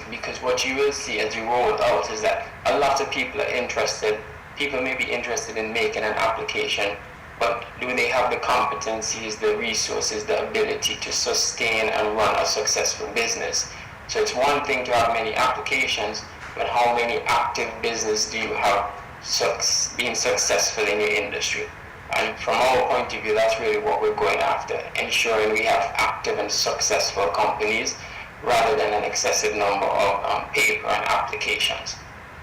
because what you will see as you roll out is that a lot of people are interested. People may be interested in making an application, but do they have the competencies, the resources, the ability to sustain and run a successful business? So it's one thing to have many applications, but how many active business do you have being successful in your industry? And from our point of view, that's really what we're going after, ensuring we have active and successful companies rather than an excessive number of paper and applications.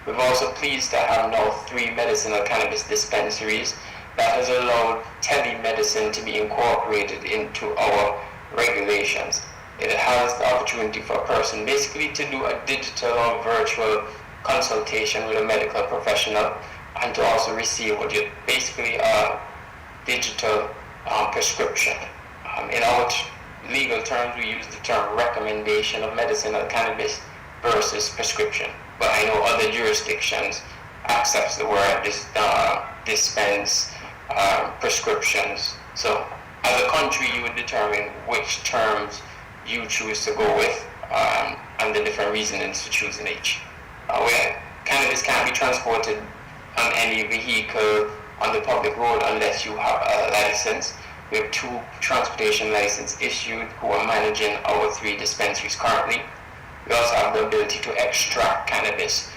We're also pleased to have now 3 medicinal cannabis dispensaries that has allowed telemedicine to be incorporated into our regulations. It has the opportunity for a person basically to do a digital or virtual consultation with a medical professional and to also receive what you basically a digital prescription. In our legal terms, we use the term recommendation of medicinal cannabis versus prescription. But I know other jurisdictions accept the word dispense prescriptions. So as a country, you would determine which terms you choose to go with and the different reasonings for choosing each. Where cannabis can't be transported on any vehicle on the public road unless you have a license. We have 2 transportation licenses issued who are managing our 3 dispensaries currently. We also have the ability to extract cannabis.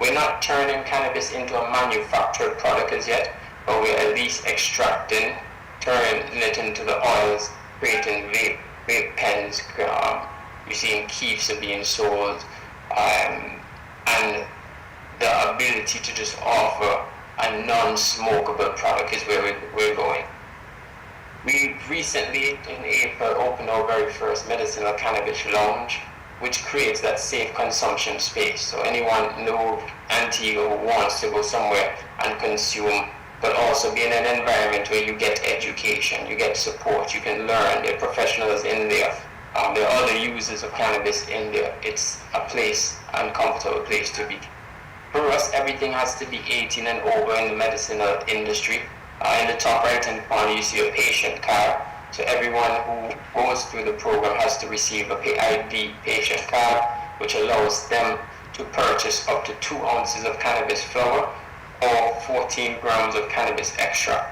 We're not turning cannabis into a manufactured product as yet, but we're at least extracting, turning it into the oils, creating vape pens. You're seeing keefs are being sold, and the ability to just offer a non-smokable product is where we're going. We recently, in April, opened our very first medicinal cannabis lounge, which creates that safe consumption space. So anyone in the Antigua who wants to go somewhere and consume, but also be in an environment where you get education, you get support, you can learn, there are professionals in there. There are other users of cannabis in there. It's a place, an uncomfortable place to be. For us, everything has to be 18 and over in the medicinal industry. In the top right-hand corner, you see a patient card. So everyone who goes through the program has to receive a ID patient card, which allows them to purchase up to 2 ounces of cannabis flower or 14 grams of cannabis extract.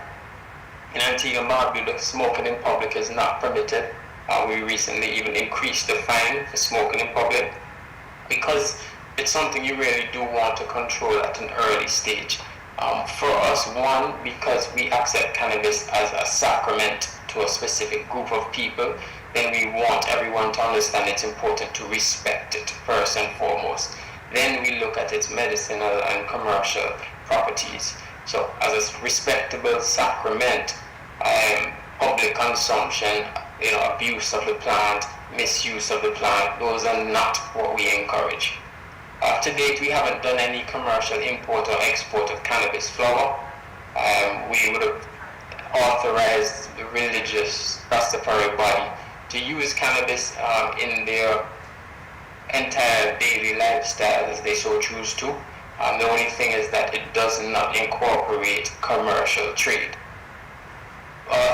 In Antigua and Barbuda, smoking in public is not permitted. We recently even increased the fine for smoking in public because it's something you really do want to control at an early stage. For us, one, because we accept cannabis as a sacrament to a specific group of people, then we want everyone to understand it's important to respect it first and foremost. Then we look at its medicinal and commercial properties. So as a respectable sacrament, public consumption, abuse of the plant, misuse of the plant, those are not what we encourage. To date, we haven't done any commercial import or export of cannabis flower. We would have authorized the religious Rastafari body to use cannabis in their entire daily lifestyle as they so choose to. The only thing is that it does not incorporate commercial trade.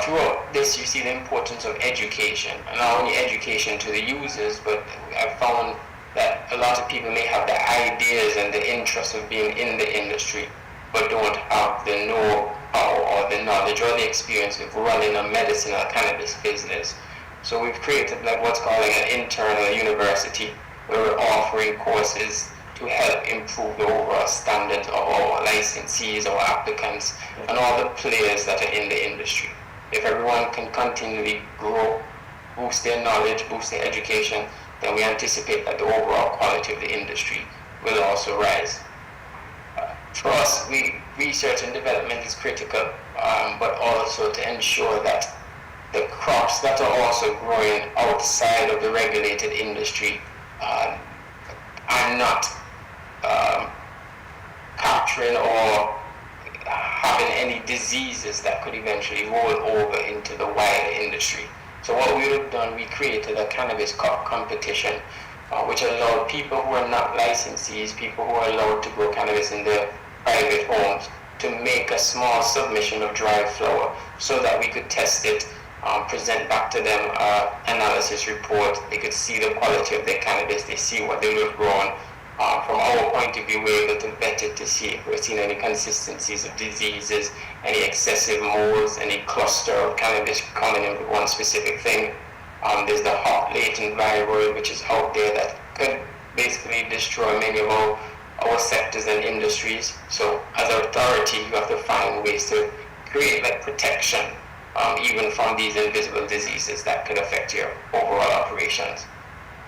Throughout this, you see the importance of education, and not only education to the users, but I've found that a lot of people may have the ideas and the interest of being in the industry, but don't have the know-how or the knowledge or the experience of running a medicinal cannabis business. So we've created what's called an internal university, where we're offering courses to help improve the overall standards of our licensees, our applicants, and all the players that are in the industry. If everyone can continually grow, boost their knowledge, boost their education, then we anticipate that the overall quality of the industry will also rise. For us, research and development is critical, but also to ensure that the crops that are also growing outside of the regulated industry are not capturing or having any diseases that could eventually roll over into the wider industry. So what we have done, we created a cannabis cup competition, which allowed people who are not licensees, people who are allowed to grow cannabis in their private homes, to make a small submission of dried flower so that we could test it present back to them analysis report. They could see the quality of their cannabis. They see what they would have grown. From our point of view, we're able to vet it to see if we're seeing any consistencies of diseases, any excessive molds, any cluster of cannabis coming in with one specific thing. There's the hot latent viral, which is out there that could basically destroy many of our sectors and industries. So as an authority, you have to find ways to create like protection, even from these invisible diseases that could affect your overall operations.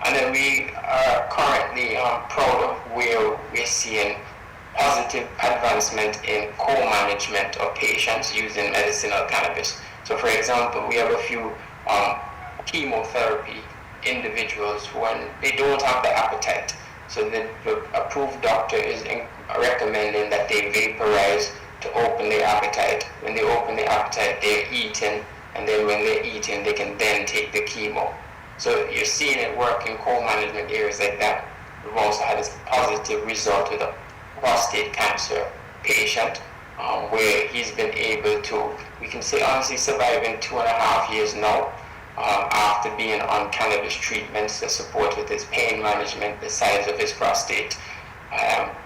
And then we are currently proud of where we're seeing positive advancement in co-management of patients using medicinal cannabis. So for example, we have a few chemotherapy individuals when they don't have the appetite. So the approved doctor is recommending that they vaporize to open their appetite. When they open their appetite, they're eating, and then when they're eating, they can then take the chemo. So you're seeing it work in co-management areas like that. We've also had a positive result with a prostate cancer patient where he's been able to, we can say honestly, surviving 2.5 years now after being on cannabis treatments to support with his pain management, the size of his prostate.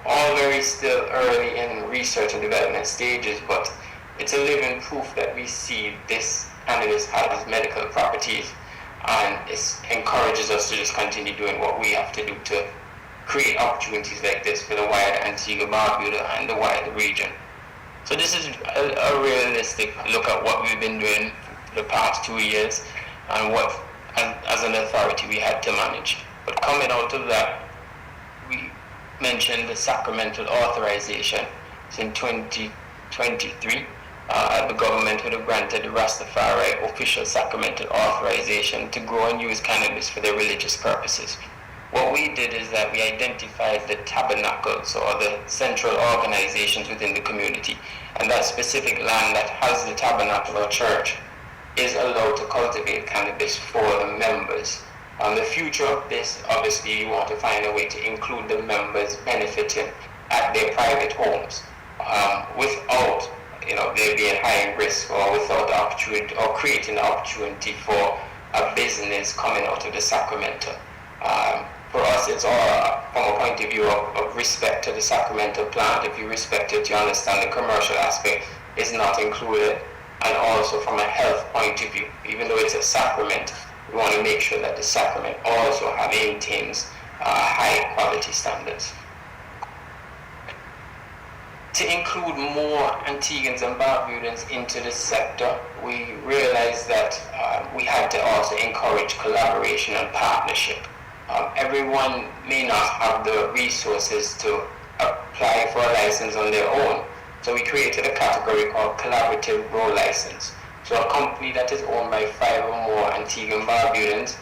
All very still early in research and development stages, but it's a living proof that we see this cannabis has medical properties, and it encourages us to just continue doing what we have to do to create opportunities like this for the wider Antigua-Barbuda and the wider region. So this is a realistic look at what we've been doing for the past 2 years and what, as an authority, we had to manage. But coming out of that, we mentioned the sacramental authorization. So in 2023, the government would have granted the Rastafari official sacramental authorization to grow and use cannabis for their religious purposes. What we did is that we identified the tabernacles or the central organizations within the community, and that specific land that has the tabernacle or church is allowed to cultivate cannabis for the members. The future of this, obviously, you want to find a way to include the members benefiting at their private homes without there being high risk, or without the opportunity, or creating the opportunity for a business coming out of the sacramental. For us, it's all from a point of view of respect to the sacramental plant. If you respect it, you understand the commercial aspect is not included. And also from a health point of view, even though it's a sacrament, we want to make sure that the sacrament also maintains high quality standards. To include more Antiguans and Barbudans into this sector, we realized that we had to also encourage collaboration and partnership. Everyone may not have the resources to apply for a license on their own. So we created a category called Collaborative Grow License. So a company that is owned by 5 or more Antiguan Barbudans,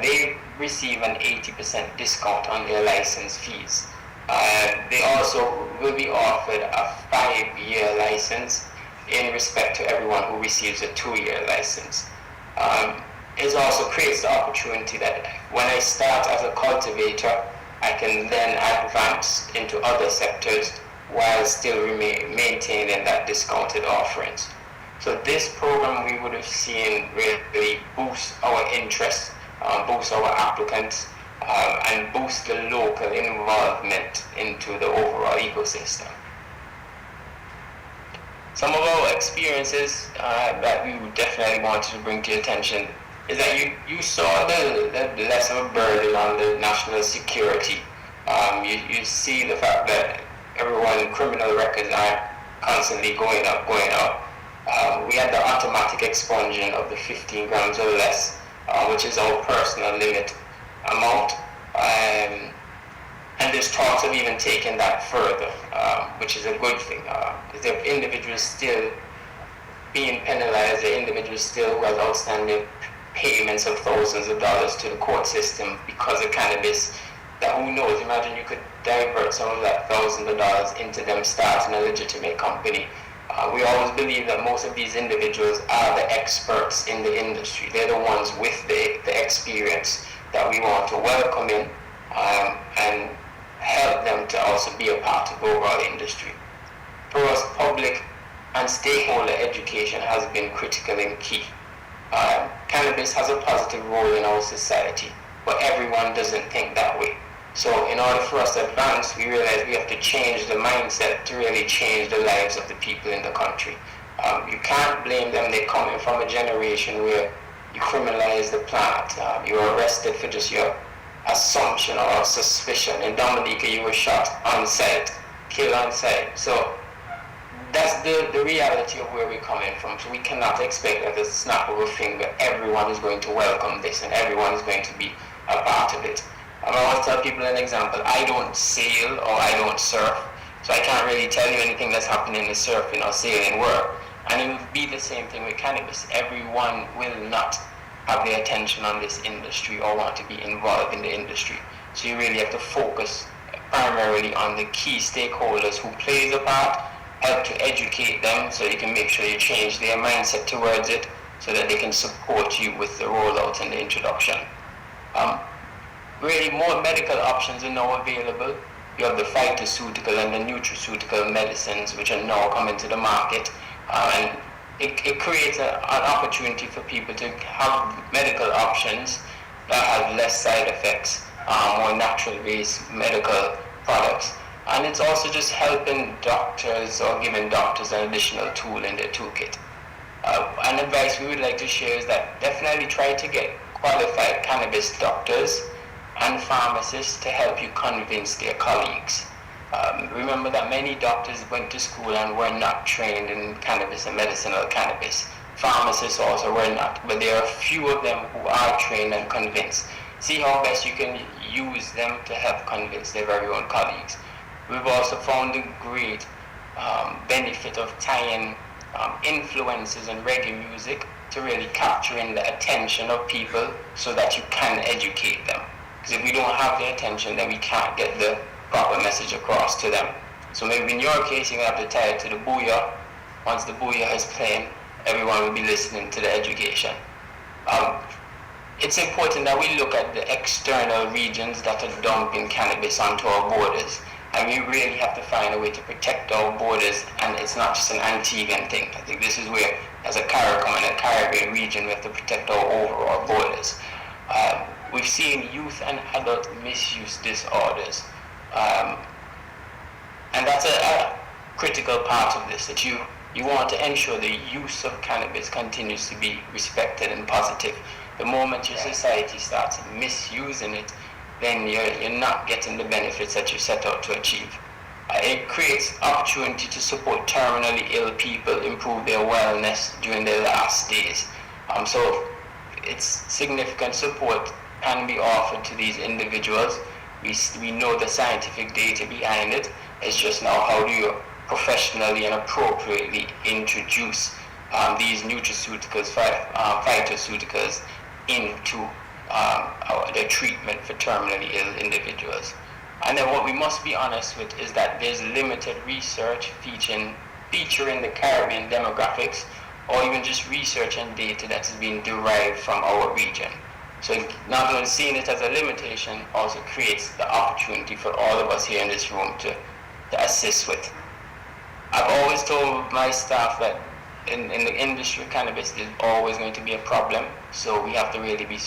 they receive an 80% discount on their license fees. They also will be offered a 5-year license in respect to everyone who receives a 2-year license. It also creates the opportunity that when I start as a cultivator, I can then advance into other sectors while still maintaining that discounted offerings. So this program we would have seen really boost our interest, boost our applicants, and boost the local involvement into the overall ecosystem. Some of our experiences that we definitely wanted to bring to your attention is that you saw the less of a burden on the national security. You see the fact that everyone's criminal records aren't constantly going up. We had the automatic expungement of the 15 grams or less, which is our personal limit amount. And there's talks of even taking that further, which is a good thing. There are individuals still being penalized, there are individuals still who have outstanding payments of thousands of dollars to the court system because of cannabis. That who knows, imagine you could divert some of that thousands of dollars into them starting a legitimate company. We always believe that most of these individuals are the experts in the industry. They're the ones with the experience that we want to welcome in and help them to also be a part of the overall industry. For us, public and stakeholder education has been critical and key. Cannabis has a positive role in our society, but everyone doesn't think that way. So in order for us to advance, we realize we have to change the mindset to really change the lives of the people in the country. You can't blame them. They're coming from a generation where you criminalize the plant. You were arrested for just your assumption or suspicion. In Dominica, you were shot on site, killed on site. So that's the reality of where we're coming from. So we cannot expect at the snap of a finger everyone is going to welcome this and everyone is going to be a part of it. I want to tell people an example. I don't sail or I don't surf, so I can't really tell you anything that's happening in the surfing or sailing world. And it will be the same thing with cannabis. Everyone will not have their attention on this industry or want to be involved in the industry. So you really have to focus primarily on the key stakeholders who plays a part, help to educate them so you can make sure you change their mindset towards it so that they can support you with the rollout and the introduction. Really, more medical options are now available. You have the phytoceutical and the nutraceutical medicines which are now coming to the market, and it creates an opportunity for people to have medical options that have less side effects, more natural-based medical products. And it's also just helping doctors or giving doctors an additional tool in their toolkit. An advice we would like to share is that definitely try to get qualified cannabis doctors and pharmacists to help you convince their colleagues. Remember that many doctors went to school and were not trained in cannabis and medicinal cannabis. Pharmacists also were not, but there are a few of them who are trained and convinced. See how best you can use them to help convince their very own colleagues. We've also found the great benefit of tying influences and reggae music to really capturing the attention of people so that you can educate them. Because if we don't have their attention, then we can't get the proper message across to them. So maybe in your case, you're going to have to tie it to the booyah. Once the booyah is playing, everyone will be listening to the education. It's important that we look at the external regions that are dumping cannabis onto our borders. And we really have to find a way to protect our borders, and it's not just an Antiguan thing. I think this is where, as a CARICOM and a Caribbean region, we have to protect our overall borders. We've seen youth and adult misuse disorders. And that's a critical part of this, that you want to ensure the use of cannabis continues to be respected and positive. The moment your society starts misusing it, then you're not getting the benefits that you set out to achieve. It creates opportunity to support terminally ill people, improve their wellness during their last days. So it's significant support can be offered to these individuals. We know the scientific data behind it. It's just now how do you professionally and appropriately introduce these nutraceuticals, phytoceuticals into the treatment for terminally ill individuals. And then what we must be honest with is that there's limited research featuring the Caribbean demographics, or even just research and data that is being derived from our region. So not only seeing it as a limitation also creates the opportunity for all of us here in this room to assist with. I've always told my staff that in the industry of cannabis there's always going to be a problem, so we have to really be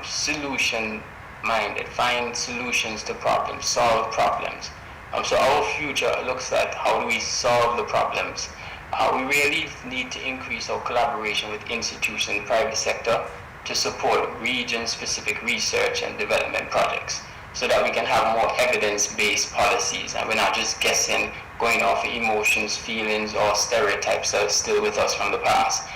solution minded, find solutions to problems, solve problems. So our future looks at how do we solve the problems. We really need to increase our collaboration with institutions in the private sector to support region-specific research and development projects so that we can have more evidence-based policies and we're not just guessing, going off of emotions, feelings, or stereotypes that are still with us from the past.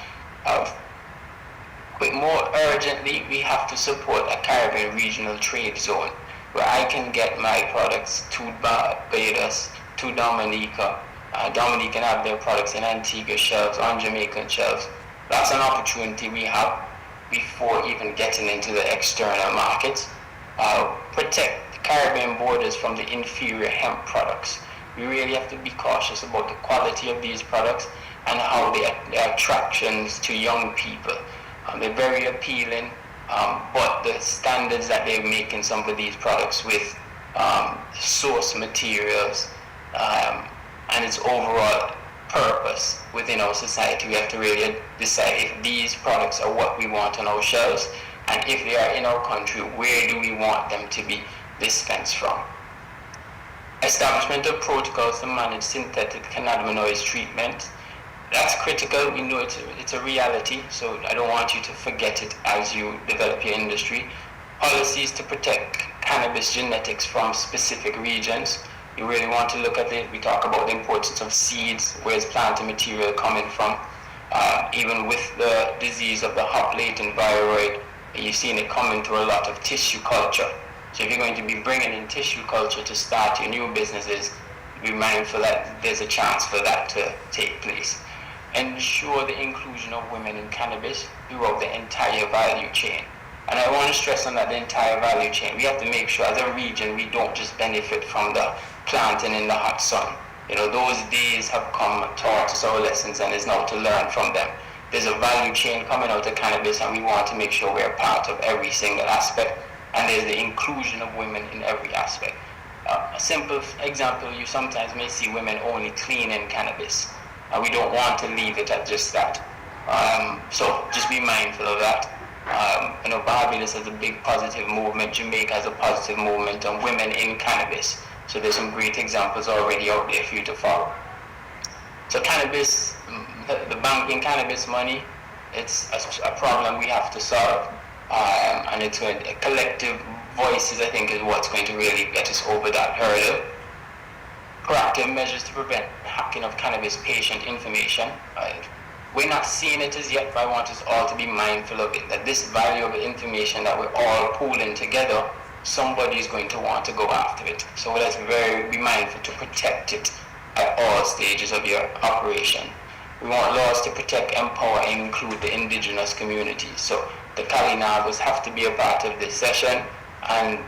But more urgently, we have to support a Caribbean regional trade zone where I can get my products to Barbados, to Dominica. Dominica can have their products in Antigua shelves, on Jamaican shelves. That's an opportunity we have before even getting into the external markets. Protect the Caribbean borders from the inferior hemp products. We really have to be cautious about the quality of these products and how they are attractions to young people. They're very appealing, but the standards that they're making some of these products with, source materials, and its overall purpose within our society. We have to really decide if these products are what we want on our shelves, and if they are in our country, where do we want them to be dispensed from. Establishment of protocols to manage synthetic cannabinoid treatment. That's critical. We know it's a reality, so I don't want you to forget it as you develop your industry. Policies to protect cannabis genetics from specific regions. You really want to look at it. We talk about the importance of seeds, where's planting material coming from. Even with the disease of the hop latent viroid, you've seen it coming through a lot of tissue culture. So if you're going to be bringing in tissue culture to start your new businesses, be mindful that there's a chance for that to take place. Ensure the inclusion of women in cannabis throughout the entire value chain. And I want to stress on that, the entire value chain. We have to make sure as a region we don't just benefit from the planting in the hot sun. You know, those days have come, taught us our lessons, and it's now to learn from them. There's a value chain coming out of cannabis, and we want to make sure we're part of every single aspect. And there's the inclusion of women in every aspect. A simple example, you sometimes may see women only cleaning cannabis. We don't want to leave it at just that. So just be mindful of that. You know, Barbados has a big positive movement. Jamaica has a positive movement on women in cannabis. So there's some great examples already out there for you to follow. So cannabis, the banking cannabis money, it's a problem we have to solve. And it's going to, collective voices, I think, is what's going to really get us over that hurdle. Proactive measures to prevent hacking of cannabis patient information. We're not seeing it as yet, but I want us all to be mindful of it, that this valuable information that we're all pooling together, somebody is going to want to go after it. So let's be mindful to protect it at all stages of your operation. We want laws to protect, empower, and include the indigenous communities. So the Kalinagos have to be a part of this session and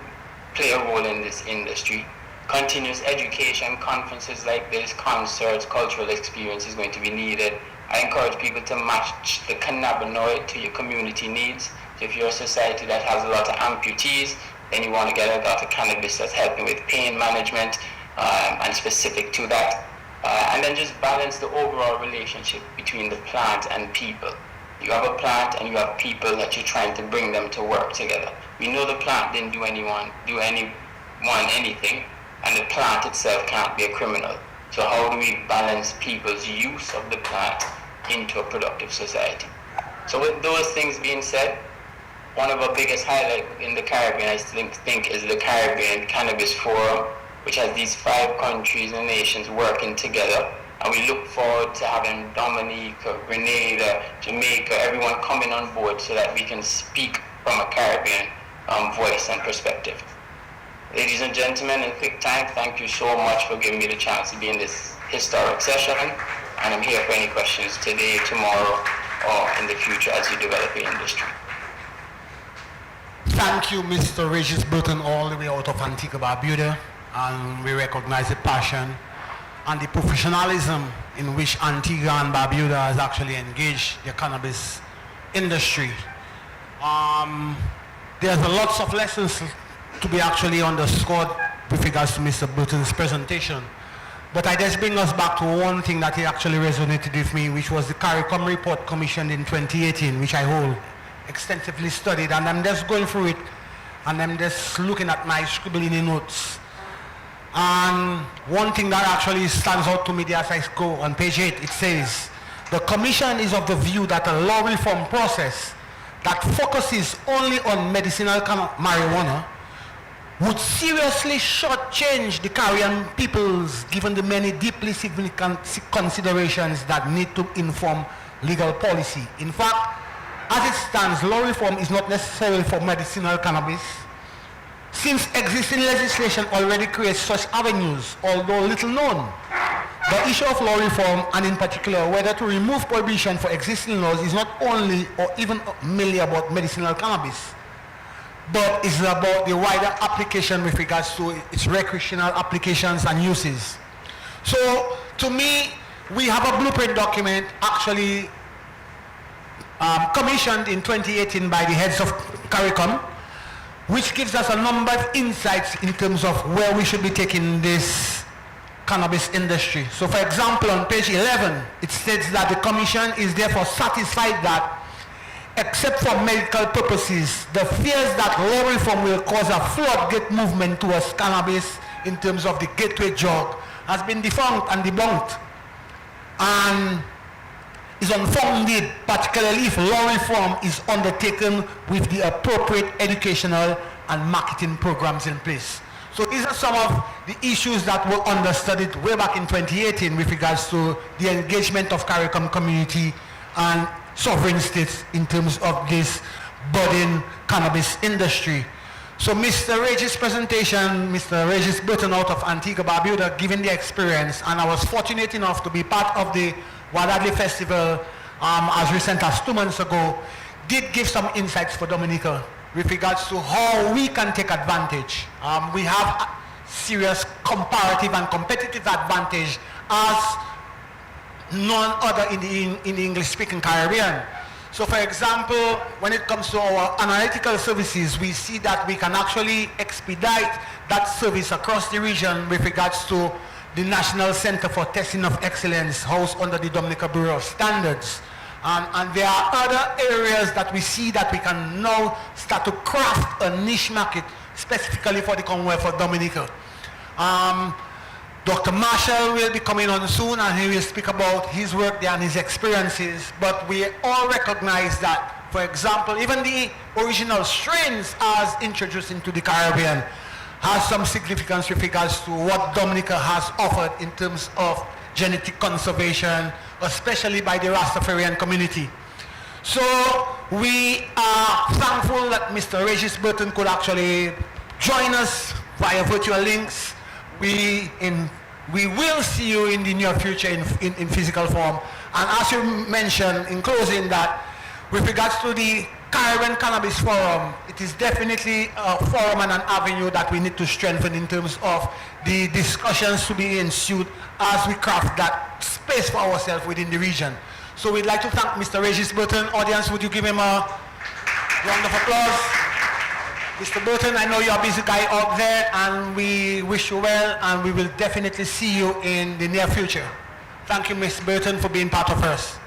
play a role in this industry. Continuous education, conferences like this, concerts, cultural experience is going to be needed. I encourage people to match the cannabinoid to your community needs. So if you're a society that has a lot of amputees, then you want to get a lot of cannabis that's helping with pain management and specific to that. And then just balance the overall relationship between the plant and people. You have a plant and you have people that you're trying to bring them to work together. We know the plant didn't do anyone anything, and the plant itself can't be a criminal. So how do we balance people's use of the plant into a productive society? So with those things being said, one of our biggest highlights in the Caribbean, I think, is the Caribbean Cannabis Forum, which has these 5 countries and nations working together. And we look forward to having Dominica, Grenada, Jamaica, everyone coming on board so that we can speak from a Caribbean voice and perspective. Ladies and gentlemen, in quick time, thank you so much for giving me the chance to be in this historic session. And I'm here for any questions today, tomorrow, or in the future as you develop your industry. Thank you, Mr. Regis Burton, all the way out of Antigua Barbuda. And we recognize the passion and the professionalism in which Antigua and Barbuda has actually engaged the cannabis industry. There's lots of lessons to be actually underscored with regards to Mr. Burton's presentation. But I just bring us back to one thing that he actually resonated with me, which was the CARICOM report commissioned in 2018, which I hold extensively studied, and I'm just going through it, and I'm just looking at my scribbling notes. And one thing that actually stands out to me as I go on page 8, it says, the Commission is of the view that a law reform process that focuses only on medicinal marijuana would seriously shortchange the Caribbean peoples given the many deeply significant considerations that need to inform legal policy. In fact, as it stands, law reform is not necessary for medicinal cannabis, since existing legislation already creates such avenues, although little known. The issue of law reform, and in particular whether to remove prohibition for existing laws, is not only or even merely about medicinal cannabis, but is about the wider application with regards to its recreational applications and uses. So, to me, we have a blueprint document actually commissioned in 2018 by the heads of CARICOM, which gives us a number of insights in terms of where we should be taking this cannabis industry. So for example, on page 11, it states that the Commission is therefore satisfied that, except for medical purposes, the fears that law reform will cause a floodgate movement towards cannabis in terms of the gateway drug has been defunct and debunked, and is unfounded, particularly if law reform is undertaken with the appropriate educational and marketing programs in place. So these are some of the issues that were understudied way back in 2018 with regards to the engagement of CARICOM community and sovereign states in terms of this budding cannabis industry. So Mr. Regis' presentation, Mr. Regis Burton out of Antigua Barbuda, given the experience, and I was fortunate enough to be part of the Wadadli Festival as recent as 2 months ago, did give some insights for Dominica with regards to how we can take advantage. We have a serious comparative and competitive advantage as none other in the English-speaking Caribbean. So for example, when it comes to our analytical services, we see that we can actually expedite that service across the region with regards to the National Center for Testing of Excellence housed under the Dominica Bureau of Standards. And there are other areas that we see that we can now start to craft a niche market specifically for the Commonwealth of Dominica. Dr. Marshall will be coming on soon and he will speak about his work there and his experiences, but we all recognize that, for example, even the original strains as introduced into the Caribbean has some significance with regards to what Dominica has offered in terms of genetic conservation, especially by the Rastafarian community. So we are thankful that Mr. Regis Burton could actually join us via virtual links. We will see you in the near future in physical form. And as you mentioned in closing that, with regards to the Caribbean Cannabis Forum, it is definitely a forum and an avenue that we need to strengthen in terms of the discussions to be ensued as we craft that space for ourselves within the region. So we'd like to thank Mr. Regis Burton. Audience, would you give him a round of applause? Mr. Burton, I know you're a busy guy out there, and we wish you well, and we will definitely see you in the near future. Thank you, Ms. Burton, for being part of us.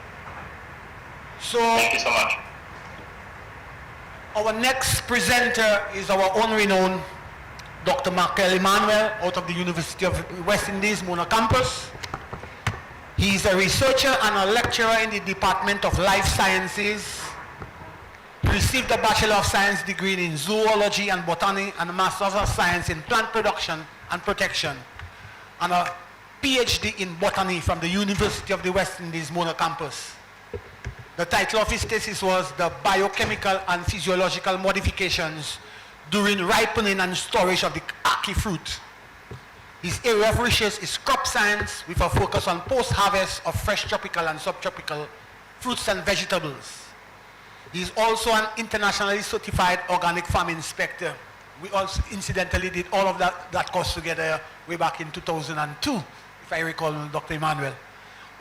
So, thank you so much. Our next presenter is our own renowned Dr. Michael Emmanuel out of the University of West Indies, Mona campus. He is a researcher and a lecturer in the Department of Life Sciences. He received a Bachelor of Science degree in Zoology and Botany and a Master of Science in Plant Production and Protection, and a PhD in Botany from the University of the West Indies, Mona campus. The title of his thesis was The Biochemical and Physiological Modifications During Ripening and Storage of the Ackee Fruit. His area of research is crop science with a focus on post-harvest of fresh tropical and subtropical fruits and vegetables. He is also an internationally certified organic farm inspector. We also incidentally did all of that course together way back in 2002, if I recall, Dr. Emmanuel,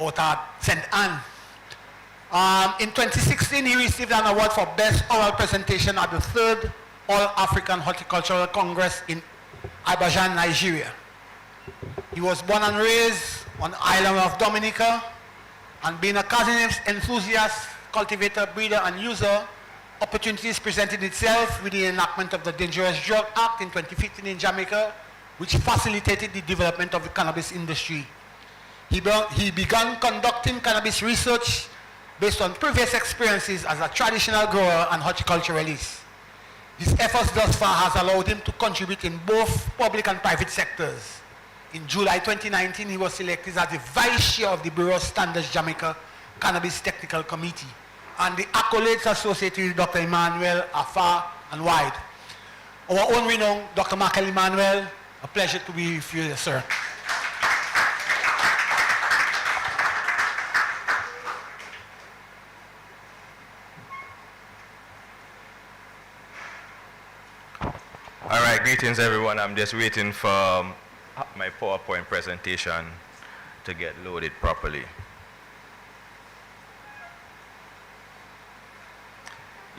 out at St. Anne. In 2016, he received an award for Best Oral Presentation at the 3rd All-African Horticultural Congress in Abidjan, Nigeria. He was born and raised on the island of Dominica, and being a cannabis enthusiast, cultivator, breeder, and user, opportunities presented itself with the enactment of the Dangerous Drug Act in 2015 in Jamaica, which facilitated the development of the cannabis industry. He began conducting cannabis research based on previous experiences as a traditional grower and horticulturalist. His efforts thus far has allowed him to contribute in both public and private sectors. In July 2019, he was selected as the Vice Chair of the Bureau of Standards Jamaica Cannabis Technical Committee. And the accolades associated with Dr. Emmanuel are far and wide. Our own renowned Dr. Michael Emmanuel, a pleasure to be with you, sir. All right, greetings everyone. I'm just waiting for my PowerPoint presentation to get loaded properly.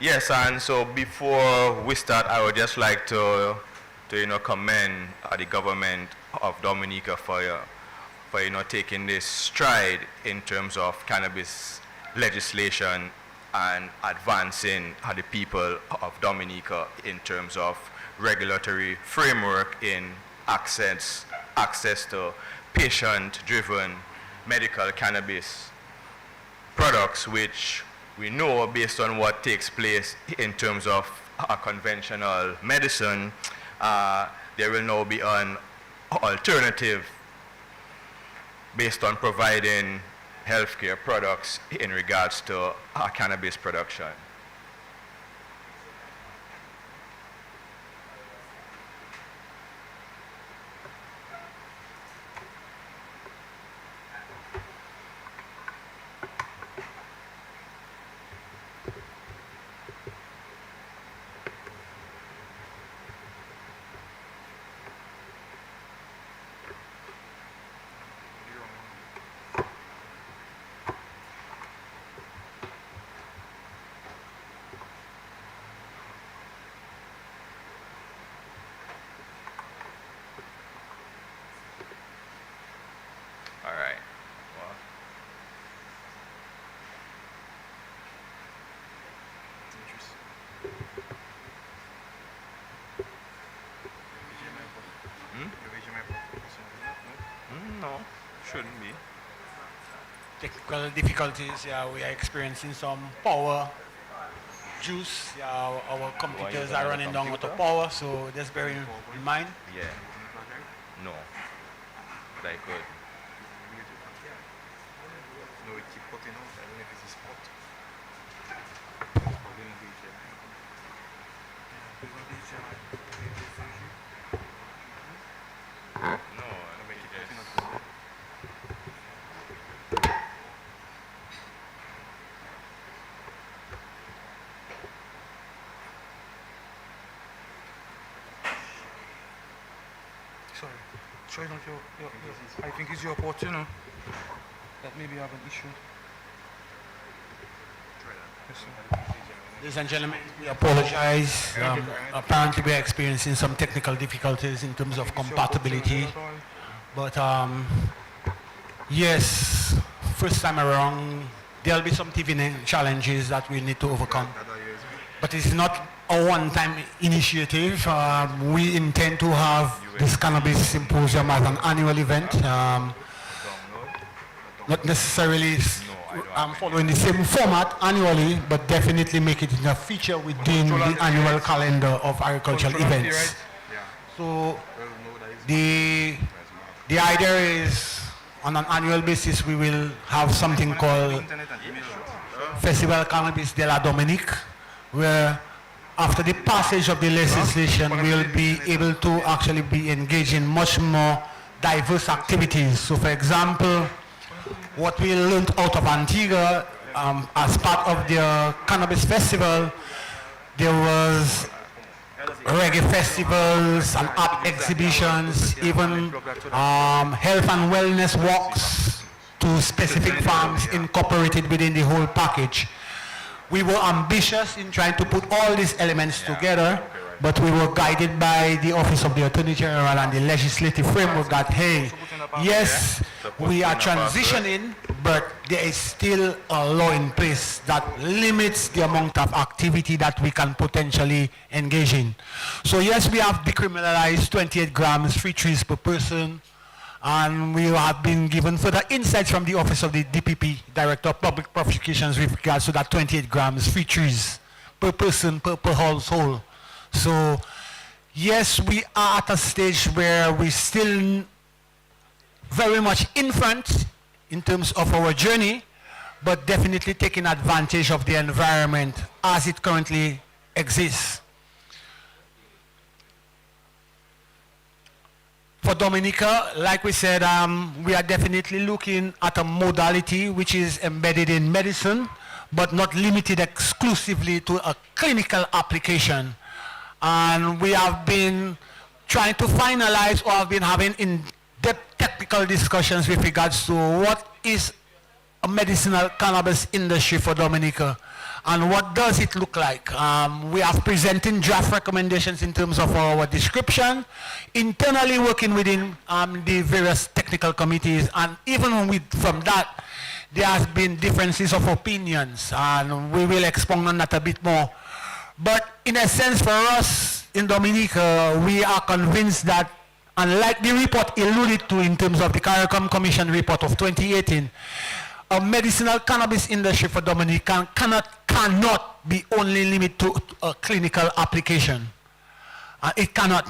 Yes, and so before we start, I would just like to commend the government of Dominica for for taking this stride in terms of cannabis legislation and advancing the people of Dominica in terms of regulatory framework in access to patient-driven medical cannabis products, which we know based on what takes place in terms of conventional medicine, there will now be an alternative based on providing healthcare products in regards to cannabis production. All right. Well, no, shouldn't be. Technical difficulties, yeah, we are experiencing some power juice. Yeah, our computers are running down out of power, so just bear in mind. Yeah. No. But I could. No, Sorry, not I think it's your port, that maybe you have an issue. Yes, sir. Ladies and gentlemen, we apologize. Apparently we are experiencing some technical difficulties in terms of compatibility. But yes, first time around, there'll be some teething challenges that we need to overcome. But it's not a one-time initiative. We intend to have this Cannabis Symposium as an annual event. Not necessarily following the same format annually, but definitely make it a feature within the annual calendar of agricultural events. So the idea is, on an annual basis, we will have something called Festival Cannabis de la Dominique, where after the passage of the legislation, we'll be able to actually be engaged in much more diverse activities. So for example, what we learned out of Antigua as part of the Cannabis Festival, there was reggae festivals and art exhibitions, even health and wellness walks to specific farms incorporated within the whole package. We were ambitious in trying to put all these elements together, but we were guided by the Office of the Attorney General and the legislative framework that, hey, yes, we are transitioning, but there is still a law in place that limits the amount of activity that we can potentially engage in. So yes, we have decriminalized 28 grams, 3 trees per person, and we have been given further insights from the Office of the DPP, Director of Public Prosecutions, with regards to that 28 grams, 3 trees per person, per household. So yes, we are at a stage where we still very much in front in terms of our journey, but definitely taking advantage of the environment as it currently exists. For Dominica, like we said, we are definitely looking at a modality which is embedded in medicine, but not limited exclusively to a clinical application. And we have been trying to finalize, or have been having in-depth technical discussions with regards to what is a medicinal cannabis industry for Dominica. And what does it look like? We are presenting draft recommendations in terms of our description, internally working within the various technical committees, and even from that, there has been differences of opinions, and we will expound on that a bit more. But in a sense, for us in Dominica, we are convinced that, unlike the report alluded to in terms of the CARICOM Commission report of 2018, a medicinal cannabis industry for Dominica cannot be only limited to a clinical application. It cannot.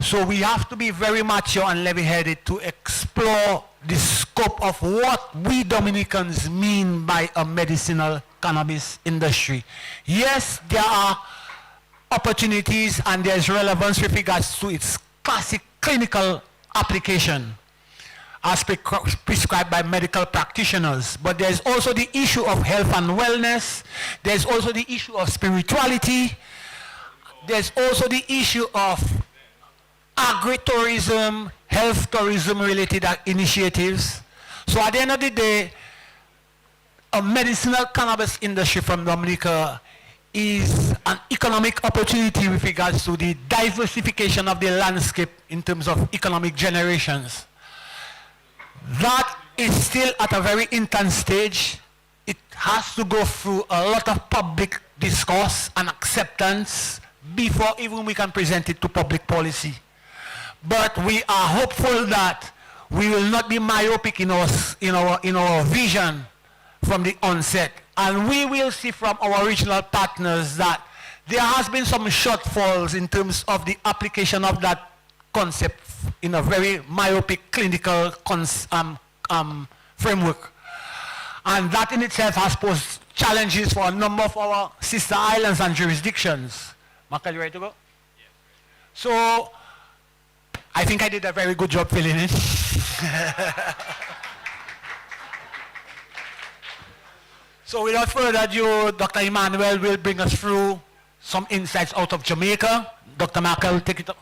So we have to be very mature and level-headed to explore the scope of what we Dominicans mean by a medicinal cannabis industry. Yes, there are opportunities and there's relevance with regards to its classic clinical application as prescribed by medical practitioners. But there's also the issue of health and wellness. There's also the issue of spirituality. There's also the issue of agritourism, health tourism related initiatives. So at the end of the day, a medicinal cannabis industry from Dominica is an economic opportunity with regards to the diversification of the landscape in terms of economic generations. That is still at a very intense stage. It has to go through a lot of public discourse and acceptance before even we can present it to public policy. But we are hopeful that we will not be myopic in our vision from the onset. And we will see from our regional partners that there has been some shortfalls in terms of the application of that concept in a very myopic clinical framework. And that in itself has posed challenges for a number of our sister islands and jurisdictions. Mark, are you ready to go? Yes. So, I think I did a very good job filling in. So without further ado, Dr. Emmanuel will bring us through some insights out of Jamaica. Dr. Markel will take it up.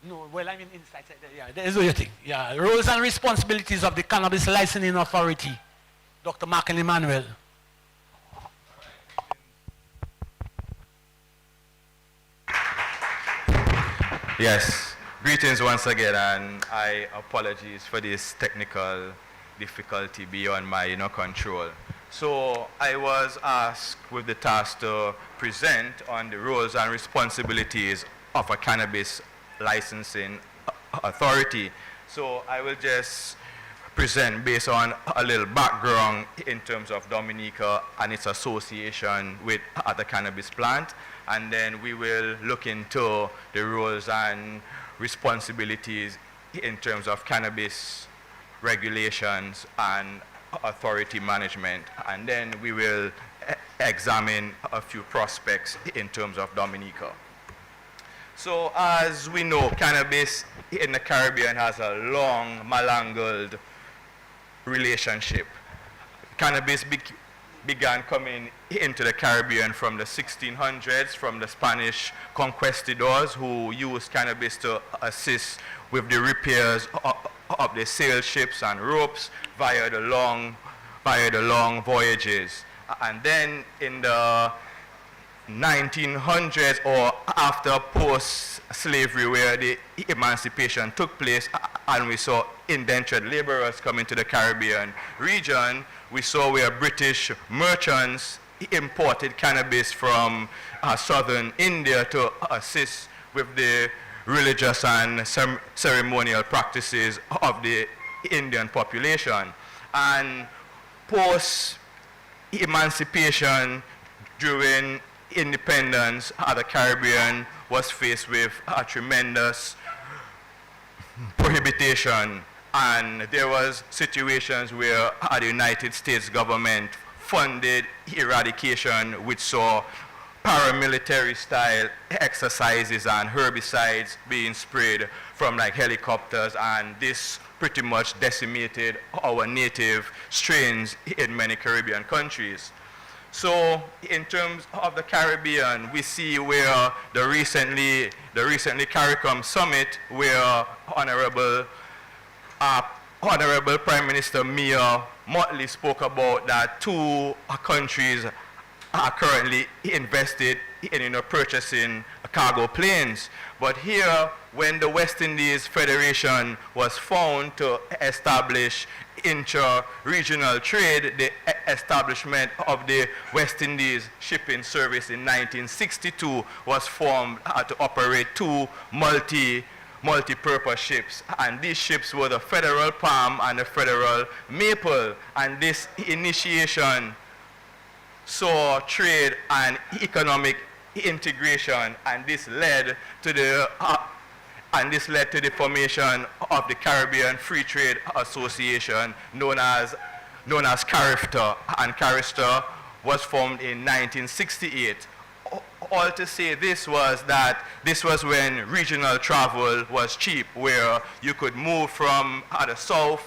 No, well, I mean insights. Yeah, there's what you think. Yeah, roles and responsibilities of the Cannabis Licensing Authority. Dr. Markel Emmanuel. Yes, greetings once again, and I apologize for this technical difficulty beyond my control. So I was asked with the task to present on the roles and responsibilities of a cannabis licensing authority. So I will just present based on a little background in terms of Dominica and its association with other cannabis plant, and then we will look into the roles and responsibilities in terms of cannabis regulations and authority management, and then we will examine a few prospects in terms of Dominica. So as we know, cannabis in the Caribbean has a long, malangled relationship. Cannabis began coming into the Caribbean from the 1600s, from the Spanish conquistadors who used cannabis to assist with the repairs of the sail ships and ropes via the long voyages. And then in the 1900s, or after post-slavery, where the emancipation took place and we saw indentured laborers come into the Caribbean region, we saw where British merchants imported cannabis from southern India to assist with the religious and ceremonial practices of the Indian population. And post-emancipation, during independence, the Caribbean was faced with a tremendous prohibition, and there was situations where the United States government funded eradication, which saw paramilitary style exercises and herbicides being sprayed from like helicopters, and this pretty much decimated our native strains in many Caribbean countries. So in terms of the Caribbean, we see where the recently CARICOM summit, where Honorable Prime Minister Mia Motley spoke about that two countries are currently invested in purchasing cargo planes. But here, when the West Indies Federation was found to establish intra-regional trade, the establishment of the West Indies Shipping Service in 1962 was formed to operate two multi-purpose ships, and these ships were the Federal Palm and the Federal Maple, and this initiation saw trade and economic integration, and this led to the formation of the Caribbean Free Trade Association, known as CARIFTA, and CARIFTA was formed in 1968. All to say this was that this was when regional travel was cheap, where you could move from the South,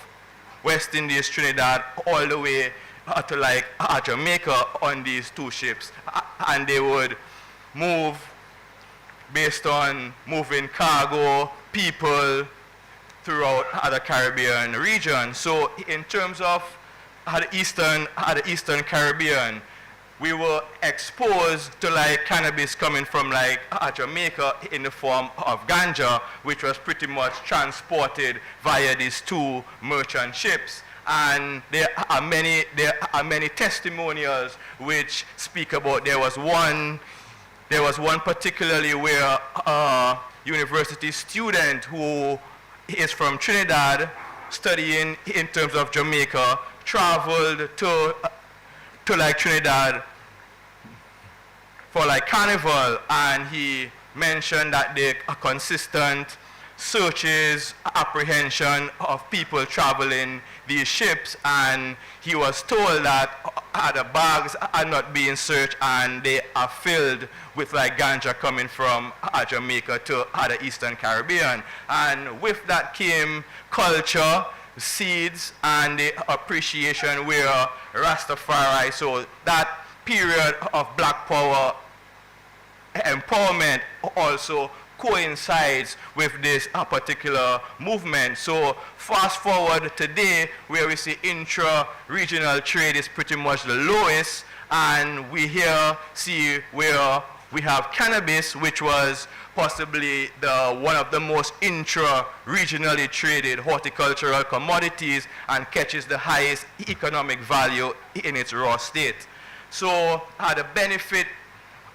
West Indies, Trinidad, all the way to like Jamaica on these two ships, and they would move based on moving cargo, people throughout the Caribbean region. So in terms of the Eastern Caribbean, we were exposed to like cannabis coming from like Jamaica in the form of ganja, which was pretty much transported via these two merchant ships. And there are many testimonials which speak about. There was one particularly where a university student who is from Trinidad, studying in terms of Jamaica, traveled to like Trinidad for like carnival, and he mentioned that the consistent searches, apprehension of people traveling these ships, and he was told that the bags are not being searched and they are filled with like ganja coming from Jamaica to the Eastern Caribbean. And with that came culture, seeds, and the appreciation where Rastafari, so that period of black power empowerment also coincides with this particular movement. So fast forward today, where we see intra-regional trade is pretty much the lowest, and we here see where we have cannabis, which was possibly one of the most intra-regionally traded horticultural commodities and catches the highest economic value in its raw state. So the benefit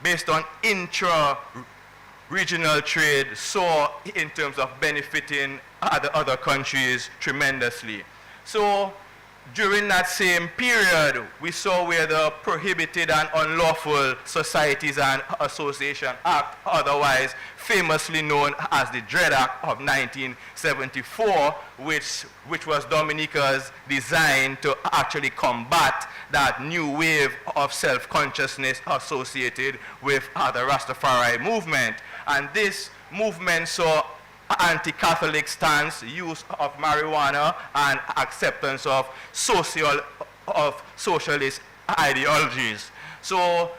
based on intra-regional trade saw in terms of benefiting the other countries tremendously. So during that same period, we saw where the Prohibited and Unlawful Societies and Association Act, otherwise famously known as the Dread Act of 1974, which was Dominica's design to actually combat that new wave of self-consciousness associated with the Rastafari movement. And this movement saw anti-Catholic stance, use of marijuana, and acceptance of socialist ideologies. So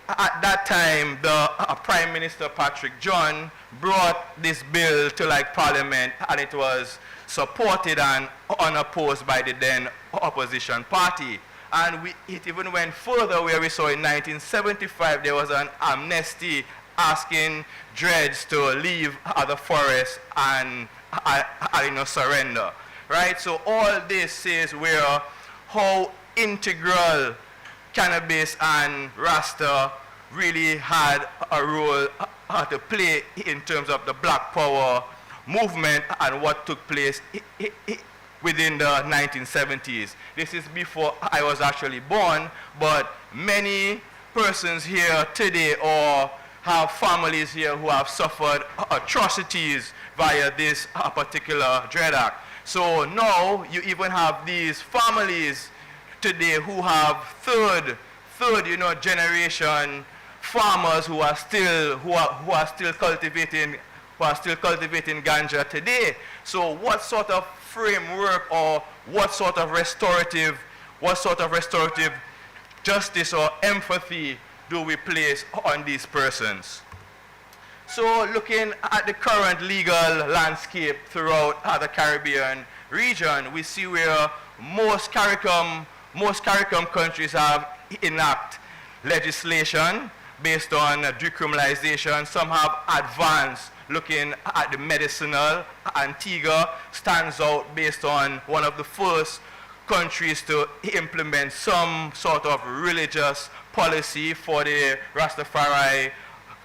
at that time, the Prime Minister Patrick John brought this bill to like Parliament, and it was supported and unopposed by the then opposition party. And it even went further, where we saw in 1975 there was an amnesty asking Dreads to leave the forest and surrender, right? So all this is where how integral cannabis and Rasta really had a role to play in terms of the Black Power movement and what took place within the 1970s. This is before I was actually born, but many persons here today or have families here who have suffered atrocities via this particular Dread Act. So now you even have these families today who have third generation farmers who are still cultivating ganja today. So what sort of framework or what sort of restorative justice or empathy do we place on these persons? So looking at the current legal landscape throughout the Caribbean region, we see where most CARICOM countries have enacted legislation based on decriminalization. Some have advanced looking at the medicinal. Antigua stands out based on one of the first countries to implement some sort of religious policy for the Rastafari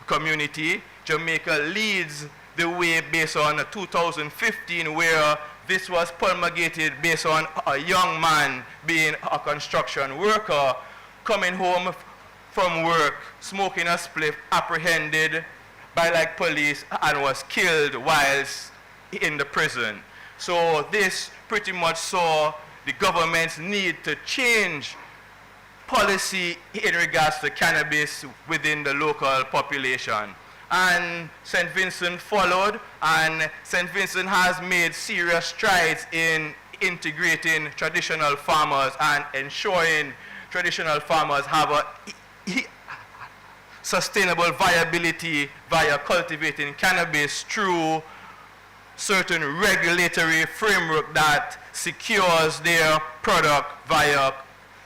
community. Jamaica leads the way based on 2015, where this was promulgated based on a young man being a construction worker, coming home from work, smoking a spliff, apprehended by police and was killed whilst in the prison. So this pretty much saw the government's need to change policy in regards to cannabis within the local population. And St. Vincent followed, and St. Vincent has made serious strides in integrating traditional farmers and ensuring traditional farmers have a sustainable viability via cultivating cannabis through certain regulatory framework that secures their product via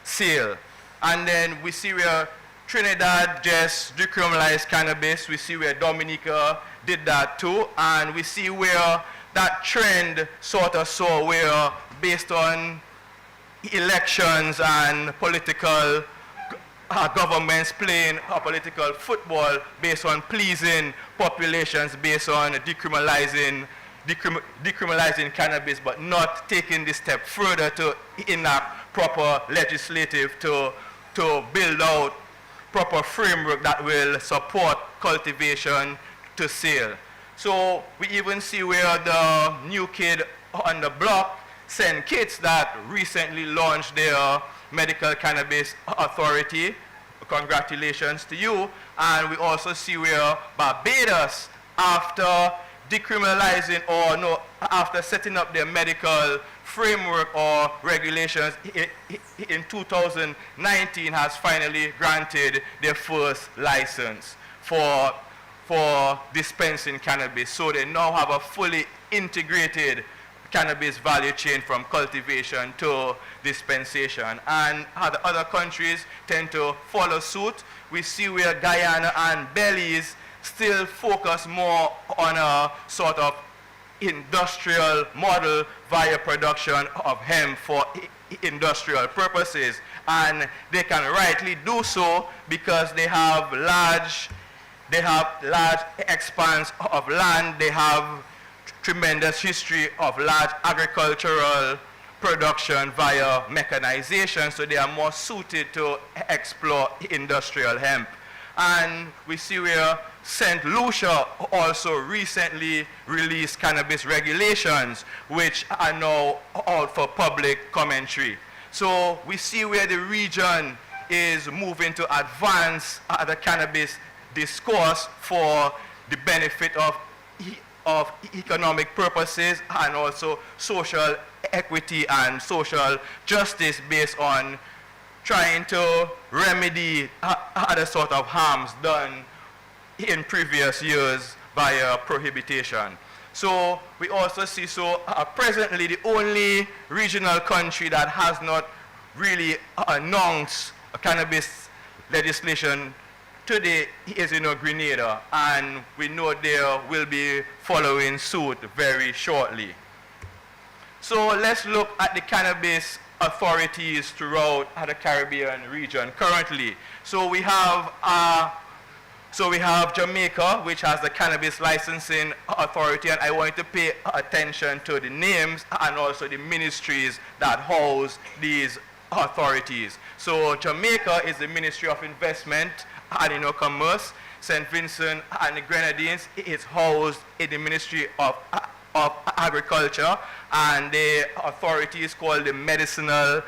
sale. And then we see where Trinidad just decriminalized cannabis. We see where Dominica did that too. And we see where that trend sort of saw where based on elections and political governments playing a political football based on pleasing populations, based on decriminalizing cannabis, but not taking this step further to enact proper legislative to build out proper framework that will support cultivation to sale. So we even see where the new kid on the block, St. Kitts, that recently launched their medical cannabis authority. Congratulations to you. And we also see where Barbados, after decriminalizing after setting up their medical framework or regulations in 2019, has finally granted their first license for dispensing cannabis. So they now have a fully integrated cannabis value chain from cultivation to dispensation. And other countries tend to follow suit. We see where Guyana and Belize still focus more on a sort of industrial model via production of hemp for industrial purposes. And they can rightly do so because they have large expanse of land. They have tremendous history of large agricultural production via mechanization, so they are more suited to explore industrial hemp. And we see where St. Lucia also recently released cannabis regulations, which are now out for public commentary. So we see where the region is moving to advance the cannabis discourse for the benefit of economic purposes and also social equity and social justice based on trying to remedy other sort of harms done in previous years via prohibition. So we also see, presently the only regional country that has not really announced a cannabis legislation today is Grenada, and we know they will be following suit very shortly. So let's look at the cannabis authorities throughout the Caribbean region currently. So we have Jamaica, which has the Cannabis Licensing Authority, and I want to pay attention to the names and also the ministries that house these authorities. So Jamaica is the Ministry of Investment and Commerce. St. Vincent and the Grenadines is housed in the Ministry of Agriculture, and the authority is called the Medicinal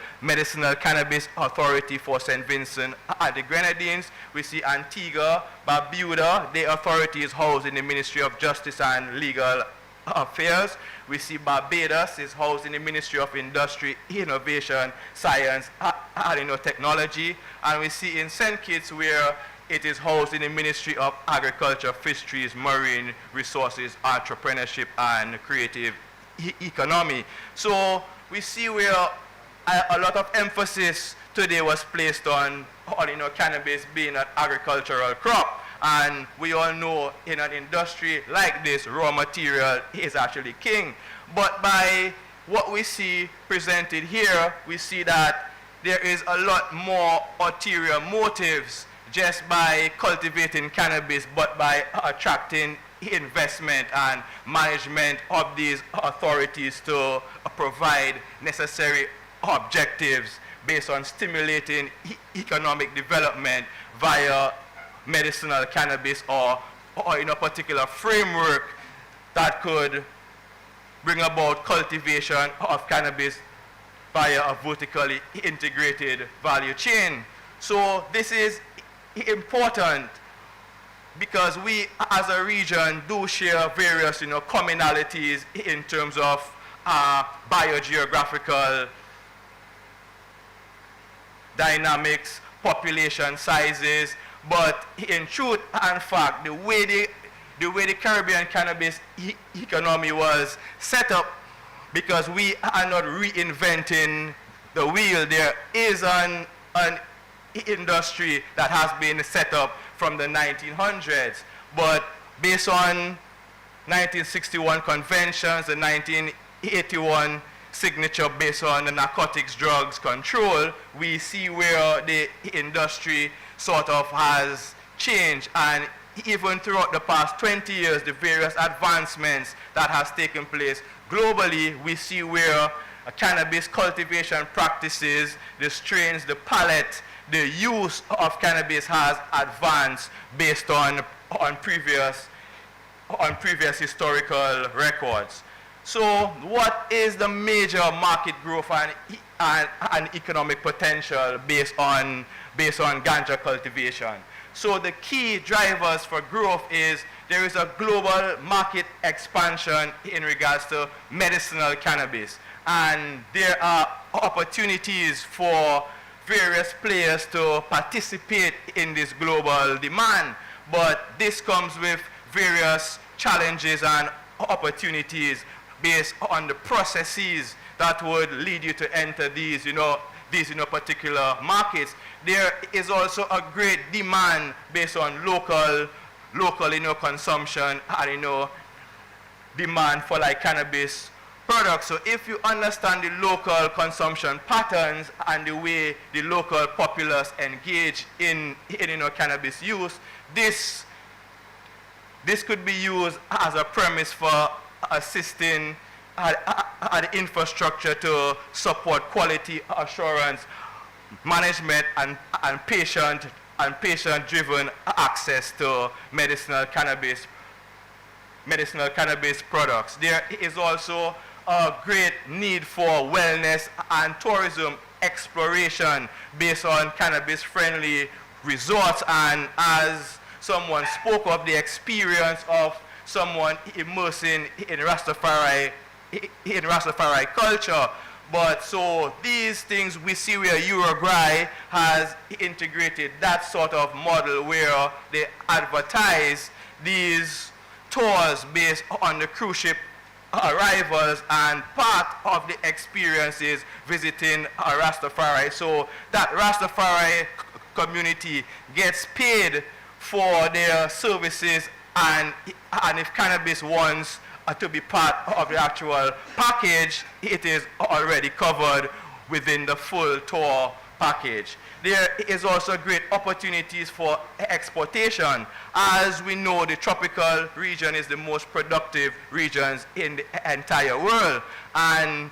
Cannabis Authority for St. Vincent and the Grenadines. We see Antigua, Barbuda, the authority is housed in the Ministry of Justice and Legal Affairs. We see Barbados is housed in the Ministry of Industry, Innovation, Science, and Technology. And we see in St. Kitts where it is housed in the Ministry of Agriculture, Fisheries, Marine Resources, Entrepreneurship, and Creative Economy. So we see where a lot of emphasis today was placed on cannabis being an agricultural crop. And we all know in an industry like this, raw material is actually king. But by what we see presented here, we see that there is a lot more ulterior motives just by cultivating cannabis, but by attracting investment and management of these authorities to provide necessary objectives based on stimulating economic development via medicinal cannabis or in a particular framework that could bring about cultivation of cannabis via a vertically integrated value chain. So this is important because we as a region do share various commonalities in terms of biogeographical dynamics, population sizes, but in truth and fact, the way the Caribbean cannabis economy was set up, because we are not reinventing the wheel. There is an industry that has been set up from the 1900s, but based on 1961 conventions, the 1981 signature based on the narcotics drugs control, we see where the industry sort of has changed. And even throughout the past 20 years, the various advancements that has taken place globally, we see where cannabis cultivation practices, the strains, the palette, the use of cannabis has advanced based on previous historical records. So what is the major market growth and economic potential based on ganja cultivation? So the key drivers for growth is there is a global market expansion in regards to medicinal cannabis, and there are opportunities for various players to participate in this global demand, but this comes with various challenges and opportunities based on the processes that would lead you to enter these particular markets. There is also a great demand based on local consumption and demand for like cannabis products. So if you understand the local consumption patterns and the way the local populace engage in cannabis use, this could be used as a premise for assisting the infrastructure to support quality assurance management and patient-driven access to medicinal cannabis products. There is also a great need for wellness and tourism exploration based on cannabis-friendly resorts, and as someone spoke of the experience of someone immersing in Rastafari culture. But so these things we see where Uruguay has integrated that sort of model where they advertise these tours based on the cruise ship arrivals, and part of the experience is visiting Rastafari. So that Rastafari community gets paid for their services, and if cannabis wants to be part of the actual package, it is already covered within the full tour package. There is also great opportunities for exportation. As we know, the tropical region is the most productive regions in the entire world. And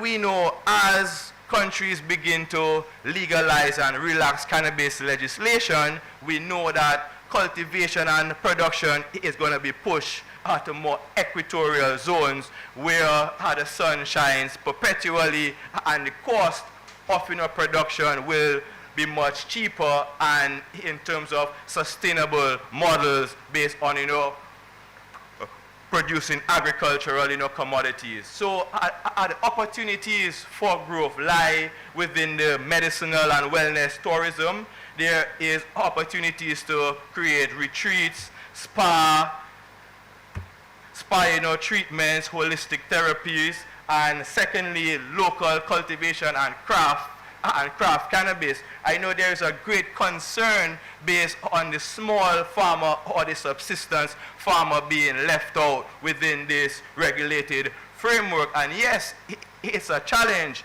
we know as countries begin to legalize and relax cannabis legislation, we know that cultivation and production is going to be pushed to more equatorial zones where the sun shines perpetually, and the cost of production will be much cheaper, and in terms of sustainable models based on producing agricultural, commodities. So the opportunities for growth lie within the medicinal and wellness tourism. There is opportunities to create retreats, spa, treatments, holistic therapies, and secondly, local cultivation and craft cannabis. I know there is a great concern based on the small farmer or the subsistence farmer being left out within this regulated framework. And yes, it's a challenge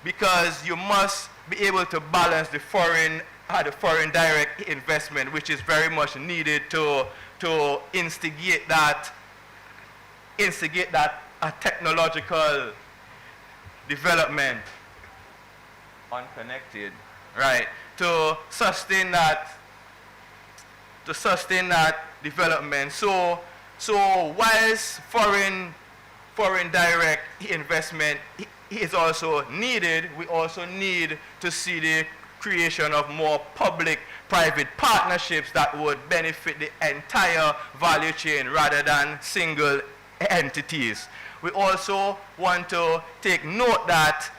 because you must be able to balance the foreign direct investment, which is very much needed to instigate that technological development. Unconnected, right? To sustain that development. So whilst foreign direct investment is also needed, we also need to see the creation of more public-private partnerships that would benefit the entire value chain rather than single entities. We also want to take note that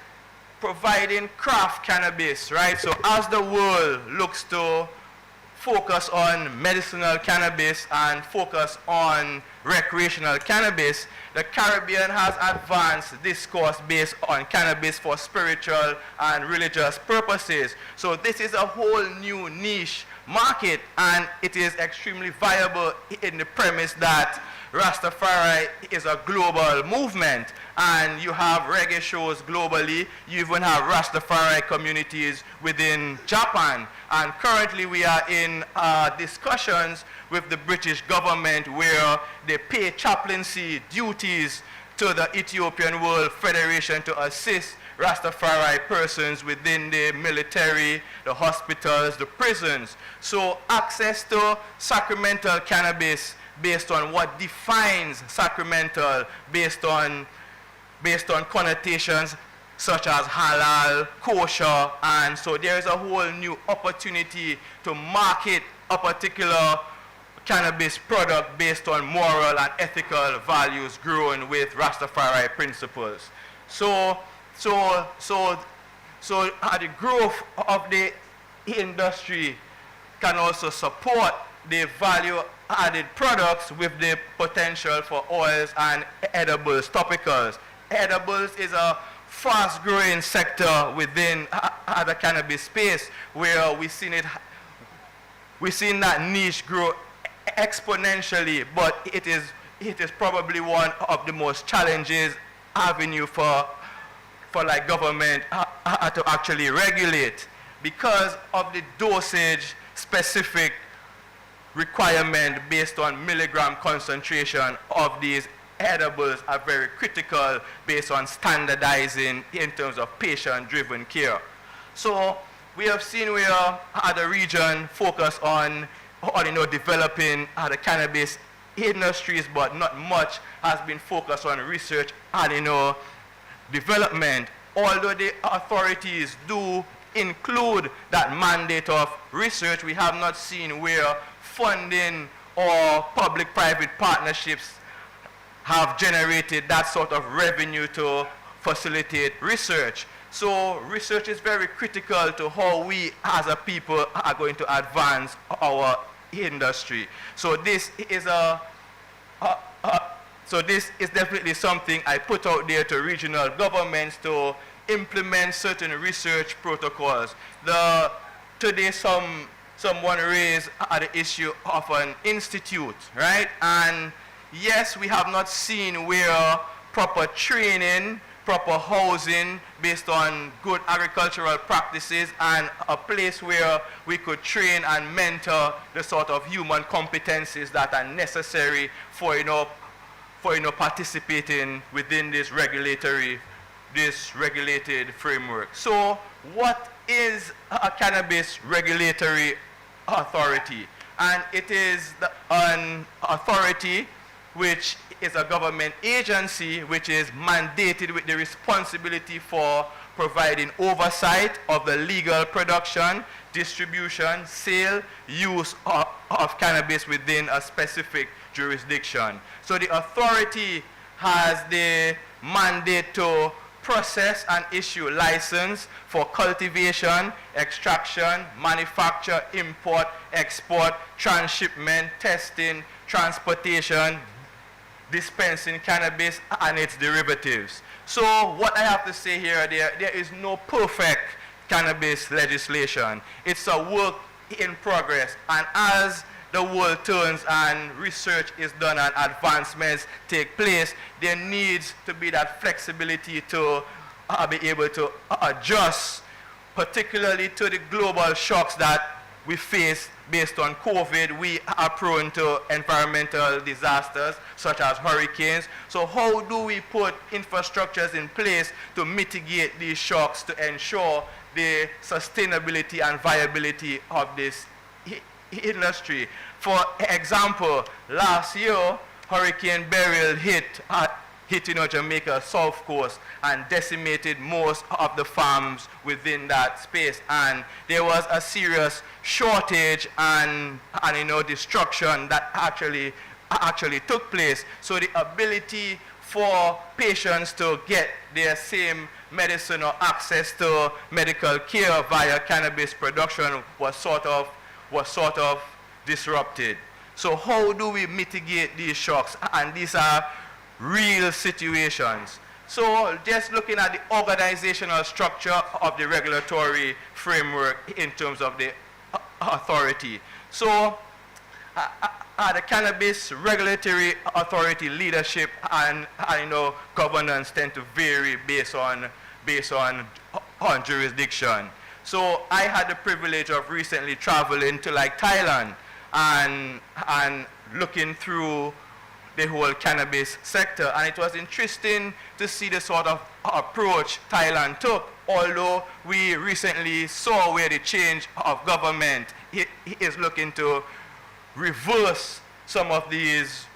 providing craft cannabis, right? So as the world looks to focus on medicinal cannabis and focus on recreational cannabis, the Caribbean has advanced discourse based on cannabis for spiritual and religious purposes. So this is a whole new niche market, and it is extremely viable in the premise that Rastafari is a global movement, and you have reggae shows globally. You even have Rastafari communities within Japan. And currently we are in discussions with the British government where they pay chaplaincy duties to the Ethiopian World Federation to assist Rastafari persons within the military, the hospitals, the prisons. So access to sacramental cannabis based on what defines sacramental, based on connotations such as halal, kosher, and so there is a whole new opportunity to market a particular cannabis product based on moral and ethical values grown with Rastafari principles. So the growth of the industry can also support the value-added products with the potential for oils and edibles, topicals. Edibles is a fast-growing sector within the cannabis space where we've seen that niche grow exponentially, but it is probably one of the most challenging avenue for like government to actually regulate because of the dosage specific requirement based on milligram concentration of these edibles are very critical based on standardizing in terms of patient-driven care. So we have seen where the region focus on developing the cannabis industries, but not much has been focused on research and development. Although the authorities do include that mandate of research, we have not seen where funding or public-private partnerships have generated that sort of revenue to facilitate research. So research is very critical to how we as a people are going to advance our industry. So this is definitely something I put out there to regional governments to implement certain research protocols. Today someone raised the issue of an institute, right? And yes, we have not seen where proper training, proper housing based on good agricultural practices and a place where we could train and mentor the sort of human competencies that are necessary for participating within this regulated framework. So what is a cannabis regulatory authority? And it is an authority which is a government agency which is mandated with the responsibility for providing oversight of the legal production, distribution, sale, use of cannabis within a specific jurisdiction. So the authority has the mandate to process and issue license for cultivation, extraction, manufacture, import, export, transshipment, testing, transportation, dispensing cannabis and its derivatives. So what I have to say here, there is no perfect cannabis legislation. It's a work in progress, and as the world turns and research is done and advancements take place, there needs to be that flexibility to be able to adjust, particularly to the global shocks that we face based on COVID. We are prone to environmental disasters such as hurricanes. So how do we put infrastructures in place to mitigate these shocks to ensure the sustainability and viability of this industry? For example, last year, Hurricane Beryl hit Jamaica South Coast and decimated most of the farms within that space, and there was a serious shortage and destruction that actually took place. So the ability for patients to get their same medicine or access to medical care via cannabis production was sort of disrupted. So how do we mitigate these shocks? And these are real situations. So just looking at the organizational structure of the regulatory framework in terms of the authority. So the Cannabis Regulatory Authority leadership and governance tend to vary based on jurisdiction. So I had the privilege of recently traveling to Thailand and looking through the whole cannabis sector, and it was interesting to see the sort of approach Thailand took, although we recently saw where the change of government is looking to reverse some of these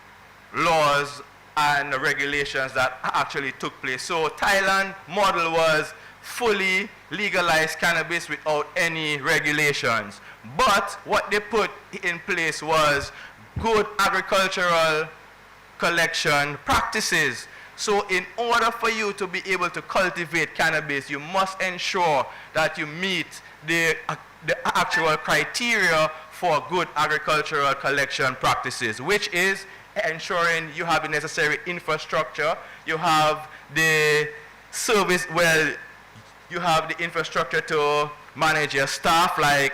laws and regulations that actually took place. So Thailand model was fully legalized cannabis without any regulations. But what they put in place was good agricultural collection practices. So in order for you to be able to cultivate cannabis, you must ensure that you meet the actual criteria for good agricultural collection practices, which is ensuring you have the necessary infrastructure, you have the service, you have the infrastructure to manage your staff, like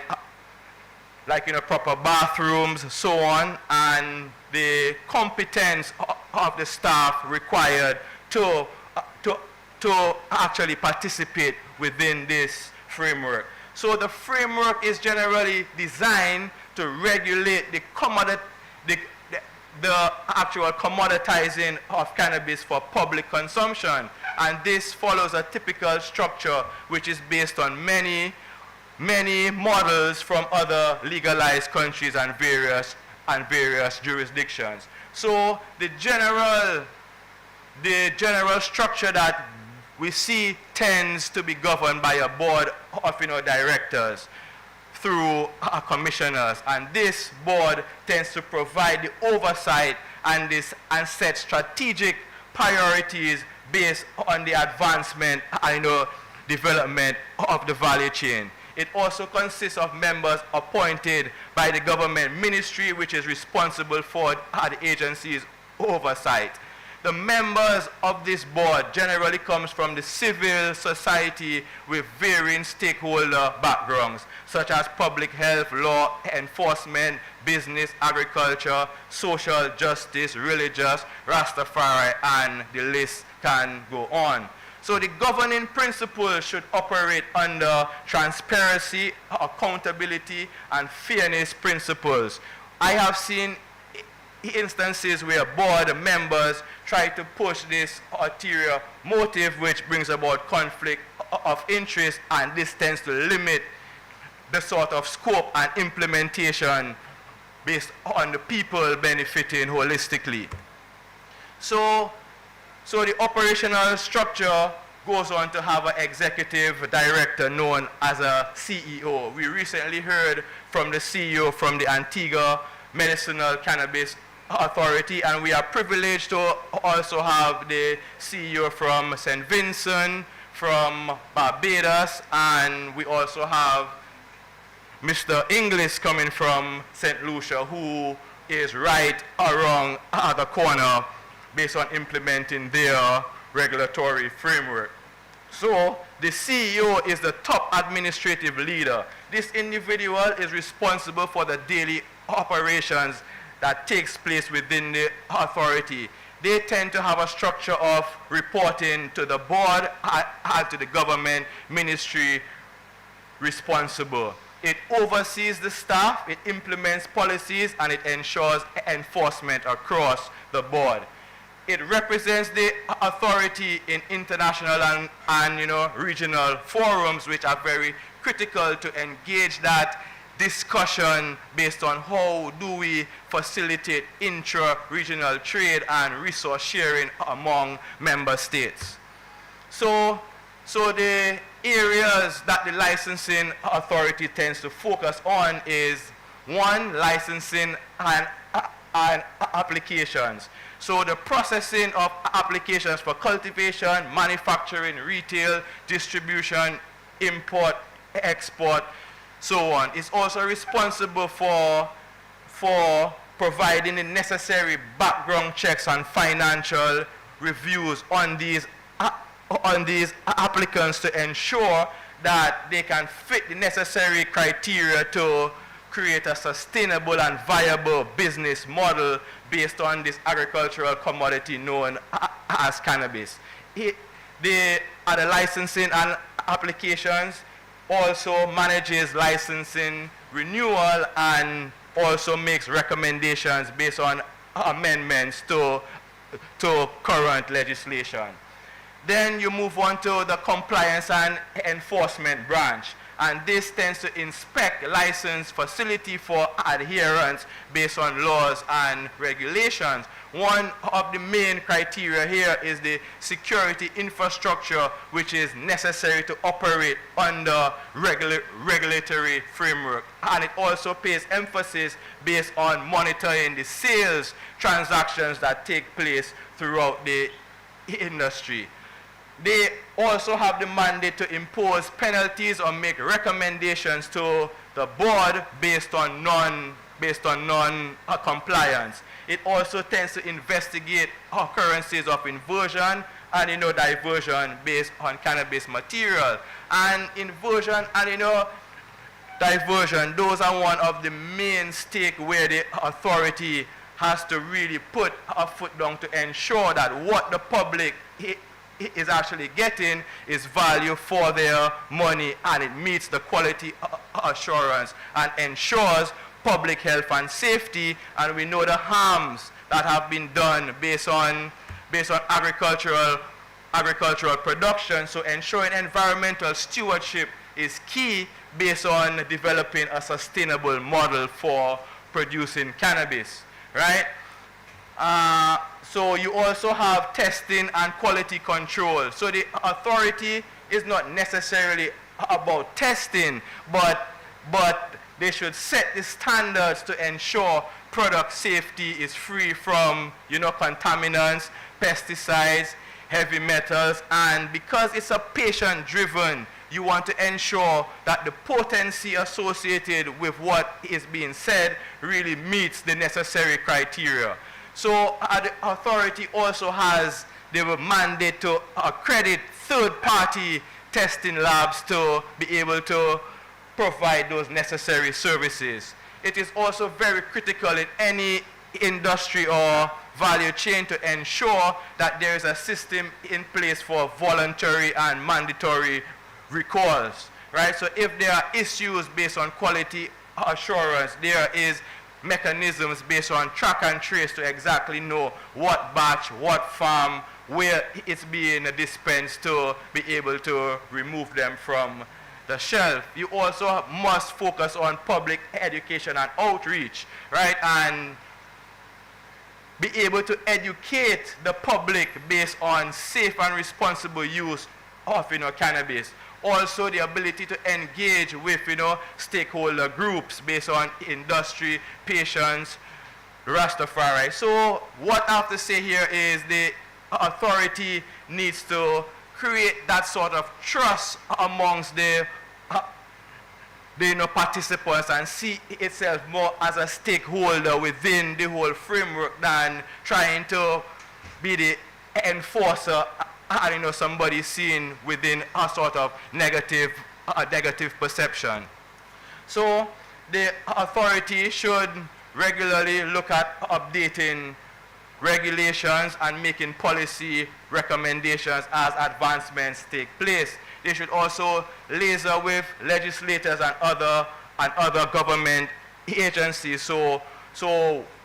proper bathrooms, so on, and the competence of the staff required to actually participate within this framework. So the framework is generally designed to regulate the actual commoditizing of cannabis for public consumption, and this follows a typical structure which is based on many models from other legalized countries and various jurisdictions. So the general structure that we see tends to be governed by a board of directors through commissioners, and this board tends to provide the oversight and set strategic priorities based on the advancement and development of the value chain. It also consists of members appointed by the government ministry, which is responsible for the agency's oversight. The members of this board generally comes from the civil society with varying stakeholder backgrounds, such as public health, law enforcement, business, agriculture, social justice, religious, Rastafari, and the list can go on. So the governing principles should operate under transparency, accountability, and fairness principles. I have seen instances where board members try to push this ulterior motive, which brings about conflict of interest, and this tends to limit the sort of scope and implementation based on the people benefiting holistically. So the operational structure goes on to have an executive director known as a CEO. We recently heard from the CEO from the Antigua Medicinal Cannabis Authority, and we are privileged to also have the CEO from St. Vincent, from Barbados, and we also have Mr. Inglis coming from St. Lucia, who is right around the corner based on implementing their regulatory framework. So the CEO is the top administrative leader. This individual is responsible for the daily operations that takes place within the authority. They tend to have a structure of reporting to the board and to the government ministry responsible. It oversees the staff, it implements policies, and it ensures enforcement across the board. It represents the authority in international and regional forums, which are very critical to engage that discussion based on how do we facilitate intra-regional trade and resource sharing among member states. So the areas that the licensing authority tends to focus on is, one, licensing and applications. So the processing of applications for cultivation, manufacturing, retail, distribution, import, export, so on. It's also responsible for providing the necessary background checks and financial reviews on these applicants to ensure that they can fit the necessary criteria to create a sustainable and viable business model based on this agricultural commodity known as cannabis. The licensing and applications also manages licensing renewal and also makes recommendations based on amendments to current legislation. Then you move on to the compliance and enforcement branch, and this tends to inspect licensed facility for adherence based on laws and regulations. One of the main criteria here is the security infrastructure which is necessary to operate under regulatory framework, and it also pays emphasis based on monitoring the sales transactions that take place throughout the industry. They also have the mandate to impose penalties or make recommendations to the board based on non-compliance. It also tends to investigate occurrences of inversion and diversion based on cannabis material. And inversion and diversion, those are one of the main stakes where the authority has to really put a foot down to ensure that what the public is actually getting is value for their money, and it meets the quality assurance and ensures public health and safety. And we know the harms that have been done based on agricultural production. So ensuring environmental stewardship is key based on developing a sustainable model for producing cannabis, right? So you also have testing and quality control. So the authority is not necessarily about testing, but they should set the standards to ensure product safety is free from contaminants, pesticides, heavy metals, and because it's a patient-driven, you want to ensure that the potency associated with what is being said really meets the necessary criteria. So the authority also has the mandate to accredit third-party testing labs to be able to provide those necessary services. It is also very critical in any industry or value chain to ensure that there is a system in place for voluntary and mandatory recalls, right? So if there are issues based on quality assurance, there is mechanisms based on track and trace to exactly know what batch, what farm, where it's being dispensed to be able to remove them from the shelf. You also must focus on public education and outreach, right? And be able to educate the public based on safe and responsible use of cannabis. Also the ability to engage with stakeholder groups based on industry, patients, Rastafari. So what I have to say here is the authority needs to create that sort of trust amongst the participants and see itself more as a stakeholder within the whole framework than trying to be the enforcer and somebody seen within a sort of negative perception. So the authority should regularly look at updating regulations and making policy recommendations as advancements take place. They should also liaise with legislators and other government agencies. So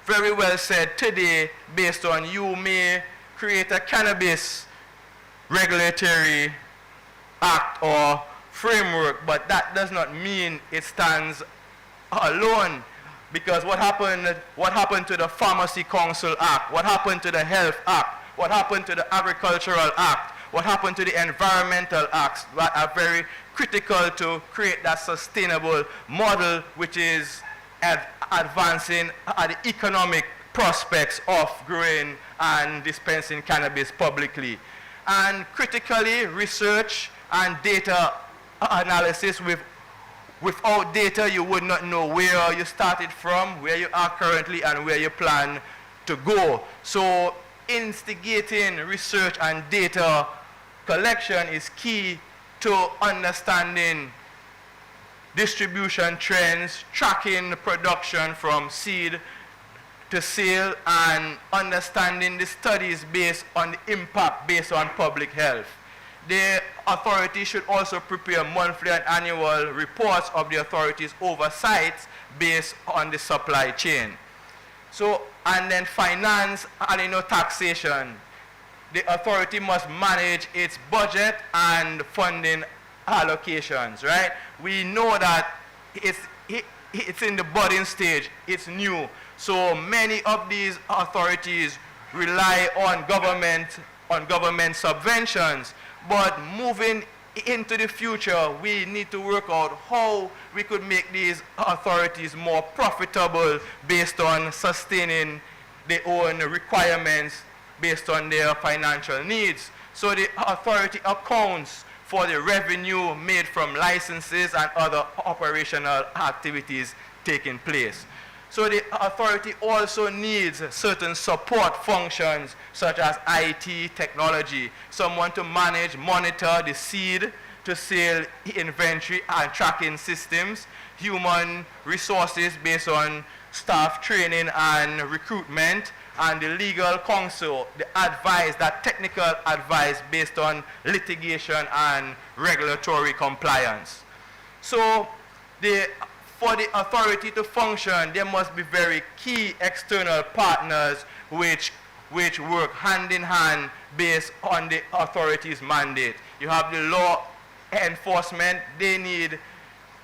very well said today, based on you may create a cannabis regulatory act or framework, but that does not mean it stands alone. Because what happened to the Pharmacy Council Act? What happened to the Health Act? What happened to the Agricultural Act? What happened to the Environmental Acts that are very critical to create that sustainable model which is advancing the economic prospects of growing and dispensing cannabis publicly? And critically, research and data analysis. Without data, you would not know where you started from, where you are currently, and where you plan to go. So instigating research and data collection is key to understanding distribution trends, tracking production from seed to sale, and understanding the studies based on the impact based on public health. The authority should also prepare monthly and annual reports of the authority's oversights based on the supply chain. So, and then finance and taxation. The authority must manage its budget and funding allocations, right? We know that it's in the budding stage, it's new. So many of these authorities rely on government subventions. But moving into the future, we need to work out how we could make these authorities more profitable based on sustaining their own requirements based on their financial needs. So the authority accounts for the revenue made from licenses and other operational activities taking place. So the authority also needs certain support functions such as IT, technology, someone to manage, monitor the seed to sale inventory and tracking systems, human resources based on staff training and recruitment, and the legal counsel, the advice, that technical advice based on litigation and regulatory compliance. So for the authority to function, there must be very key external partners which work hand in hand based on the authority's mandate. You have the law enforcement, they need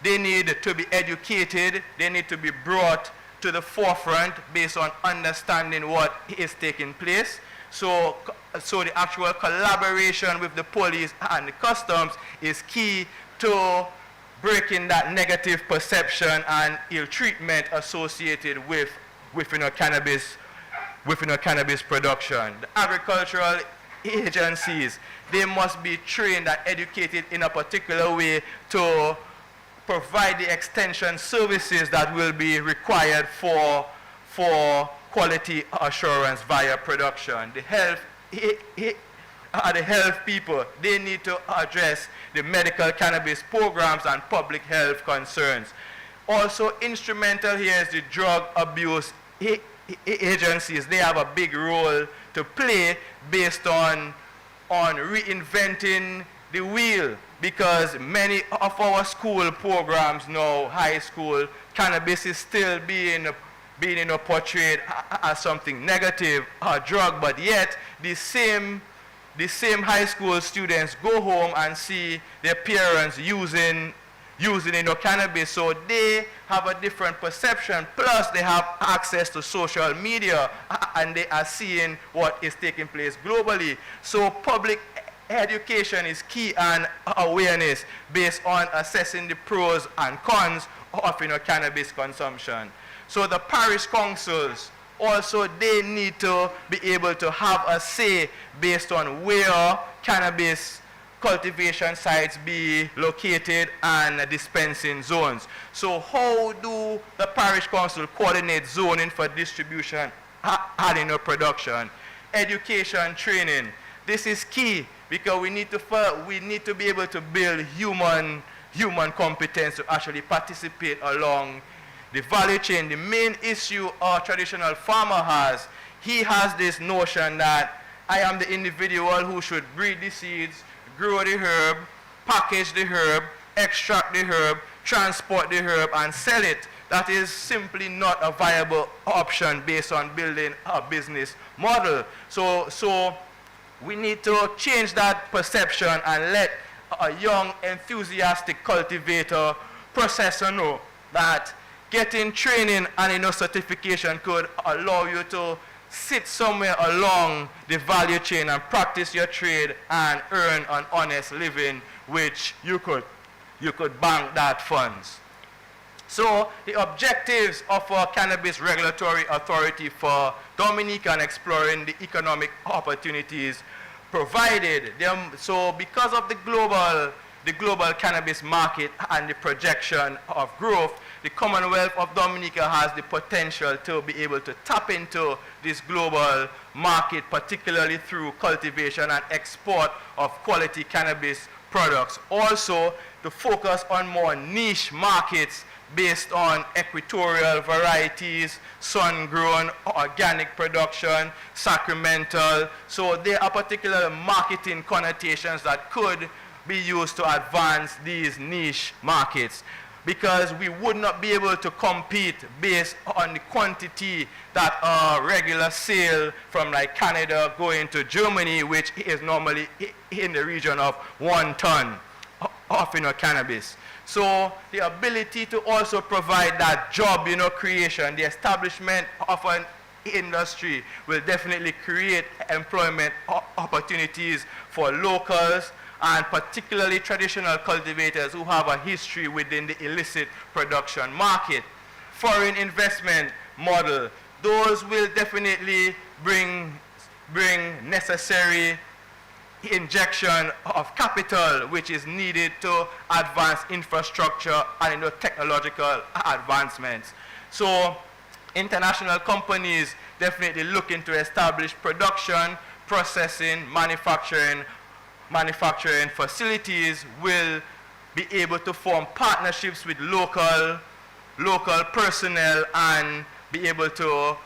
to be educated, they need to be brought to the forefront based on understanding what is taking place. So the actual collaboration with the police and the customs is key to breaking that negative perception and ill treatment associated with cannabis production. The agricultural agencies, they must be trained and educated in a particular way to provide the extension services that will be required for quality assurance via production. The health people, they need to address the medical cannabis programs and public health concerns. Also instrumental here is the drug abuse agencies. They have a big role to play based on reinventing the wheel, because many of our school programs now, high school, cannabis is still being portrayed as something negative, a drug, but yet the same high school students go home and see their parents using cannabis, so they have a different perception. Plus, they have access to social media and they are seeing what is taking place globally. So public education is key, and awareness based on assessing the pros and cons of cannabis consumption. So the parish councils also they need to be able to have a say based on where cannabis cultivation sites be located and dispensing zones. So how do the parish council coordinate zoning for distribution and production? Education, training. This is key because we need to be able to build human competence to actually participate along the value chain. The main issue our traditional farmer has, he has this notion that I am the individual who should breed the seeds, grow the herb, package the herb, extract the herb, transport the herb, and sell it. That is simply not a viable option based on building a business model. So we need to change that perception and let a young, enthusiastic cultivator, processor know that getting training and certification could allow you to sit somewhere along the value chain and practice your trade and earn an honest living, which you could bank that funds. So the objectives of our Cannabis Regulatory Authority for Dominica and exploring the economic opportunities provided. So because of the global cannabis market and the projection of growth, the Commonwealth of Dominica has the potential to be able to tap into this global market, particularly through cultivation and export of quality cannabis products. Also, to focus on more niche markets based on equatorial varieties, sun-grown, organic production, sacramental. So there are particular marketing connotations that could be used to advance these niche markets, because we would not be able to compete based on the quantity that a regular sale from like Canada going to Germany, which is normally in the region of 1 ton of cannabis. So the ability to also provide that job creation, the establishment of an industry will definitely create employment opportunities for locals and particularly traditional cultivators who have a history within the illicit production market. Foreign investment model, those will definitely bring necessary injection of capital which is needed to advance infrastructure and technological advancements. So international companies definitely looking to establish production, processing, manufacturing facilities will be able to form partnerships with local personnel and be able to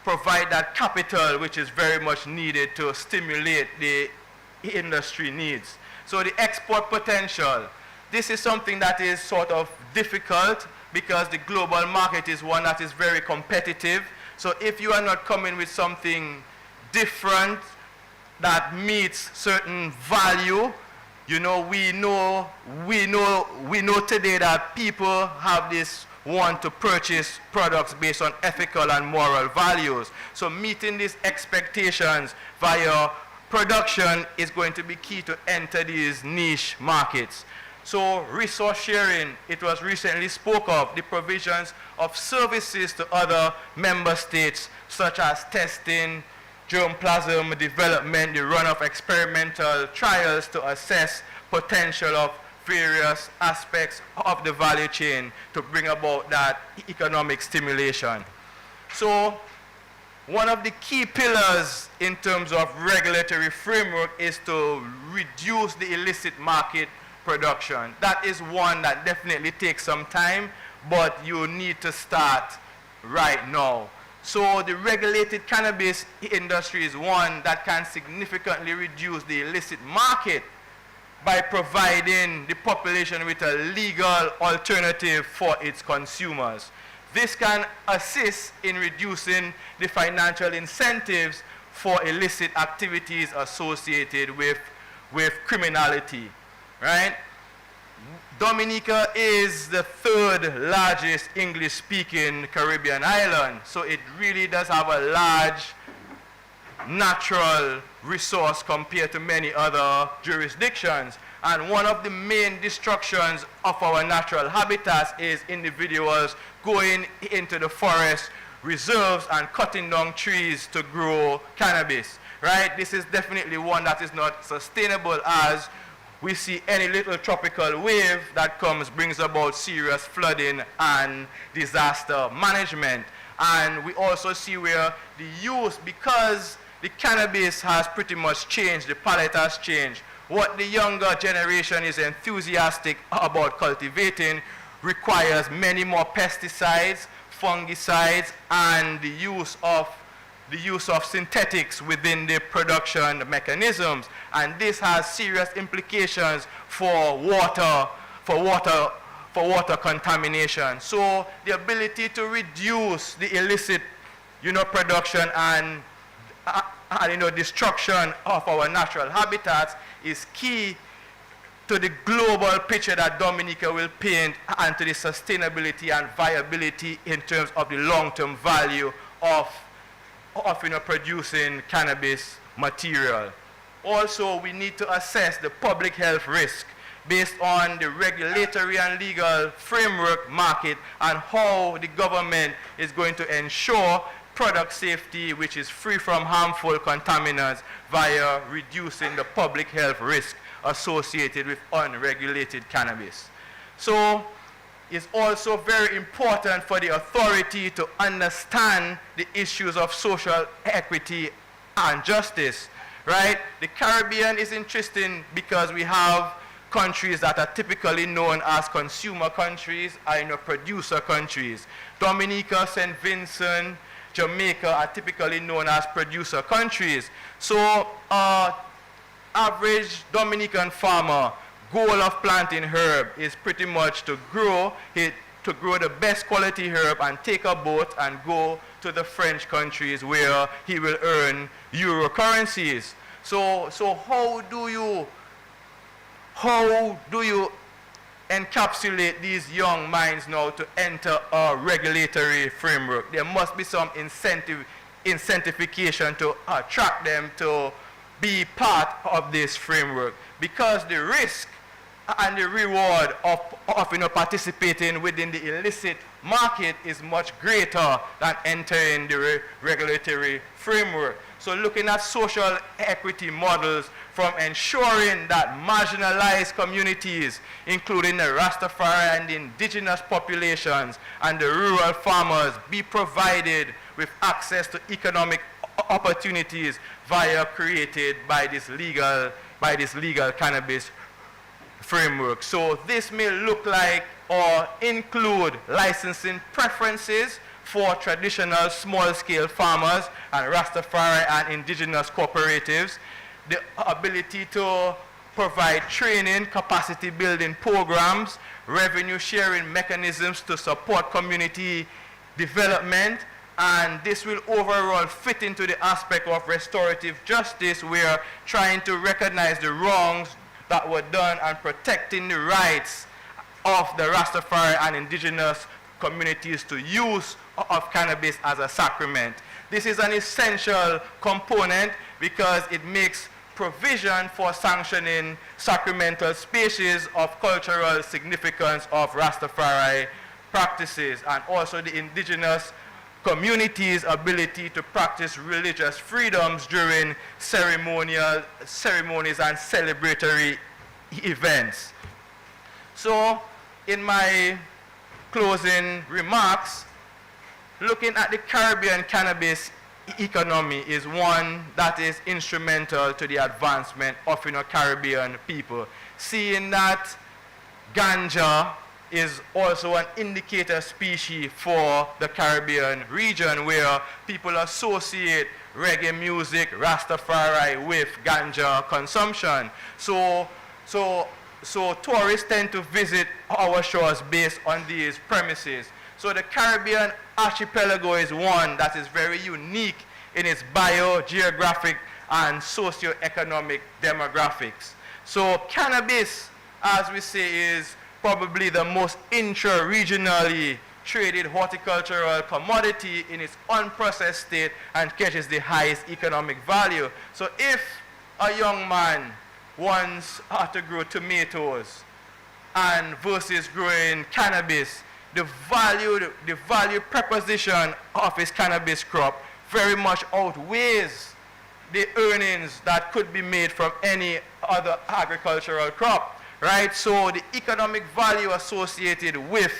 provide that capital which is very much needed to stimulate the industry needs. So the export potential, this is something that is sort of difficult because the global market is one that is very competitive. So if you are not coming with something different that meets certain value, we know today that people have this want to purchase products based on ethical and moral values. So meeting these expectations via production is going to be key to enter these niche markets. So resource sharing, it was recently spoke of, the provisions of services to other member states such as testing, germplasm development, the run of experimental trials to assess potential of various aspects of the value chain to bring about that economic stimulation. So one of the key pillars in terms of regulatory framework is to reduce the illicit market production. That is one that definitely takes some time, but you need to start right now. So the regulated cannabis industry is one that can significantly reduce the illicit market by providing the population with a legal alternative for its consumers. This can assist in reducing the financial incentives for illicit activities associated with criminality, right? Dominica is the 3rd largest English-speaking Caribbean island, so it really does have a large natural resource compared to many other jurisdictions. And one of the main destructions of our natural habitats is individuals going into the forest, reserves and cutting down trees to grow cannabis, right? This is definitely one that is not sustainable, as we see any little tropical wave that comes brings about serious flooding and disaster management. And we also see where the use, because the cannabis has pretty much changed, the palette has changed. What the younger generation is enthusiastic about cultivating requires many more pesticides, fungicides, and the use of synthetics within the production mechanisms. And this has serious implications for water contamination. So the ability to reduce the illicit, production and destruction of our natural habitats is key to the global picture that Dominica will paint, and to the sustainability and viability in terms of the long-term value of producing cannabis material. Also, we need to assess the public health risk based on the regulatory and legal framework, market, and how the government is going to ensure product safety, which is free from harmful contaminants, via reducing the public health risk associated with unregulated cannabis. So it's also very important for the authority to understand the issues of social equity and justice, right? The Caribbean is interesting because we have countries that are typically known as consumer countries and producer countries. Dominica, St. Vincent, Jamaica are typically known as producer countries. So average Dominican farmer goal of planting herb is pretty much to grow the best quality herb and take a boat and go to the French countries where he will earn euro currencies. So how do you encapsulate these young minds now to enter a regulatory framework? There must be some incentivization to attract them to be part of this framework, because the risk and the reward of participating within the illicit market is much greater than entering the regulatory framework. So looking at social equity models from ensuring that marginalized communities, including the Rastafari and the indigenous populations and the rural farmers, be provided with access to economic opportunities created by this legal cannabis framework. So this may look like or include licensing preferences for traditional small-scale farmers and Rastafari and indigenous cooperatives, the ability to provide training, capacity building programs, revenue sharing mechanisms to support community development, and this will overall fit into the aspect of restorative justice, where trying to recognize the wrongs that were done and protecting the rights of the Rastafari and indigenous communities to use of cannabis as a sacrament. This is an essential component because it makes provision for sanctioning sacramental species of cultural significance of Rastafari practices, and also the indigenous communities' ability to practice religious freedoms during ceremonies and celebratory events. So, in my closing remarks, looking at the Caribbean cannabis economy is one that is instrumental to the advancement of Caribbean people. Seeing that ganja is also an indicator species for the Caribbean region, where people associate reggae music, Rastafari, with ganja consumption. So tourists tend to visit our shores based on these premises. So the Caribbean archipelago is one that is very unique in its biogeographic and socio-economic demographics. So cannabis, as we say, is probably the most intra-regionally traded horticultural commodity in its unprocessed state and catches the highest economic value. So if a young man wants to grow tomatoes and versus growing cannabis, the value proposition of his cannabis crop very much outweighs the earnings that could be made from any other agricultural crop, right? So the economic value associated with,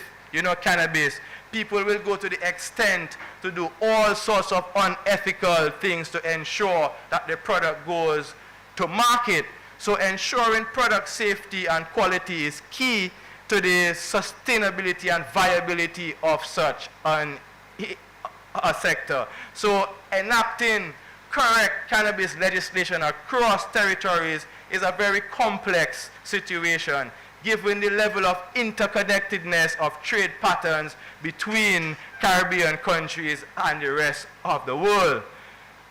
cannabis, people will go to the extent to do all sorts of unethical things to ensure that the product goes to market. So ensuring product safety and quality is key to the sustainability and viability of such a sector. So enacting correct cannabis legislation across territories is a very complex situation, given the level of interconnectedness of trade patterns between Caribbean countries and the rest of the world.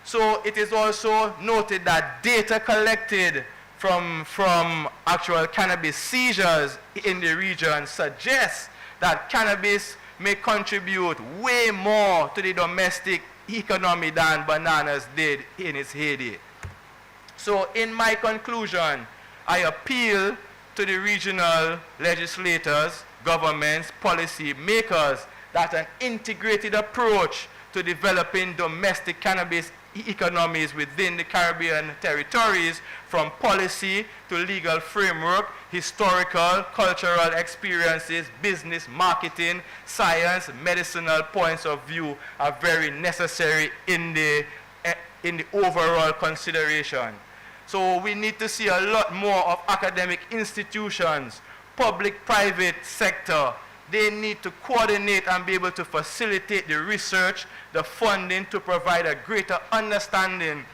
So it is also noted that data collected from actual cannabis seizures in the region suggests that cannabis may contribute way more to the domestic economy than bananas did in its heyday. So in my conclusion, I appeal to the regional legislators, governments, policy makers that an integrated approach to developing domestic cannabis economies within the Caribbean territories, from policy to legal framework, historical, cultural experiences, business, marketing, science, medicinal points of view are very necessary in the overall consideration. So we need to see a lot more of academic institutions, public-private sector. They need to coordinate and be able to facilitate the research, the funding to provide a greater understanding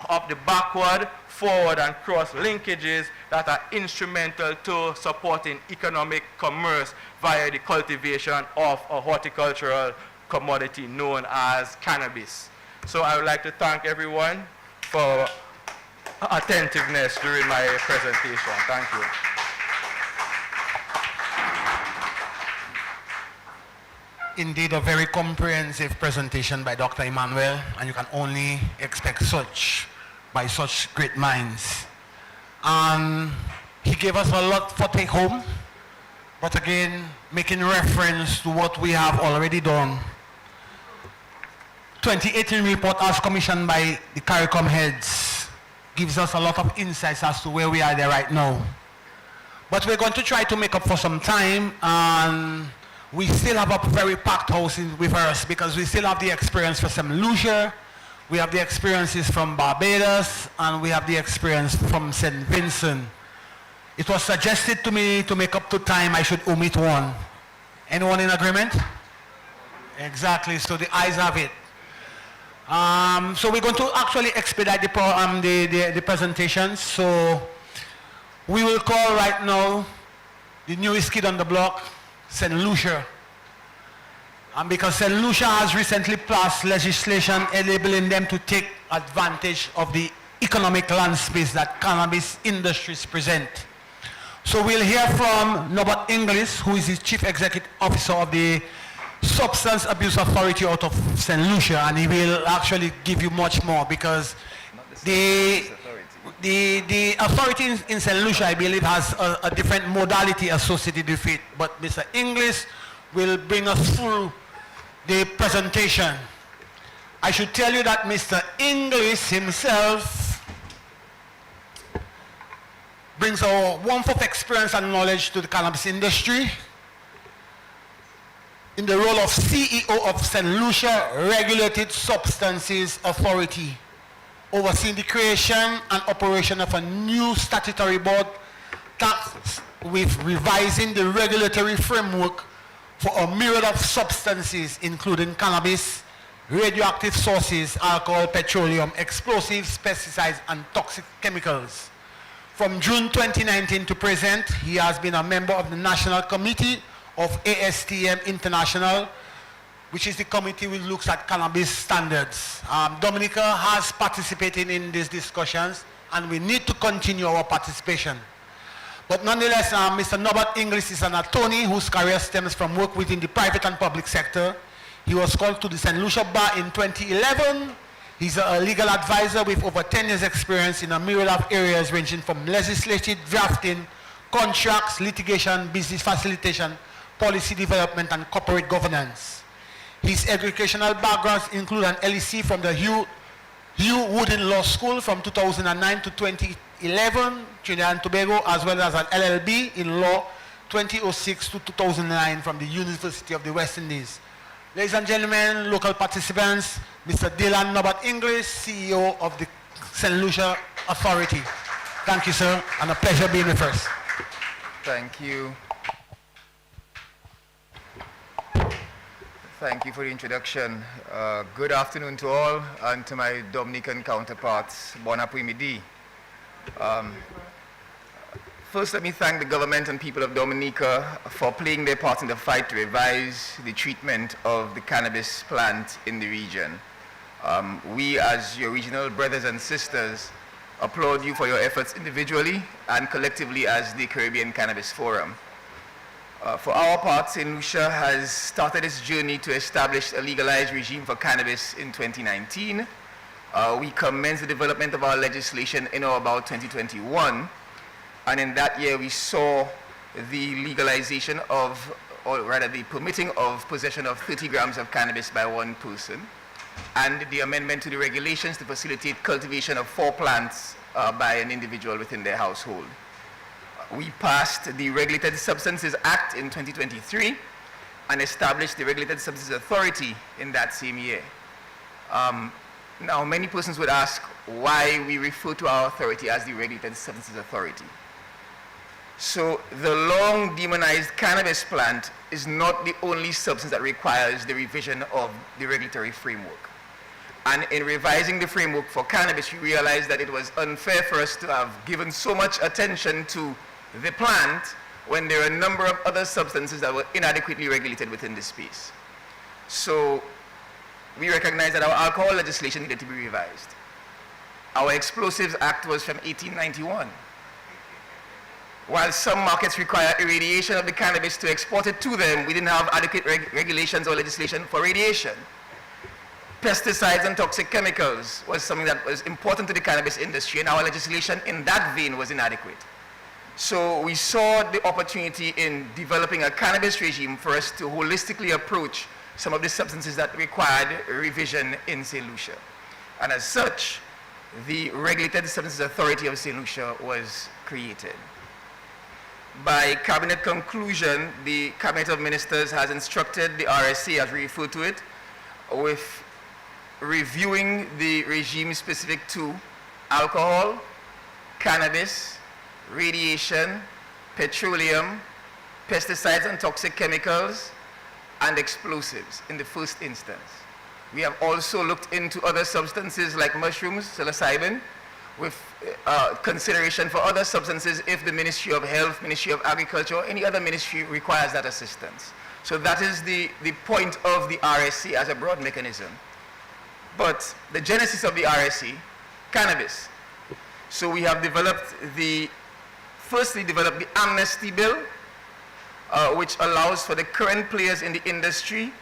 of the backward, forward, and cross linkages that are instrumental to supporting economic commerce via the cultivation of a horticultural commodity known as cannabis. So I would like to thank everyone for attentiveness during my presentation. Thank you. Indeed, a very comprehensive presentation by Dr. Emmanuel, and you can only expect such by such great minds. And he gave us a lot for take home, but again, making reference to what we have already done. 2018 report as commissioned by the CARICOM heads gives us a lot of insights as to where we are there right now. But we're going to try to make up for some time, and we still have a very packed house with us because we still have the experience from St. Lucia, we have the experiences from Barbados, and we have the experience from St. Vincent. It was suggested to me to make up to time I should omit one. Anyone in agreement? Exactly, so the ayes have it. So we're going to actually expedite the presentations. So we will call right now the newest kid on the block, St. Lucia. And because St. Lucia has recently passed legislation enabling them to take advantage of the economic landscape that cannabis industries present. So we'll hear from Norbert Inglis, who is the Chief Executive Officer of the Substance Abuse Authority out of St. Lucia, and he will actually give you much more because the authority in St. Lucia, I believe, has a different modality associated with it. But Mr. Inglis will bring us through the presentation. I should tell you that Mr. Inglis himself brings a wealth of experience and knowledge to the cannabis industry in the role of CEO of St. Lucia Regulated Substances Authority, overseeing the creation and operation of a new statutory board tasked with revising the regulatory framework for a myriad of substances, including cannabis, radioactive sources, alcohol, petroleum, explosives, pesticides, and toxic chemicals. From June 2019 to present, he has been a member of the National Committee of ASTM International, which is the committee which looks at cannabis standards. Dominica has participated in these discussions, and we need to continue our participation. But nonetheless, Mr. Norbert Inglis is an attorney whose career stems from work within the private and public sector. He was called to the St. Lucia Bar in 2011. He's a legal advisor with over 10 years experience in a myriad of areas ranging from legislative drafting, contracts, litigation, business facilitation, policy development and corporate governance. His educational backgrounds include an LEC from the Hugh Wooden Law School from 2009 to 2011, Trinidad and Tobago, as well as an LLB in Law 2006 to 2009 from the University of the West Indies. Ladies and gentlemen, local participants, Mr. Dylan Norbert Inglis, CEO of the St. Lucia Authority. Thank you, sir, and a pleasure being with us. Thank you. Thank you for the introduction. Good afternoon to all, and to my Dominican counterparts. Bon après-midi. First, let me thank the government and people of Dominica for playing their part in the fight to revise the treatment of the cannabis plant in the region. We, as your regional brothers and sisters, applaud you for your efforts individually and collectively as the Caribbean Cannabis Forum. For our part, St. Lucia has started its journey to establish a legalized regime for cannabis in 2019. We commenced the development of our legislation in or about 2021. And in that year, we saw the legalization of, or rather the permitting of possession of 30 grams of cannabis by one person, and the amendment to the regulations to facilitate cultivation of 4 plants by an individual within their household. We passed the Regulated Substances Act in 2023 and established the Regulated Substances Authority in that same year. Now, many persons would ask why we refer to our authority as the Regulated Substances Authority. So the long demonized cannabis plant is not the only substance that requires the revision of the regulatory framework. And in revising the framework for cannabis, we realized that it was unfair for us to have given so much attention to the plant when there are a number of other substances that were inadequately regulated within this space. So we recognized that our alcohol legislation needed to be revised. Our Explosives Act was from 1891. While some markets require irradiation of the cannabis to export it to them, we didn't have adequate regulations or legislation for radiation. Pesticides and toxic chemicals was something that was important to the cannabis industry, and our legislation in that vein was inadequate. So we saw the opportunity in developing a cannabis regime for us to holistically approach some of the substances that required revision in St. Lucia. And as such, the Regulated Substances Authority of St. Lucia was created. By cabinet conclusion, the Cabinet of Ministers has instructed the RSA, as we refer to it, with reviewing the regime specific to alcohol, cannabis, radiation, petroleum, pesticides and toxic chemicals, and explosives in the first instance. We have also looked into other substances like mushrooms, psilocybin, with consideration for other substances if the Ministry of Health, Ministry of Agriculture, or any other ministry requires that assistance. So that is the point of the RSC as a broad mechanism. But the genesis of the RSC, cannabis. So we have firstly developed the amnesty bill, which allows for the current players in the industry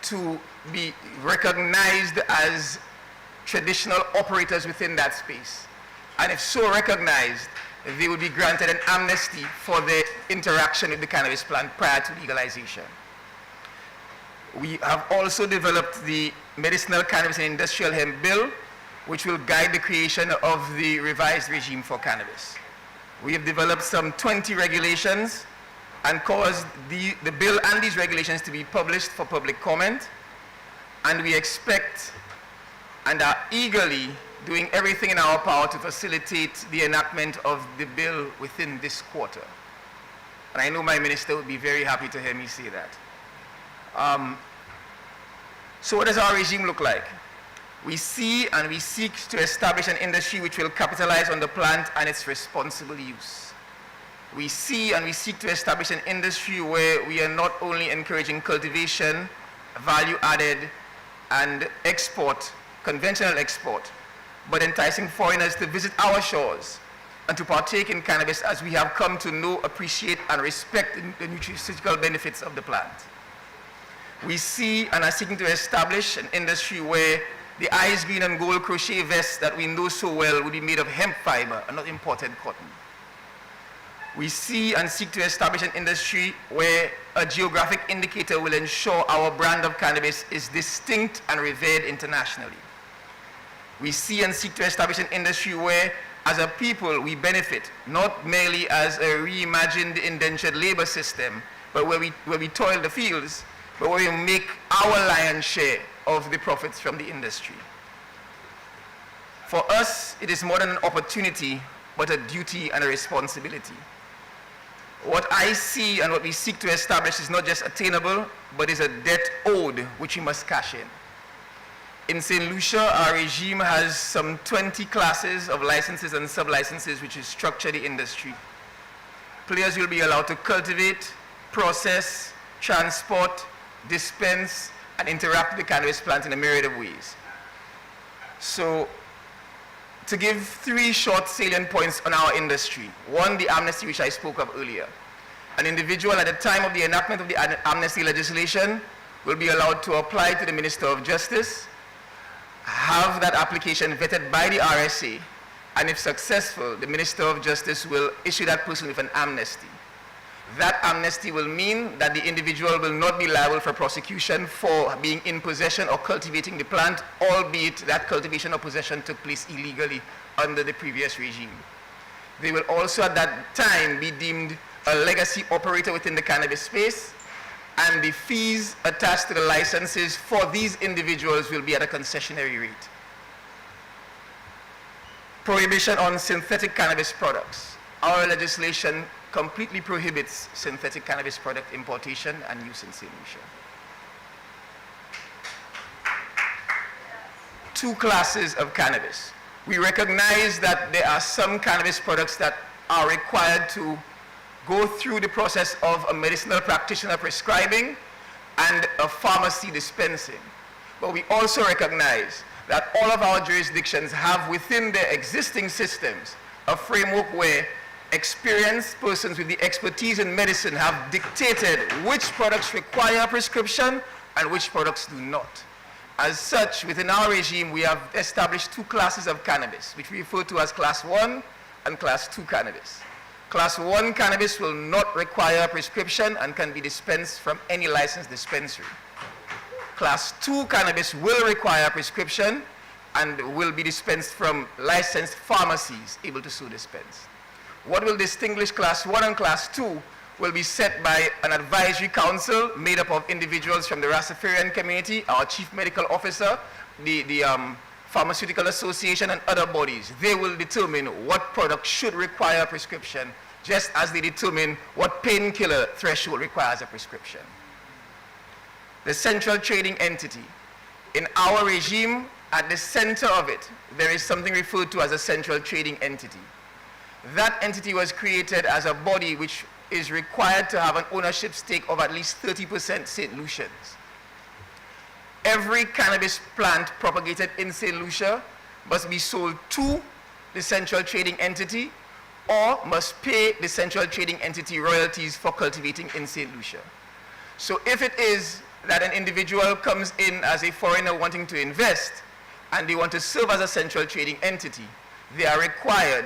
to be recognized as traditional operators within that space. And if so recognized, they would be granted an amnesty for their interaction with the cannabis plant prior to legalization. We have also developed the Medicinal Cannabis and Industrial Hemp Bill, which will guide the creation of the revised regime for cannabis. We have developed some 20 regulations and caused the bill and these regulations to be published for public comment. And we expect and are eagerly doing everything in our power to facilitate the enactment of the bill within this quarter. And I know my minister would be very happy to hear me say that. So what does our regime look like? We see and we seek to establish an industry which will capitalize on the plant and its responsible use. We see and we seek to establish an industry where we are not only encouraging cultivation, value added, and export, conventional export, but enticing foreigners to visit our shores and to partake in cannabis as we have come to know, appreciate, and respect the nutraceutical benefits of the plant. We see and are seeking to establish an industry where the ice green and gold crochet vests that we know so well will be made of hemp fiber and not imported cotton. We see and seek to establish an industry where a geographic indicator will ensure our brand of cannabis is distinct and revered internationally. We see and seek to establish an industry where, as a people, we benefit, not merely as a reimagined indentured labor system, but where we toil the fields, but where we make our lion's share of the profits from the industry. For us, it is more than an opportunity, but a duty and a responsibility. What I see and what we seek to establish is not just attainable, but is a debt owed, which we must cash in. In St. Lucia, our regime has some 20 classes of licenses and sub-licenses which is structure the industry. Players will be allowed to cultivate, process, transport, dispense, and interact with the cannabis plant in a myriad of ways. So, to give 3 short salient points on our industry. 1, the amnesty which I spoke of earlier. An individual at the time of the enactment of the amnesty legislation will be allowed to apply to the Minister of Justice, have that application vetted by the RSA, and if successful, the Minister of Justice will issue that person with an amnesty. That amnesty will mean that the individual will not be liable for prosecution for being in possession or cultivating the plant, albeit that cultivation or possession took place illegally under the previous regime. They will also at that time be deemed a legacy operator within the cannabis space, and the fees attached to the licenses for these individuals will be at a concessionary rate. Prohibition on synthetic cannabis products. Our legislation completely prohibits synthetic cannabis product importation and use in St. Lucia. 2 classes of cannabis. We recognize that there are some cannabis products that are required to go through the process of a medicinal practitioner prescribing and a pharmacy dispensing. But we also recognize that all of our jurisdictions have within their existing systems a framework where experienced persons with the expertise in medicine have dictated which products require a prescription and which products do not. As such, within our regime, we have established 2 classes of cannabis, which we refer to as Class 1 and Class 2 cannabis. Class 1 cannabis will not require a prescription and can be dispensed from any licensed dispensary. Class 2 cannabis will require a prescription and will be dispensed from licensed pharmacies able to so dispense. What will distinguish Class 1 and Class 2 will be set by an advisory council made up of individuals from the Rastafarian community, our chief medical officer, the Pharmaceutical Association, and other bodies. They will determine what product should require a prescription, just as they determine what painkiller threshold requires a prescription. The central trading entity. In our regime, at the center of it, there is something referred to as a central trading entity. That entity was created as a body which is required to have an ownership stake of at least 30% St. Lucians. Every cannabis plant propagated in St. Lucia must be sold to the central trading entity or must pay the central trading entity royalties for cultivating in St. Lucia. So if it is that an individual comes in as a foreigner wanting to invest and they want to serve as a central trading entity, they are required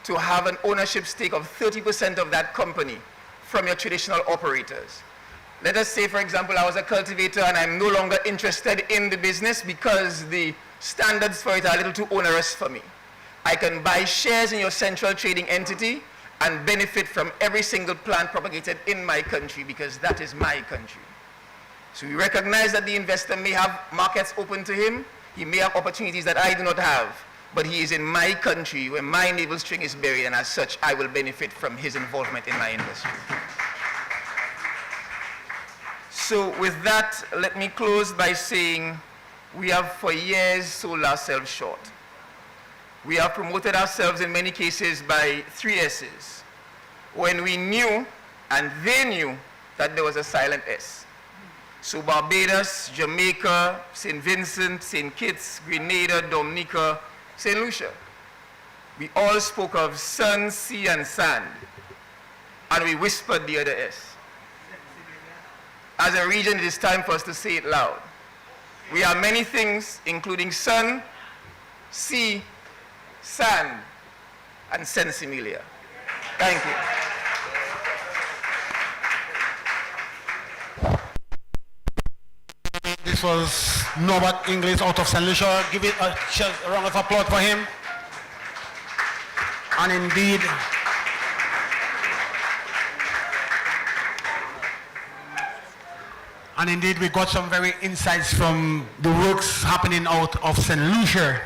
to have an ownership stake of 30% of that company from your traditional operators. Let us say, for example, I was a cultivator and I'm no longer interested in the business because the standards for it are a little too onerous for me. I can buy shares in your central trading entity and benefit from every single plant propagated in my country because that is my country. So we recognize that the investor may have markets open to him, he may have opportunities that I do not have, but he is in my country where my navel string is buried, and as such, I will benefit from his involvement in my industry. So with that, let me close by saying we have for years sold ourselves short. We have promoted ourselves in many cases by 3 S's. When we knew, and they knew, that there was a silent S. So Barbados, Jamaica, St. Vincent, St. Kitts, Grenada, Dominica, St. Lucia. We all spoke of sun, sea, and sand, and we whispered the other S. As a region, it is time for us to say it loud. We are many things, including sun, sea, sand, and sensimilia. Thank you. This was Norbert Inglis out of St. Lucia. Give it a round of applause for him. And indeed, we got some very insights from the works happening out of St. Lucia.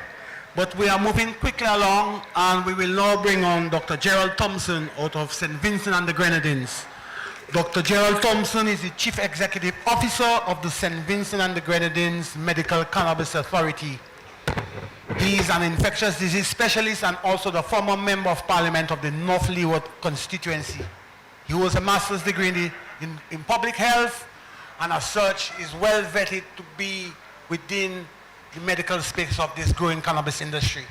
But we are moving quickly along, and we will now bring on Dr. Gerald Thompson out of St. Vincent and the Grenadines. Dr. Gerald Thompson is the Chief Executive Officer of the St. Vincent and the Grenadines Medical Cannabis Authority. He is an infectious disease specialist and also the former Member of Parliament of the North Leeward constituency. He holds a master's degree in public health, and as such is well vetted to be within the medical space of this growing cannabis industry.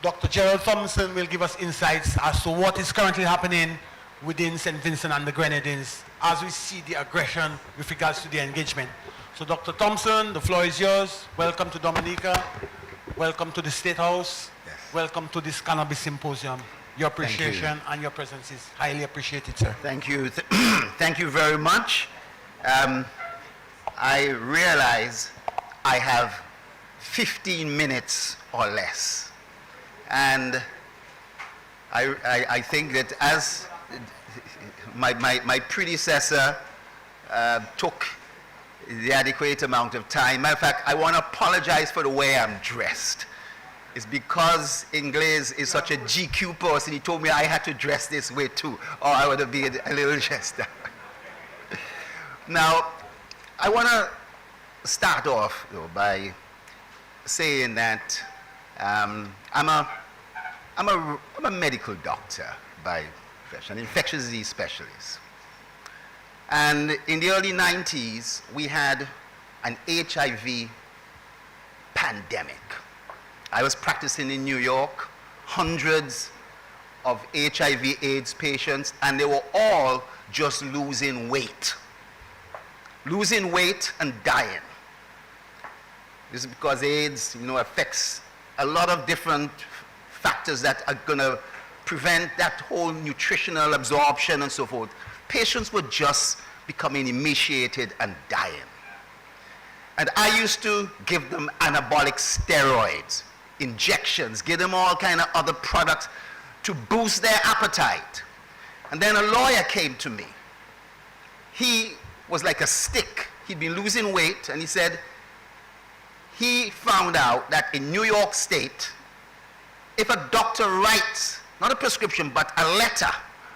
Dr. Gerald Thompson will give us insights as to what is currently happening within St. Vincent and the Grenadines as we see the aggression with regards to the engagement. So Dr. Thompson, the floor is yours. Welcome to Dominica. Welcome to the State House. Yes. Welcome to this Cannabis Symposium. Your appreciation and your presence is highly appreciated, sir. Thank you. Thank you very much. I realize I have 15 minutes or less. And I think that as my predecessor took the adequate amount of time. Matter of fact, I want to apologize for the way I'm dressed. It's because Ingles is such a GQ person. He told me I had to dress this way too, or I would have been a little dressed down. Now, I want to start off though by saying that I'm a medical doctor by profession, an infectious disease specialist. And in the early 90s, we had an HIV pandemic. I was practicing in New York, hundreds of HIV/AIDS patients, and they were all just losing weight and dying. This is because AIDS, affects a lot of different factors that are going to prevent that whole nutritional absorption and so forth. Patients were just becoming emaciated and dying. And I used to give them anabolic steroids, injections, give them all kind of other products to boost their appetite. And then a lawyer came to me. He was like a stick. He'd been losing weight, and he said he found out that in New York State, if a doctor writes, not a prescription, but a letter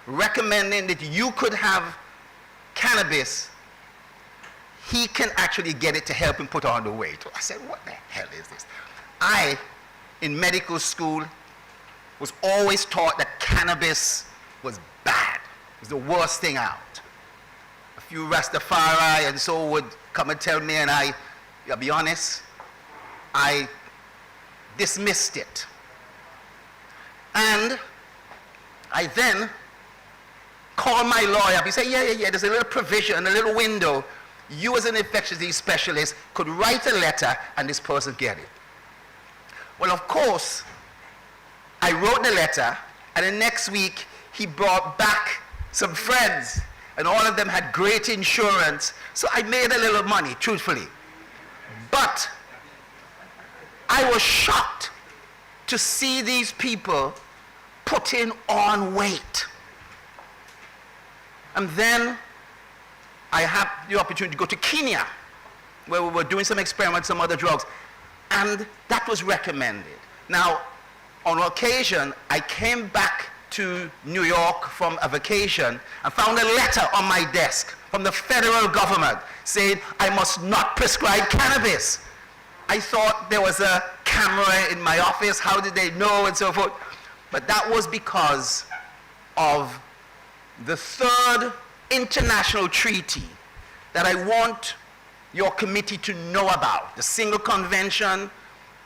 recommending that you could have cannabis, he can actually get it to help him put on the weight. I said, what the hell is this? I, in medical school, was always taught that cannabis was bad. It was the worst thing out. A few Rastafari and so would come and tell me, and I'll be honest, I dismissed it. And I then called my lawyer up. He said, yeah, there's a little provision, a little window. You as an infectious disease specialist could write a letter and this person get it. Well, of course, I wrote the letter, and the next week he brought back some friends, and all of them had great insurance, so I made a little money, truthfully. But I was shocked to see these people putting on weight. And then I had the opportunity to go to Kenya, where we were doing some experiments, some other drugs, and that was recommended. Now, on occasion, I came back to New York from a vacation and found a letter on my desk from the federal government saying I must not prescribe cannabis. I thought there was a camera in my office, how did they know, and so forth. But that was because of the third international treaty that I want your committee to know about, the Single Convention,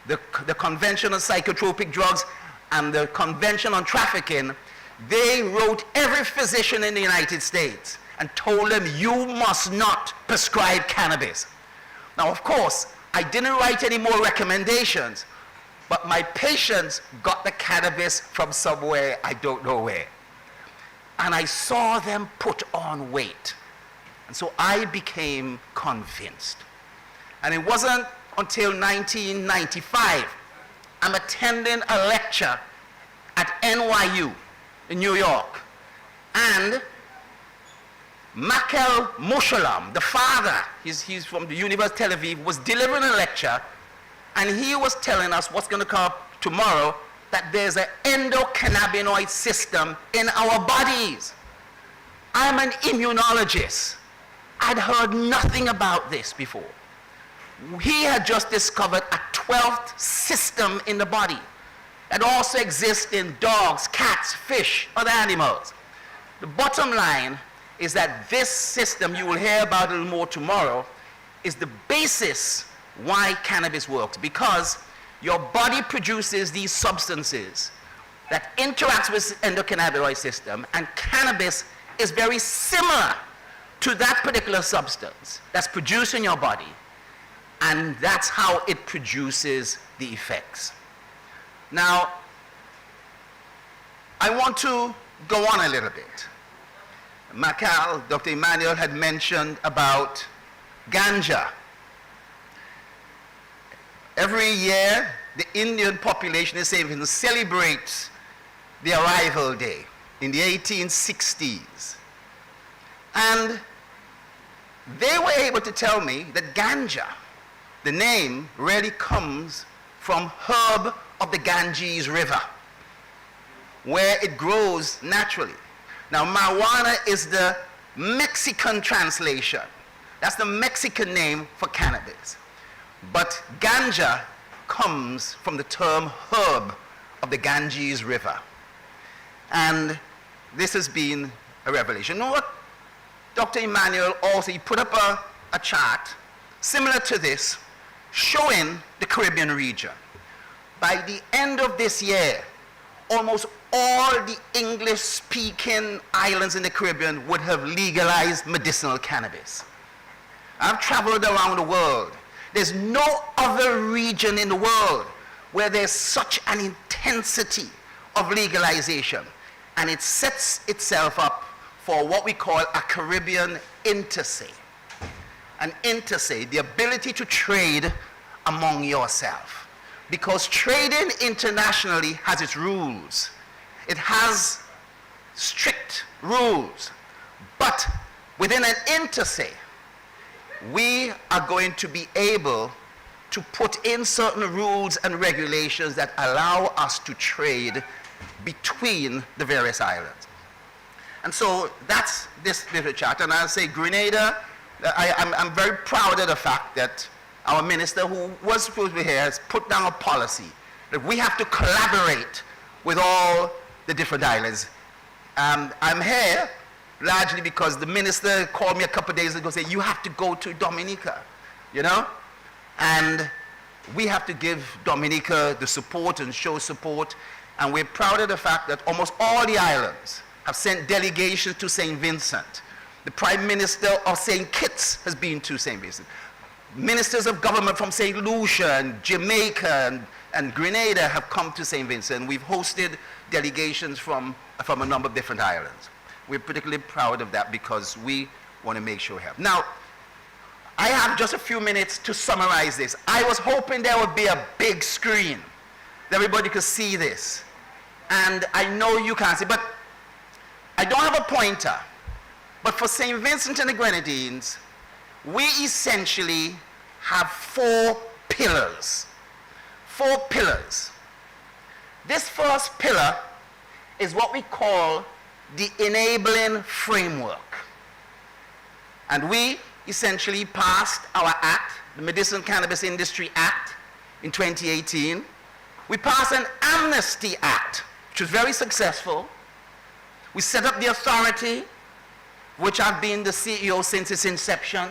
the Convention on Psychotropic Drugs, and the Convention on Trafficking. They wrote every physician in the United States and told them, you must not prescribe cannabis. Now, of course, I didn't write any more recommendations, but my patients got the cannabis from somewhere, I don't know where. And I saw them put on weight. And so I became convinced. And it wasn't until 1995, I'm attending a lecture at NYU in New York. And Michael Moshalom, the father, he's from the University of Tel Aviv, was delivering a lecture, and he was telling us what's going to come tomorrow, that there's an endocannabinoid system in our bodies. I'm an immunologist. I'd heard nothing about this before. He had just discovered a 12th system in the body that also exists in dogs, cats, fish, other animals. The bottom line is that this system, you will hear about a little more tomorrow, is the basis why cannabis works, because your body produces these substances that interacts with the endocannabinoid system, and cannabis is very similar to that particular substance that's produced in your body, and that's how it produces the effects. Now, I want to go on a little bit. Dr. Emmanuel had mentioned about ganja. Every year, the Indian population is able to celebrate the arrival day in the 1860s. And they were able to tell me that ganja, the name, really comes from herb of the Ganges River, where it grows naturally. Now, marijuana is the Mexican translation. That's the Mexican name for cannabis. But ganja comes from the term herb of the Ganges River. And this has been a revelation. You know what? Dr. Emmanuel also, he put up a chart similar to this, showing the Caribbean region. By the end of this year, almost all the English-speaking islands in the Caribbean would have legalized medicinal cannabis. I've traveled around the world. There's no other region in the world where there's such an intensity of legalization. And it sets itself up for what we call a Caribbean interstate. An interstate, the ability to trade among yourself. Because trading internationally has its rules. It has strict rules. But within an interstate, we are going to be able to put in certain rules and regulations that allow us to trade between the various islands. And so that's this little chart. And I'll say Grenada, I'm very proud of the fact that our minister, who was supposed to be here, has put down a policy that we have to collaborate with all the different islands. I'm here largely because the minister called me a couple of days ago and said, you have to go to Dominica, you know? And we have to give Dominica the support and show support. And we're proud of the fact that almost all the islands have sent delegations to St. Vincent. The Prime Minister of St. Kitts has been to St. Vincent. Ministers of government from St. Lucia and Jamaica and Grenada have come to St. Vincent. We've hosted delegations from a number of different islands. We're particularly proud of that because we want to make sure we have. Now, I have just a few minutes to summarize this. I was hoping there would be a big screen that everybody could see this. And I know you can't see, but I don't have a pointer. But for St. Vincent and the Grenadines, we essentially have 4 pillars. 4 pillars. This first pillar is what we call the enabling framework. And we essentially passed our act, the Medicinal Cannabis Industry Act, in 2018. We passed an Amnesty Act, which was very successful. We set up the authority, which I've been the CEO since its inception.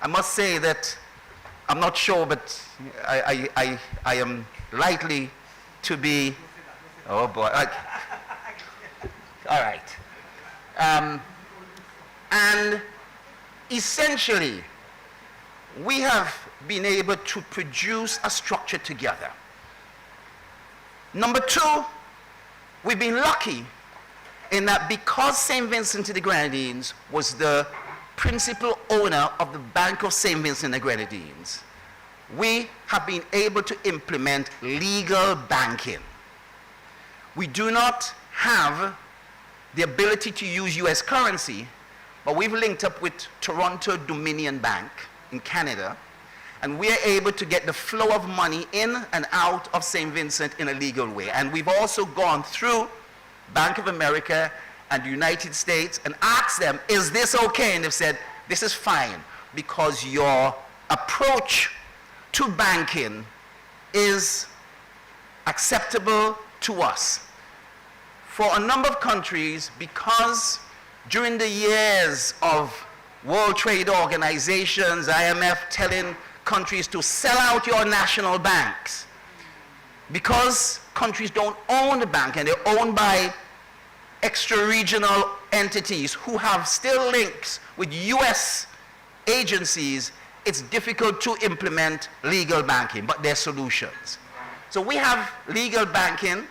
I must say that I'm not sure, but I am likely to be, oh boy. All right. And essentially, we have been able to produce a structure together. Number 2, we've been lucky in that because St. Vincent and the Grenadines was the principal owner of the Bank of St. Vincent and the Grenadines, we have been able to implement legal banking. We do not have the ability to use US currency, but we've linked up with Toronto Dominion Bank in Canada, and we are able to get the flow of money in and out of St. Vincent in a legal way. And we've also gone through Bank of America and the United States and asked them, is this okay? And they've said, this is fine, because your approach to banking is acceptable to us. For a number of countries, because during the years of World Trade Organizations, IMF telling countries to sell out your national banks, because countries don't own the bank and they're owned by extra-regional entities who have still links with US agencies, it's difficult to implement legal banking, but there are solutions. So we have legal banking,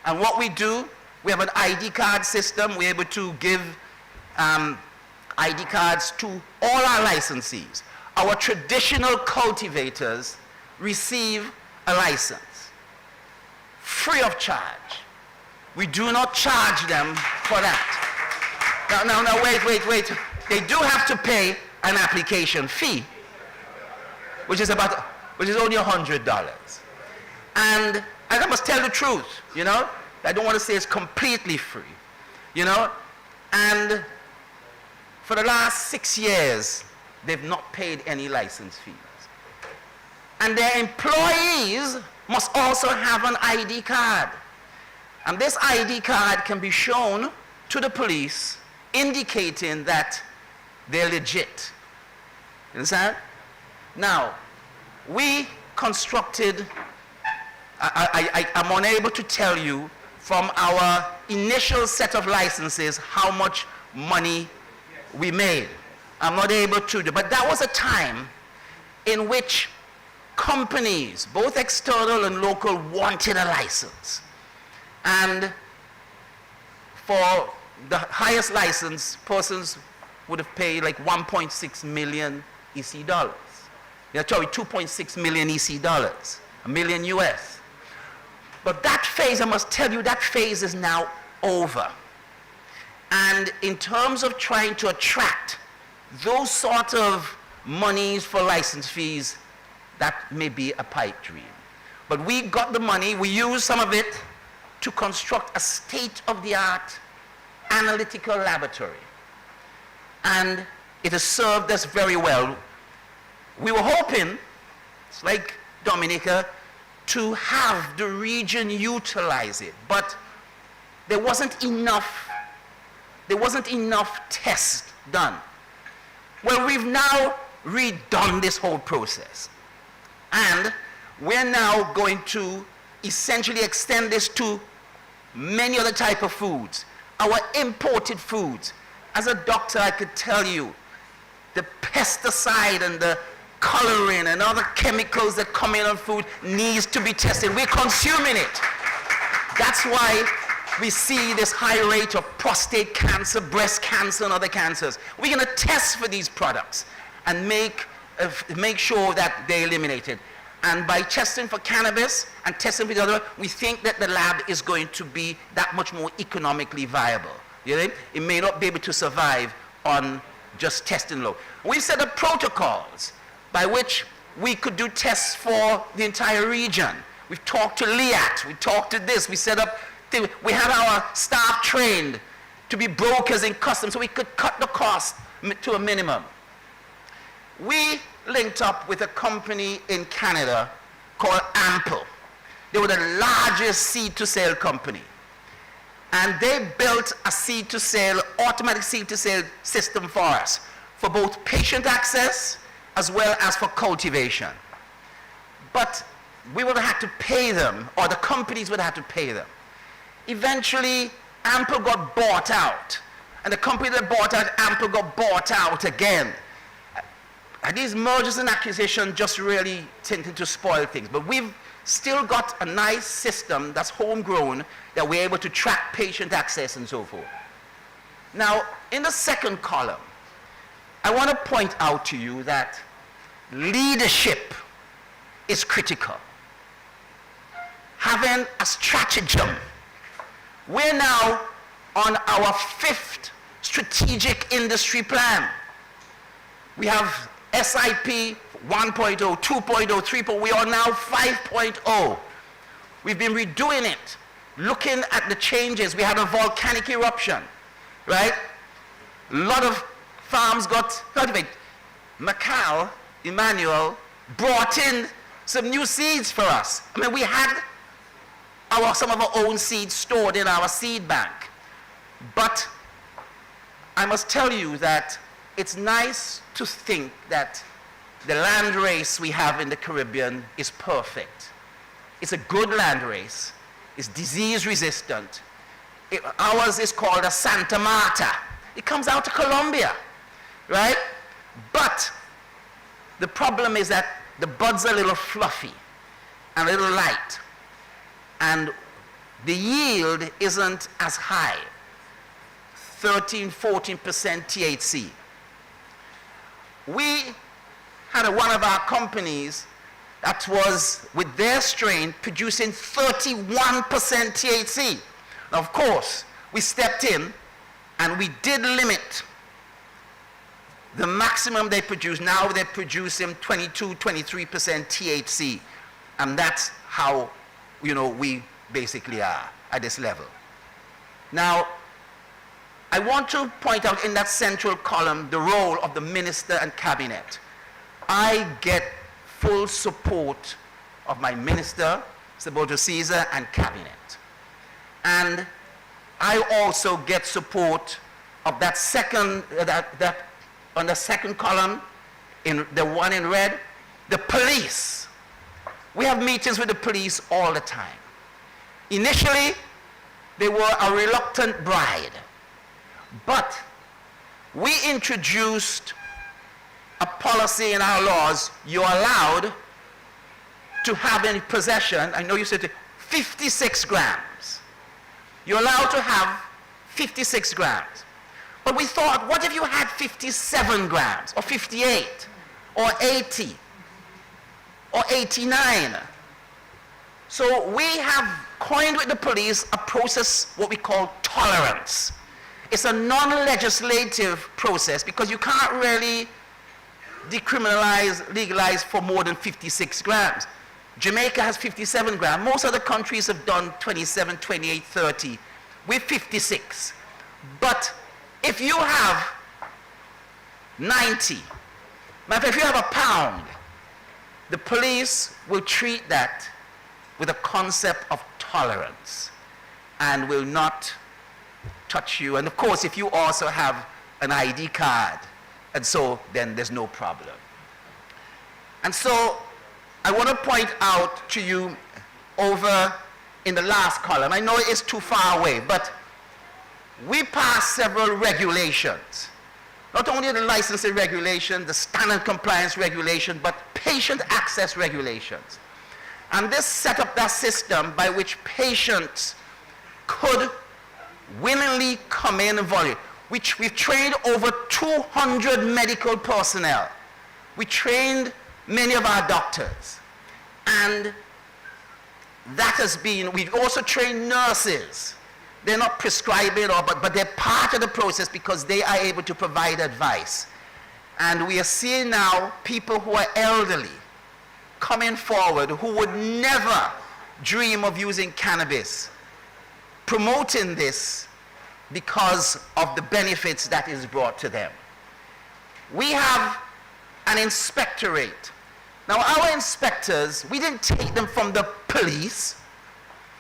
and what we do, we have an ID card system. We're able to give ID cards to all our licensees. Our traditional cultivators receive a license free of charge. We do not charge them for that. Now, wait. They do have to pay an application fee, which is only $100. And I must tell the truth, you know. I don't want to say it's completely free, you know. And for the last 6 years, they've not paid any license fees. And their employees must also have an ID card. And this ID card can be shown to the police, indicating that they're legit. You understand? Now, we constructed, I'm unable to tell you from our initial set of licenses how much money we made. I'm not able to do, but that was a time in which companies, both external and local, wanted a license. And for the highest license, persons would have paid like 1.6 million EC dollars. Sorry, 2.6 million EC dollars, a million US. But that phase, I must tell you, that phase is now over. And in terms of trying to attract those sort of monies for license fees, that may be a pipe dream. But we got the money, we used some of it to construct a state-of-the-art analytical laboratory. And it has served us very well. We were hoping, it's like Dominica, to have the region utilize it, but there wasn't enough tests done. Well, we've now redone this whole process, and we're now going to essentially extend this to many other type of foods, our imported foods. As a doctor, I could tell you the pesticide and the coloring and other chemicals that come in on food needs to be tested. We're consuming it. That's why we see this high rate of prostate cancer, breast cancer, and other cancers. We're going to test for these products and make sure that they're eliminated. And by testing for cannabis and testing for the other, we think that the lab is going to be that much more economically viable. You know? It may not be able to survive on just testing low. We've set up protocols by which we could do tests for the entire region. We've talked to LIAT, we talked to this, we set up, we have our staff trained to be brokers in customs so we could cut the cost to a minimum. We linked up with a company in Canada called Ample. They were the largest seed-to-sale company. And they built a seed-to-sale, automatic seed-to-sale system for us, for both patient access as well as for cultivation. But we would have had to pay them, or the companies would have had to pay them. Eventually, Ample got bought out. And the company that bought out Ample got bought out again. And these mergers and acquisitions just really tended to spoil things. But we've still got a nice system that's homegrown that we're able to track patient access and so forth. Now, in the second column, I want to point out to you that leadership is critical. Having a stratagem. We're now on our 5th strategic industry plan. We have SIP 1.0, 2.0, 3.0, we are now 5.0. We've been redoing it, looking at the changes. We had a volcanic eruption, right? A lot of farms got cultivated. Macau, Emmanuel, brought in some new seeds for us. I mean, we had some of our own seeds stored in our seed bank. But I must tell you that it's nice to think that the land race we have in the Caribbean is perfect. It's a good land race. It's disease resistant. Ours is called a Santa Marta. It comes out of Colombia, right? But the problem is that the buds are a little fluffy and a little light. And the yield isn't as high, 13, 14% THC. We had one of our companies that was, with their strain, producing 31% THC. Now, of course, we stepped in and we did limit the maximum they produce. Now they're producing 22, 23% THC. And that's how, we basically are at this level. Now, I want to point out in that central column the role of the minister and cabinet. I get full support of my minister, Saboto Caesar, and cabinet. And I also get support of that second, on the second column, in the one in red, the police. We have meetings with the police all the time. Initially, they were a reluctant bride. But we introduced a policy in our laws. You're allowed to have in possession, I know you said 56 grams. You're allowed to have 56 grams. But we thought, what if you had 57 grams, or 58, or 80, or 89? So we have coined with the police a process, what we call tolerance. It's a non-legislative process because you can't really decriminalize, legalize for more than 56 grams. Jamaica has 57 grams. Most other countries have done 27, 28, 30. We're 56. But if you have 90, if you have a pound, the police will treat that with a concept of tolerance and will not touch you. And of course, if you also have an ID card, and so then there's no problem. And so I want to point out to you over in the last column, I know it's too far away, but we passed several regulations. Not only the licensing regulation, the standard compliance regulation, but patient access regulations. And this set up that system by which patients could willingly come in and volunteer. We've trained over 200 medical personnel. We trained many of our doctors. And that has been, we've also trained nurses. They're not prescribing, but they're part of the process because they are able to provide advice. And we are seeing now people who are elderly coming forward who would never dream of using cannabis, promoting this because of the benefits that is brought to them. We have an inspectorate. Now our inspectors, we didn't take them from the police.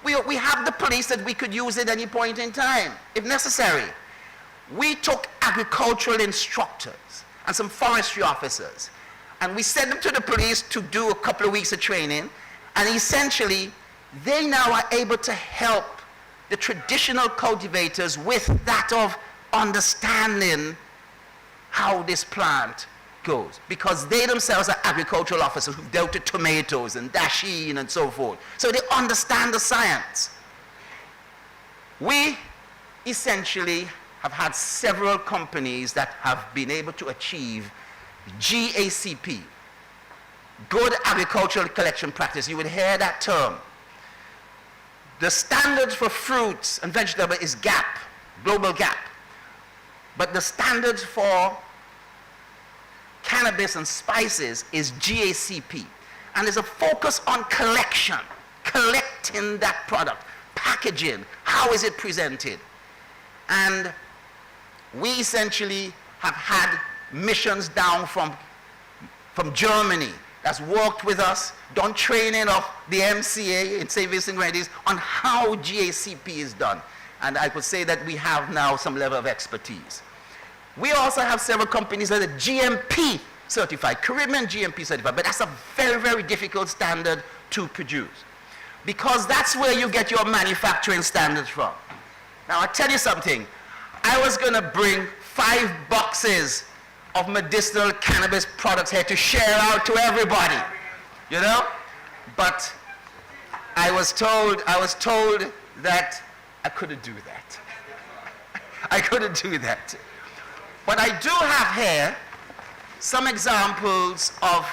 We have the police that we could use at any point in time, if necessary. We took agricultural instructors and some forestry officers, and we sent them to the police to do a couple of weeks of training, and essentially, they now are able to help the traditional cultivators with that of understanding how this plant goes, because they themselves are agricultural officers who've dealt with tomatoes and dasheen and so forth. So they understand the science. We essentially have had several companies that have been able to achieve GACP, Good Agricultural Collection Practice. You would hear that term. The standard for fruits and vegetables is GAP, global GAP. But the standard for cannabis and spices is GACP. And there's a focus on collection, collecting that product, packaging, how is it presented. And we essentially have had missions down from Germany that's worked with us, done training of the MCA in St. Vincent and Grenadines on how GACP is done. And I could say that we have now some level of expertise. We also have several companies that are GMP certified, Caribbean GMP certified, but that's a very, very difficult standard to produce because that's where you get your manufacturing standards from. Now, I'll tell you something. I was going to bring 5 boxes of medicinal cannabis products here to share out to everybody, you know? But I was told that I couldn't do that. I couldn't do that. But I do have here some examples of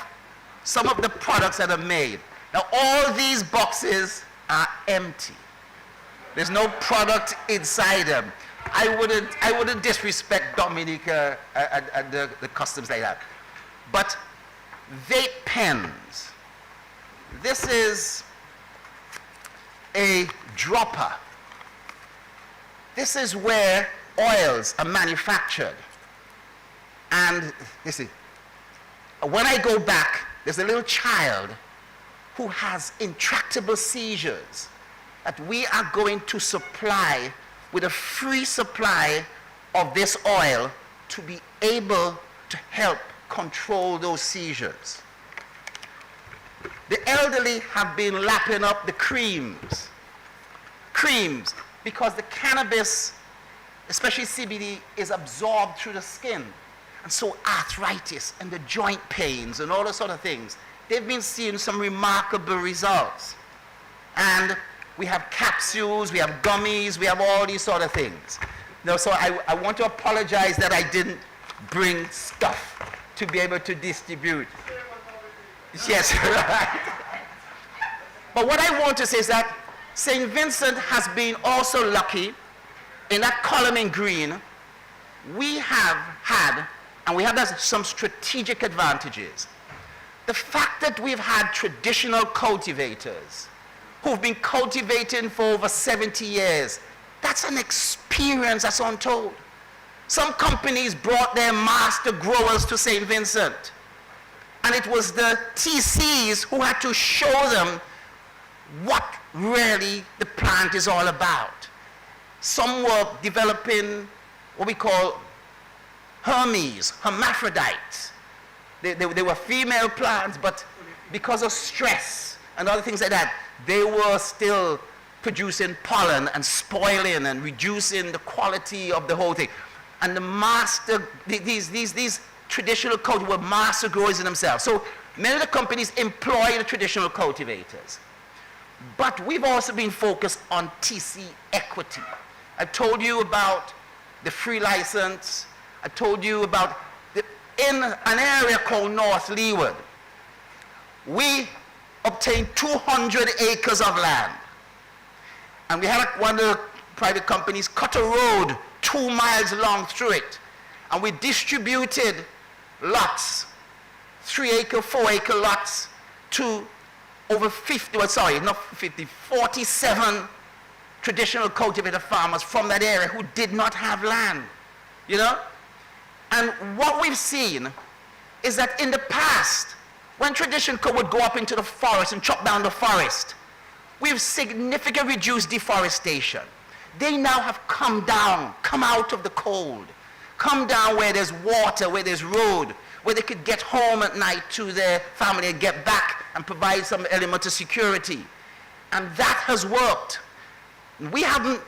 some of the products that are made. Now, all these boxes are empty. There's no product inside them. I wouldn't disrespect Dominica and the customs like that. But vape pens. This is a dropper. This is where oils are manufactured. And you see, when I go back, there's a little child who has intractable seizures that we are going to supply with a free supply of this oil to be able to help control those seizures. The elderly have been lapping up the creams because the cannabis, especially CBD, is absorbed through the skin. And so arthritis and the joint pains and all those sort of things, they've been seeing some remarkable results. And we have capsules, we have gummies, we have all these sort of things. Now, so I want to apologize that I didn't bring stuff to be able to distribute. Yes, right. But what I want to say is that St. Vincent has been also lucky in that column in green. We have had, and we have some strategic advantages. The fact that we've had traditional cultivators who've been cultivating for over 70 years, that's an experience that's untold. Some companies brought their master growers to St. Vincent, and it was the TCs who had to show them what really the plant is all about. Some were developing what we call hermaphrodites. They were female plants, but because of stress and other things like that, they were still producing pollen and spoiling and reducing the quality of the whole thing. And the master, these traditional cultivators were master growers in themselves. So many of the companies employ the traditional cultivators. But we've also been focused on TC equity. I told you about the free license. I told you about in an area called North Leeward, we obtained 200 acres of land. And we had one of the private companies cut a road 2 miles long through it. And we distributed lots, 3-acre, 4-acre lots to over 47 traditional cultivator farmers from that area who did not have land, you know? And what we've seen is that in the past, when tradition would go up into the forest and chop down the forest, we've significantly reduced deforestation. They now have come down, come out of the cold, come down where there's water, where there's road, where they could get home at night to their family and get back and provide some element of security. And that has worked. We haven't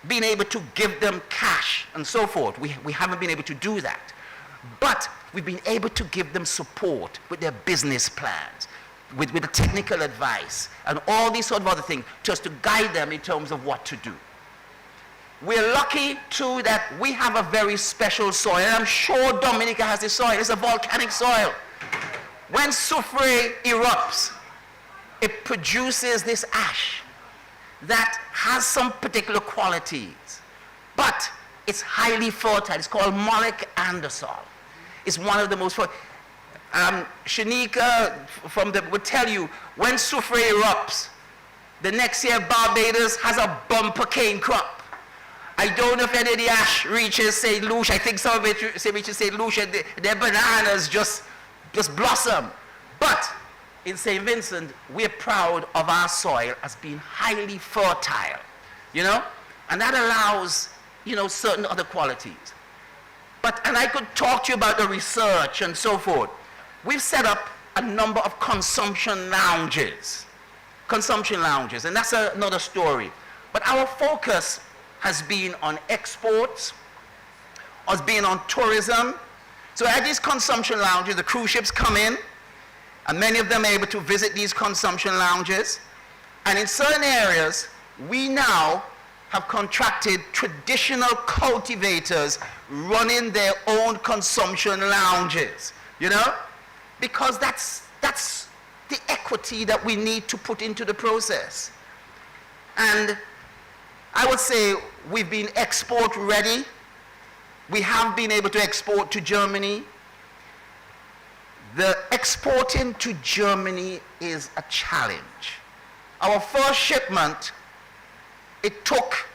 been able to give them cash and so forth. We haven't been able to do that. But we've been able to give them support with their business plans, with the technical advice, and all these sort of other things, just to guide them in terms of what to do. We're lucky too that we have a very special soil. And I'm sure Dominica has this soil. It's a volcanic soil. When soufre erupts, it produces this ash that has some particular qualities. But it's highly fertile. It's called molic andesol. It's one of the most fertile. Shanika would tell you, when soufre erupts, the next year Barbados has a bumper cane crop. I don't know if any of the ash reaches St. Lucia. I think some of it reaches St. Lucia. Their bananas just blossom. But in St. Vincent, we're proud of our soil as being highly fertile, you know? And that allows, you know, certain other qualities. And I could talk to you about the research and so forth. We've set up a number of consumption lounges, and that's another story. But our focus has been on exports, has been on tourism. So at these consumption lounges, the cruise ships come in, and many of them are able to visit these consumption lounges. And in certain areas, we now have contracted traditional cultivators running their own consumption lounges, you know? Because that's the equity that we need to put into the process. And I would say we've been export ready. We have been able to export to Germany. The exporting to Germany is a challenge. Our first shipment, it took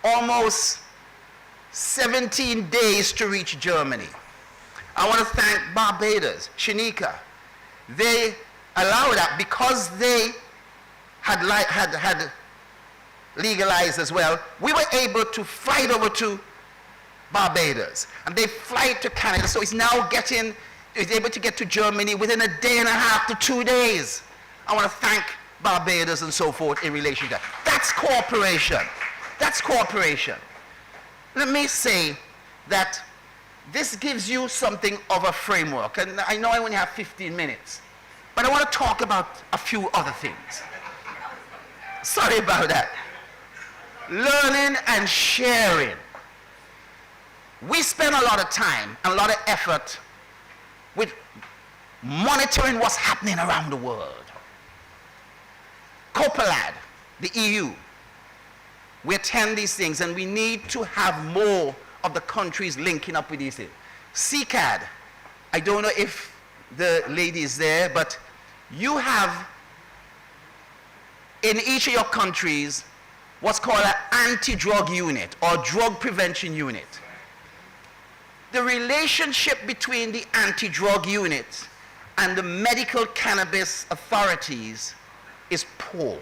almost 17 days to reach Germany. I want to thank Barbados, Shanika. They allowed that because they had legalized as well. We were able to fly over to Barbados, and they fly to Canada. So it's now able to get to Germany within a day and a half to 2 days. I want to thank Barbados and so forth in relation to that. That's cooperation. That's cooperation. Let me say that this gives you something of a framework. And I know I only have 15 minutes, but I want to talk about a few other things. Sorry about that. Learning and sharing. We spend a lot of time and a lot of effort with monitoring what's happening around the world. COPELAD, the EU, we attend these things, and we need to have more of the countries linking up with these things. CCAD, I don't know if the lady is there, but you have in each of your countries what's called an anti-drug unit or drug prevention unit. The relationship between the anti-drug unit and the medical cannabis authorities is poor.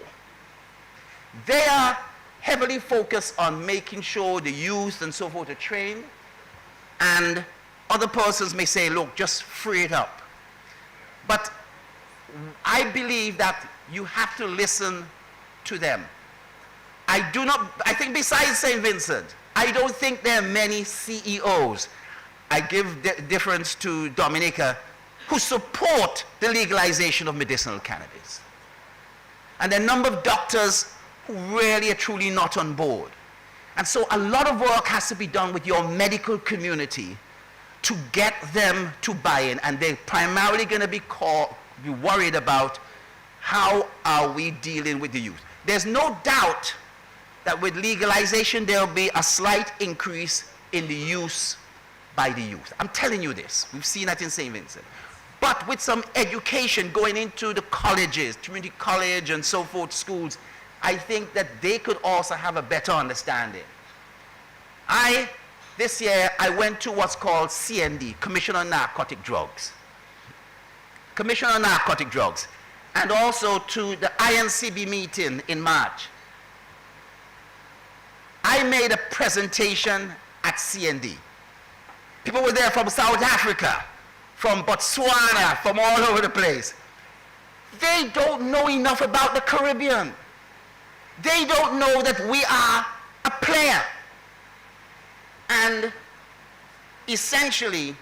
They are heavily focused on making sure the youth and so forth are trained, and other persons may say, look, just free it up. But I believe that you have to listen to them. I think besides St. Vincent, I don't think there are many CEOs, I give difference to Dominica, who support the legalization of medicinal cannabis. And there are a number of doctors who really are truly not on board. And so a lot of work has to be done with your medical community to get them to buy in. And they're primarily going to be worried about how are we dealing with the youth. There's no doubt that with legalization there will be a slight increase in the use by the youth. I'm telling you this. We've seen that in St. Vincent. But with some education going into the colleges, community college and so forth, schools, I think that they could also have a better understanding. This year, I went to what's called CND, Commission on Narcotic Drugs. Commission on Narcotic Drugs. And also to the INCB meeting in March. I made a presentation at CND. People were there from South Africa, from Botswana, from all over the place. They don't know enough about the Caribbean. They don't know that we are a player. And essentially,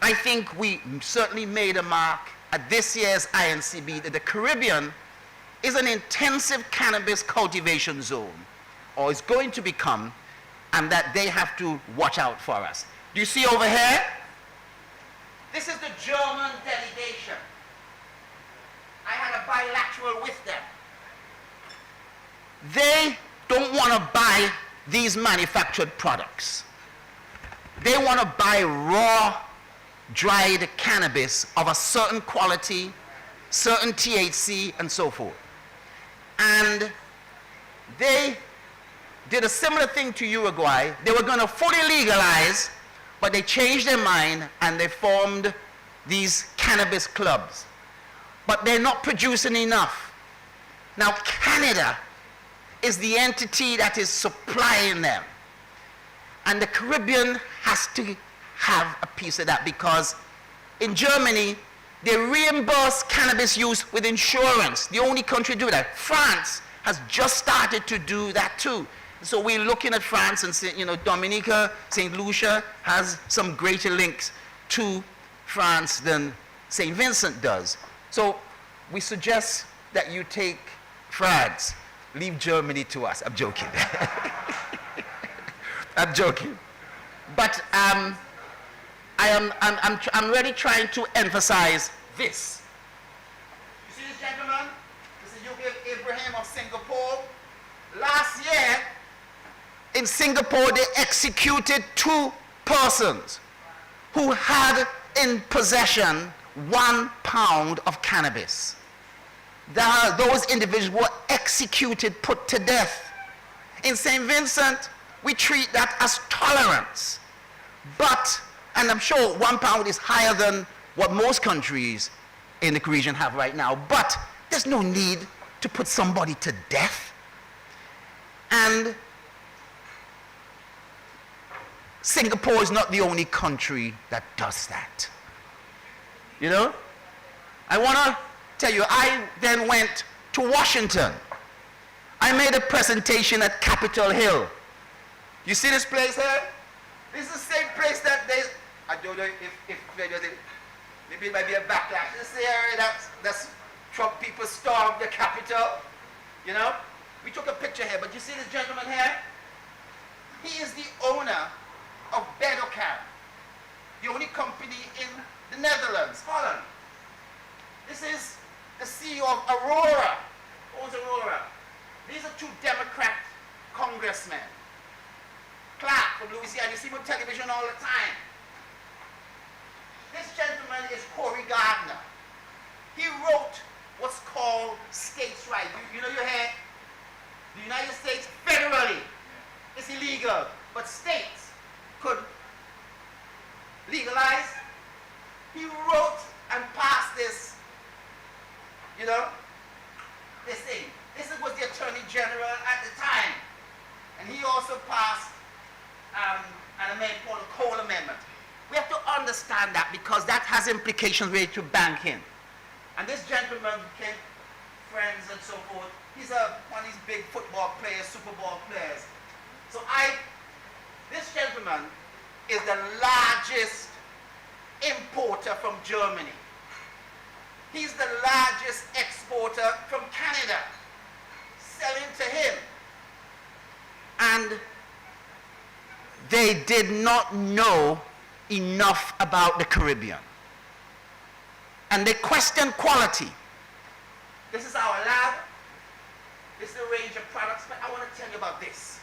I think we certainly made a mark at this year's INCB that the Caribbean is an intensive cannabis cultivation zone. or is going to become, and that they have to watch out for us. Do you see over here? This is the German delegation. I had a bilateral with them. They don't want to buy these manufactured products. They want to buy raw, dried cannabis of a certain quality, certain THC, and so forth. And they did a similar thing to Uruguay. They were going to fully legalize, but they changed their mind and they formed these cannabis clubs. But they're not producing enough. Now, Canada is the entity that is supplying them. And the Caribbean has to have a piece of that, because in Germany, they reimburse cannabis use with insurance. The only country to do that. France has just started to do that too. So we're looking at France and, you know, Dominica, St. Lucia has some greater links to France than St. Vincent does. So we suggest that you take France, leave Germany to us. I'm joking. I'm joking. But I'm really trying to emphasize this. You see this gentleman? This is Yugib Ibrahim of Singapore. Last year, in Singapore, they executed 2 persons who had in possession 1 pound of cannabis. Those individuals were executed, put to death. In St. Vincent, we treat that as tolerance. But, and I'm sure 1 pound is higher than what most countries in the region have right now, but there's no need to put somebody to death. And Singapore is not the only country that does that. You know? I want to tell you, I then went to Washington. I made a presentation at Capitol Hill. You see this place here? This is the same place that they, I don't know if maybe it might be a backlash. This is the area that's Trump people stormed the Capitol. You know? We took a picture here, but you see this gentleman here? He is the owner of Bedocan, the only company in the Netherlands, Holland. This is the CEO of Aurora. Owns Aurora. These are 2 Democrat congressmen. Clark from Louisiana, you see him on television all the time. This gentleman is Corey Gardner. He wrote what's called states' rights. You know, you hear the United States federally is illegal, but states could legalize. He wrote and passed this, you know, this thing. This was the Attorney General at the time. And he also passed an amendment called the Cole Amendment. We have to understand that, because that has implications related to banking. And this gentleman became friends and so forth. He's one of these big football players, Super Bowl players. So this gentleman is the largest importer from Germany. He's the largest exporter from Canada, selling to him. And they did not know enough about the Caribbean. And they questioned quality. This is our lab. This is the range of products, but I want to tell you about this.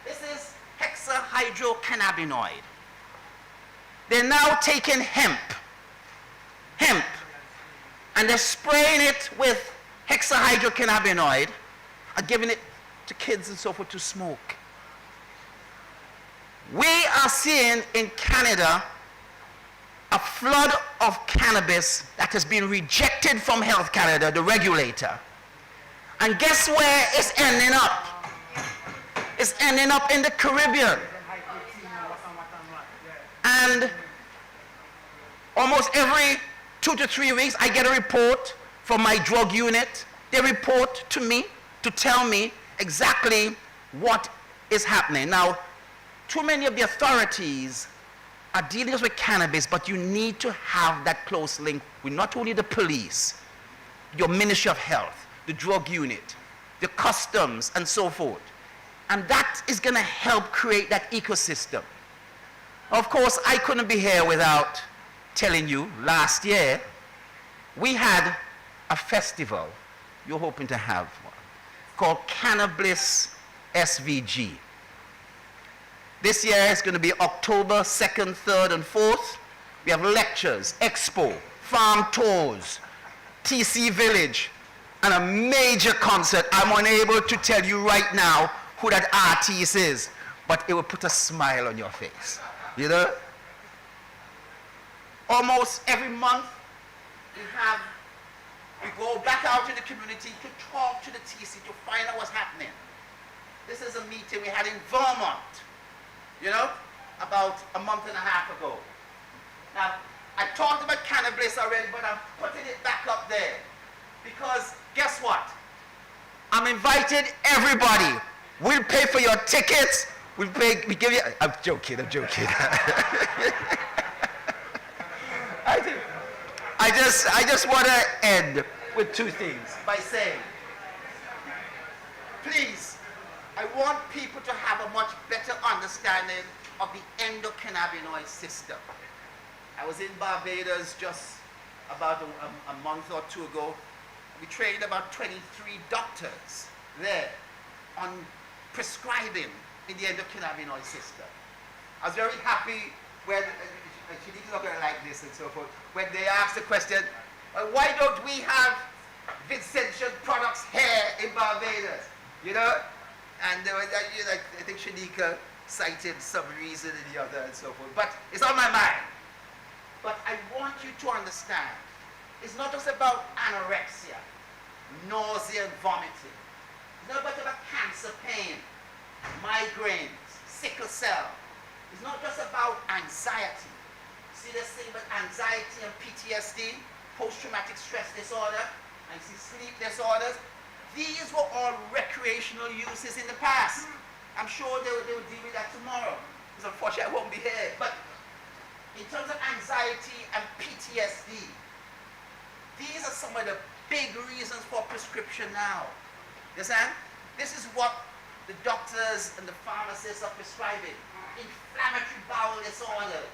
This is hexahydrocannabinoid. They're now taking hemp, and they're spraying it with hexahydrocannabinoid and giving it to kids and so forth to smoke. We are seeing in Canada a flood of cannabis that has been rejected from Health Canada, the regulator. And guess where it's ending up? It's ending up in the Caribbean. And almost every 2 to 3 weeks, I get a report from my drug unit. They report to me to tell me exactly what is happening. Now, too many of the authorities are dealing with cannabis, but you need to have that close link with not only the police, your Ministry of Health, the drug unit, the customs, and so forth. And that is going to help create that ecosystem. Of course, I couldn't be here without telling you, last year, we had a festival, you're hoping to have one, called Cannabis SVG. This year is going to be October 2nd, 3rd, and 4th. We have lectures, expo, farm tours, TC Village, and a major concert. I'm unable to tell you right now who that artist is, but it will put a smile on your face. You know? Almost every month, we go back out to the community to talk to the TC, to find out what's happening. This is a meeting we had in Vermont, you know, about a month and a half ago. Now, I talked about cannabis already, but I'm putting it back up there. Because guess what? I'm invited everybody. We'll pay for your tickets. We give you, I'm joking. I just want to end with two things by saying, please, I want people to have a much better understanding of the endocannabinoid system. I was in Barbados just about a month or two ago. We trained about 23 doctors there on prescribing in the endocannabinoid system. I was very happy when, she's not going to like this and so forth, when they asked the question, why don't we have Vincentian products here in Barbados? You know? And there was, I think Shanika cited some reason or the other and so forth. But it's on my mind. But I want you to understand, it's not just about anorexia, nausea and vomiting. It's not about cancer pain, migraines, sickle cell. It's not just about anxiety. See this thing about anxiety and PTSD, post-traumatic stress disorder, and see sleep disorders. These were all recreational uses in the past. I'm sure they will deal with that tomorrow, because unfortunately I won't be here. But in terms of anxiety and PTSD, these are some of the big reasons for prescription now. You understand? This is what the doctors and the pharmacists are prescribing. Inflammatory bowel disorders,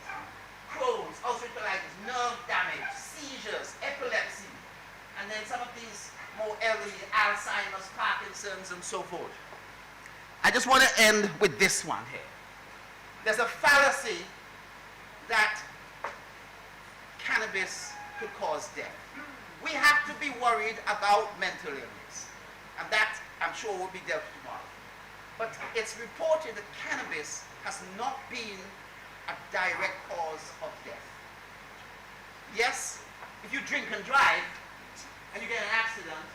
Crohn's, ulcerative colitis, nerve damage, seizures, epilepsy, and then some of these more elderly, Alzheimer's, Parkinson's, and so forth. I just want to end with this one here. There's a fallacy that cannabis could cause death. We have to be worried about mental illness, and that, I'm sure, will be dealt with tomorrow. But it's reported that cannabis has not been a direct cause of death. Yes, if you drink and drive, and you get an accident,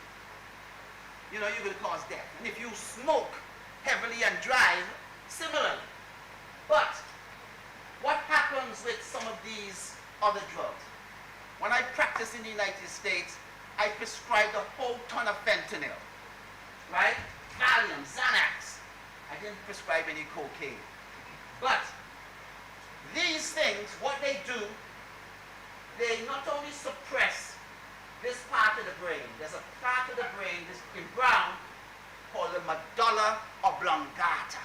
you know, you're going to cause death. And if you smoke heavily and drive, similarly. But what happens with some of these other drugs? When I practiced in the United States, I prescribed a whole ton of fentanyl, right? Valium, Xanax. I didn't prescribe any cocaine. But these things, what they do, they not only suppress this part of the brain. There's a part of the brain, this in brown, called the medulla oblongata.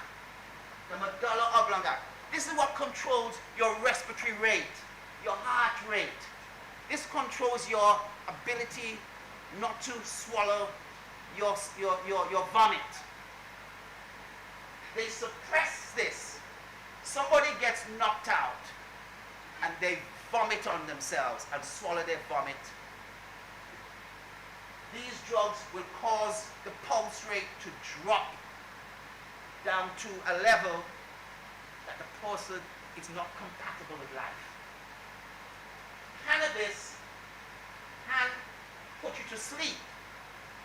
The medulla oblongata. This is what controls your respiratory rate, your heart rate. This controls your ability not to swallow your vomit. They suppress this. Somebody gets knocked out and they vomit on themselves and swallow their vomit. These drugs will cause the pulse rate to drop down to a level that the person is not compatible with life. Cannabis can put you to sleep,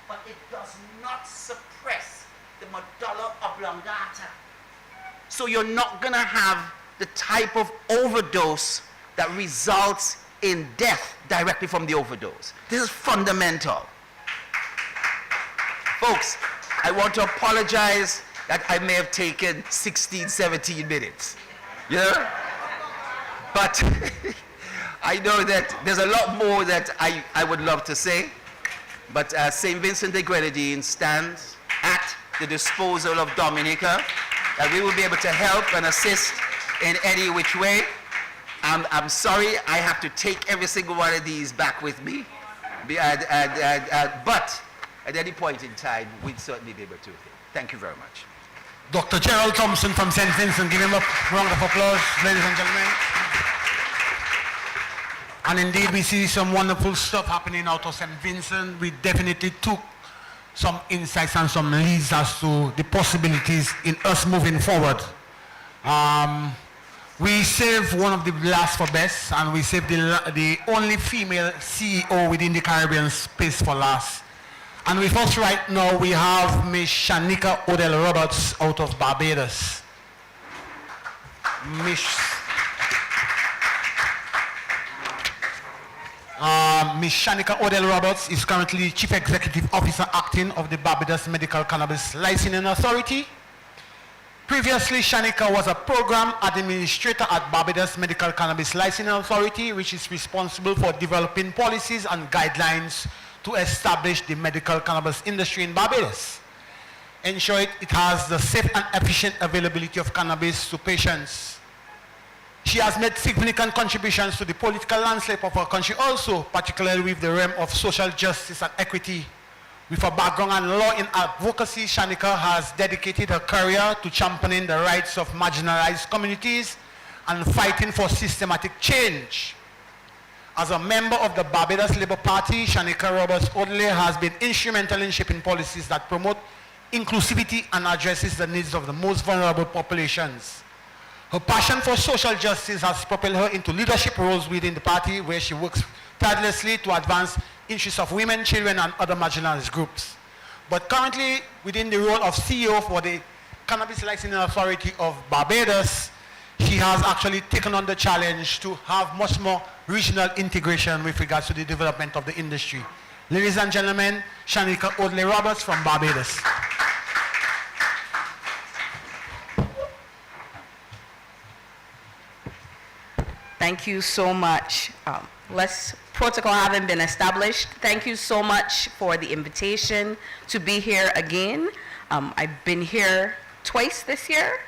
but it does not suppress the medulla oblongata. So you're not going to have the type of overdose that results in death directly from the overdose. This is fundamental. Folks, I want to apologize that I may have taken 16, 17 minutes. Yeah? But I know that there's a lot more that I would love to say. But St. Vincent de Grenadines stands at the disposal of Dominica, that we will be able to help and assist in any which way. I'm sorry I have to take every single one of these back with me, but at any point in time, we'd certainly be able to. Thank you very much. Dr. Gerald Thompson from St. Vincent, give him a round of applause, ladies and gentlemen. And indeed, we see some wonderful stuff happening out of St. Vincent. We definitely took some insights and some leads as to the possibilities in us moving forward. We saved one of the last for best, and we saved the only female CEO within the Caribbean space for last. And with us right now, we have Ms. Shanika Odell Roberts out of Barbados. Ms. Shanika Odell Roberts is currently Chief Executive Officer Acting of the Barbados Medical Cannabis Licensing Authority. Previously, Shanika was a Program Administrator at Barbados Medical Cannabis Licensing Authority, which is responsible for developing policies and guidelines to establish the medical cannabis industry in Barbados. Ensure it has the safe and efficient availability of cannabis to patients. She has made significant contributions to the political landscape of our country also, particularly with the realm of social justice and equity. With a background in law in advocacy, Shanika has dedicated her career to championing the rights of marginalized communities and fighting for systematic change. As a member of the Barbados Labour Party, Shanika Roberts Odley has been instrumental in shaping policies that promote inclusivity and addresses the needs of the most vulnerable populations. Her passion for social justice has propelled her into leadership roles within the party, where she works tirelessly to advance interests of women, children, and other marginalized groups. But currently, within the role of CEO for the Cannabis Licensing Authority of Barbados, she has actually taken on the challenge to have much more regional integration with regards to the development of the industry. Ladies and gentlemen, Shanika Odley Roberts from Barbados. Thank you so much. Protocol having been established, thank you so much for the invitation to be here again. I've been here twice this year.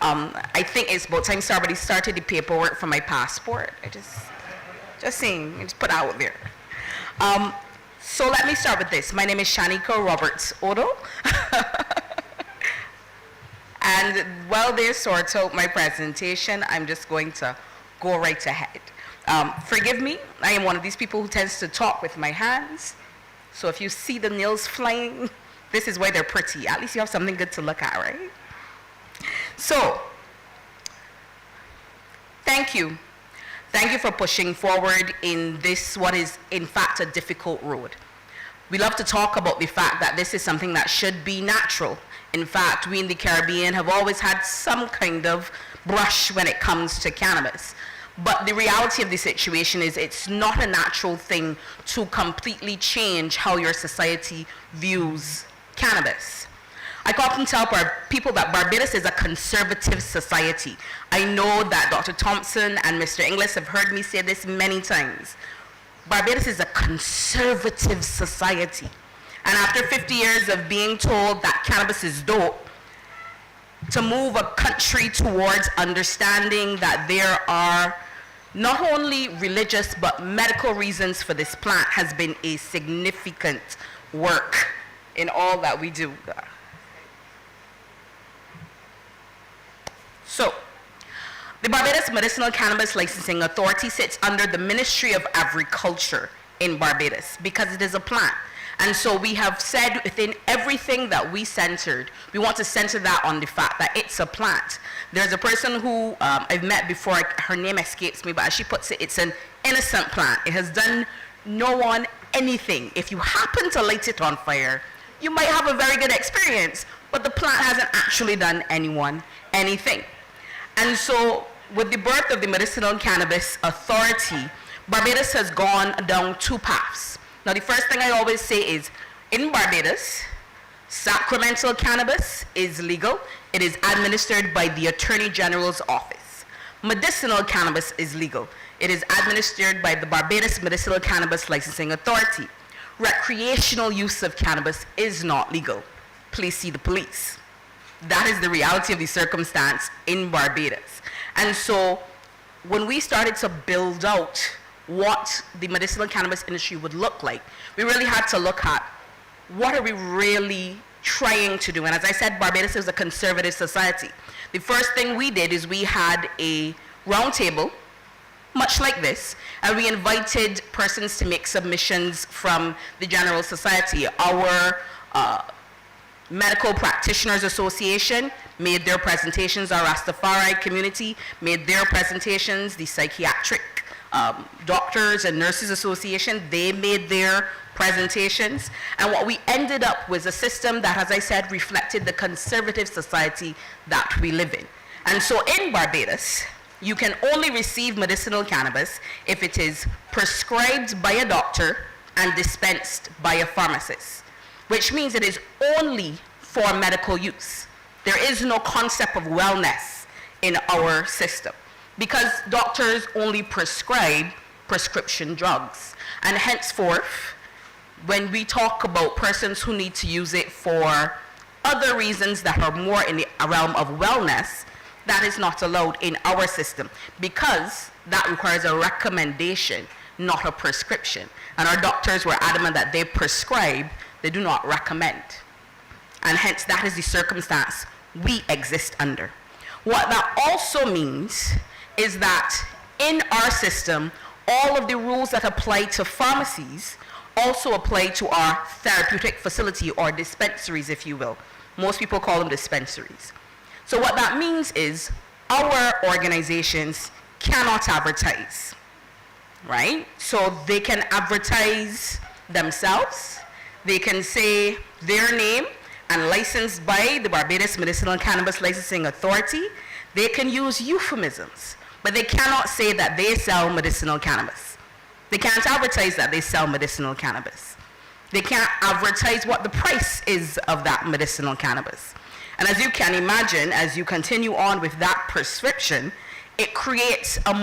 I think it's about time somebody started the paperwork for my passport. Just put out there. So let me start with this. My name is Shanika Roberts Odell. And while they sort out my presentation, I'm just going to go right ahead. Forgive me, I am one of these people who tends to talk with my hands. So if you see the nails flying, this is why they're pretty. At least you have something good to look at, right? So, thank you. Thank you for pushing forward in this, what is in fact a difficult road. We love to talk about the fact that this is something that should be natural. In fact, we in the Caribbean have always had some kind of brush when it comes to cannabis. But the reality of the situation is it's not a natural thing to completely change how your society views cannabis. I often tell people that Barbados is a conservative society. I know that Dr. Thompson and Mr. Inglis have heard me say this many times. Barbados is a conservative society. And after 50 years of being told that cannabis is dope, to move a country towards understanding that there are not only religious but medical reasons for this plant has been a significant work in all that we do. So, the Barbados Medicinal Cannabis Licensing Authority sits under the Ministry of Agriculture in Barbados because it is a plant. And so we have said within everything that we centered, we want to center that on the fact that it's a plant. There's a person who I've met before, her name escapes me, but as she puts it, it's an innocent plant. It has done no one anything. If you happen to light it on fire, you might have a very good experience, but the plant hasn't actually done anyone anything. And so with the birth of the Medicinal Cannabis Authority, Barbados has gone down two paths. Now, the first thing I always say is, in Barbados, sacramental cannabis is legal. It is administered by the Attorney General's office. Medicinal cannabis is legal. It is administered by the Barbados Medicinal Cannabis Licensing Authority. Recreational use of cannabis is not legal. please see the police. That is the reality of the circumstance in Barbados. And so when we started to build out what the medicinal cannabis industry would look like, we really had to look at what are we really trying to do. And as I said, Barbados is a conservative society. The first thing we did is we had a round table, much like this, and we invited persons to make submissions from the general society. Our Medical Practitioners Association made their presentations, our Rastafari community made their presentations, the Psychiatric Doctors and Nurses Association, they made their presentations, and what we ended up was a system that, as I said, reflected the conservative society that we live in. And so in Barbados, you can only receive medicinal cannabis if it is prescribed by a doctor and dispensed by a pharmacist, which means it is only for medical use. There is no concept of wellness in our system because doctors only prescribe prescription drugs. And henceforth, when we talk about persons who need to use it for other reasons that are more in the realm of wellness, that is not allowed in our system because that requires a recommendation, not a prescription. And our doctors were adamant that they prescribe, they do not recommend. And hence that is the circumstance we exist under. What that also means is that in our system, all of the rules that apply to pharmacies also apply to our therapeutic facility or dispensaries, if you will. Most people call them dispensaries. So what that means is our organizations cannot advertise, right? So they can advertise themselves, they can say their name and licensed by the Barbados Medicinal Cannabis Licensing Authority. They can use euphemisms, but they cannot say that they sell medicinal cannabis. They can't advertise that they sell medicinal cannabis. They can't advertise what the price is of that medicinal cannabis. And as you can imagine, as you continue on with that prescription, it creates a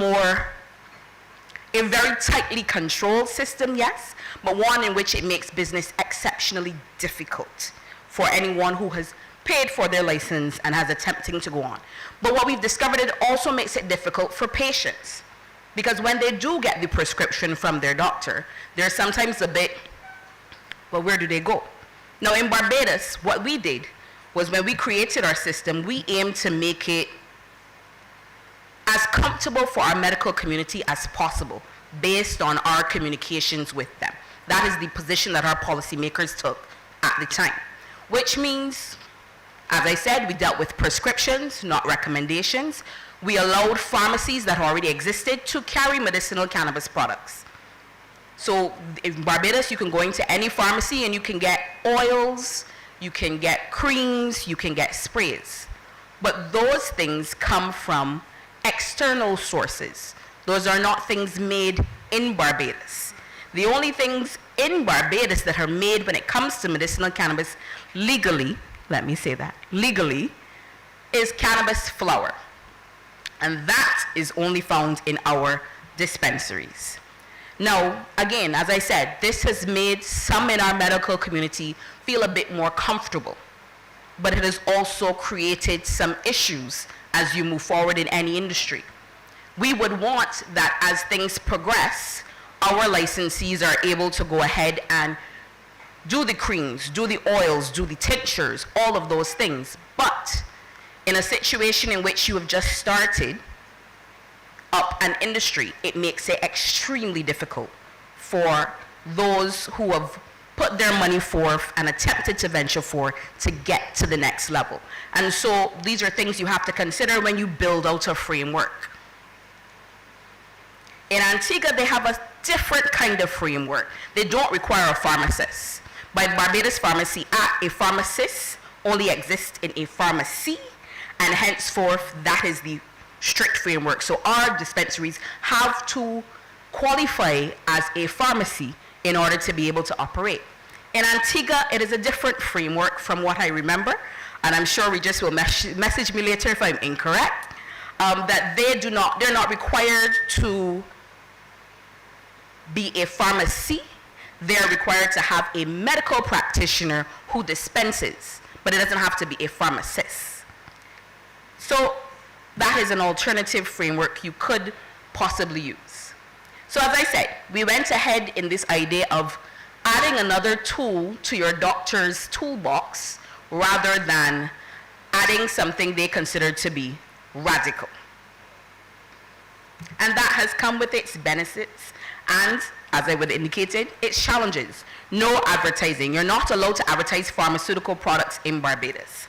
very tightly controlled system, yes, but one in which it makes business exceptionally difficult for anyone who has paid for their license and has attempting to go on. But what we've discovered, it also makes it difficult for patients. Because when they do get the prescription from their doctor, they're sometimes a bit, well, where do they go? Now in Barbados, what we did was when we created our system, we aimed to make it as comfortable for our medical community as possible based on our communications with them. That is the position that our policymakers took at the time, which means, as I said, we dealt with prescriptions, not recommendations. We allowed pharmacies that already existed to carry medicinal cannabis products. So in Barbados, you can go into any pharmacy and you can get oils, you can get creams, you can get sprays. But those things come from external sources. Those are not things made in Barbados. The only things in Barbados that are made when it comes to medicinal cannabis legally, let me say that, legally, is cannabis flower. And that is only found in our dispensaries. Now, again, as I said, this has made some in our medical community feel a bit more comfortable, but it has also created some issues as you move forward in any industry. We would want that as things progress, our licensees are able to go ahead and do the creams, do the oils, do the tinctures, all of those things. But in a situation in which you have just started up an industry, it makes it extremely difficult for those who have put their money forth and attempted to venture for to get to the next level. And so these are things you have to consider when you build out a framework. In Antigua, they have a different kind of framework. They don't require a pharmacist. By the Barbados Pharmacy Act, a pharmacist only exists in a pharmacy, and henceforth, that is the strict framework. So our dispensaries have to qualify as a pharmacy in order to be able to operate. In Antigua, it is a different framework from what I remember, and I'm sure Regis will message me later if I'm incorrect, that they're not required to be a pharmacy. They're required to have a medical practitioner who dispenses. but it doesn't have to be a pharmacist. So that is an alternative framework you could possibly use. So as I said, we went ahead in this idea of adding another tool to your doctor's toolbox rather than adding something they consider to be radical. And that has come with its benefits and, as I would indicated, its challenges. No advertising. You're not allowed to advertise pharmaceutical products in Barbados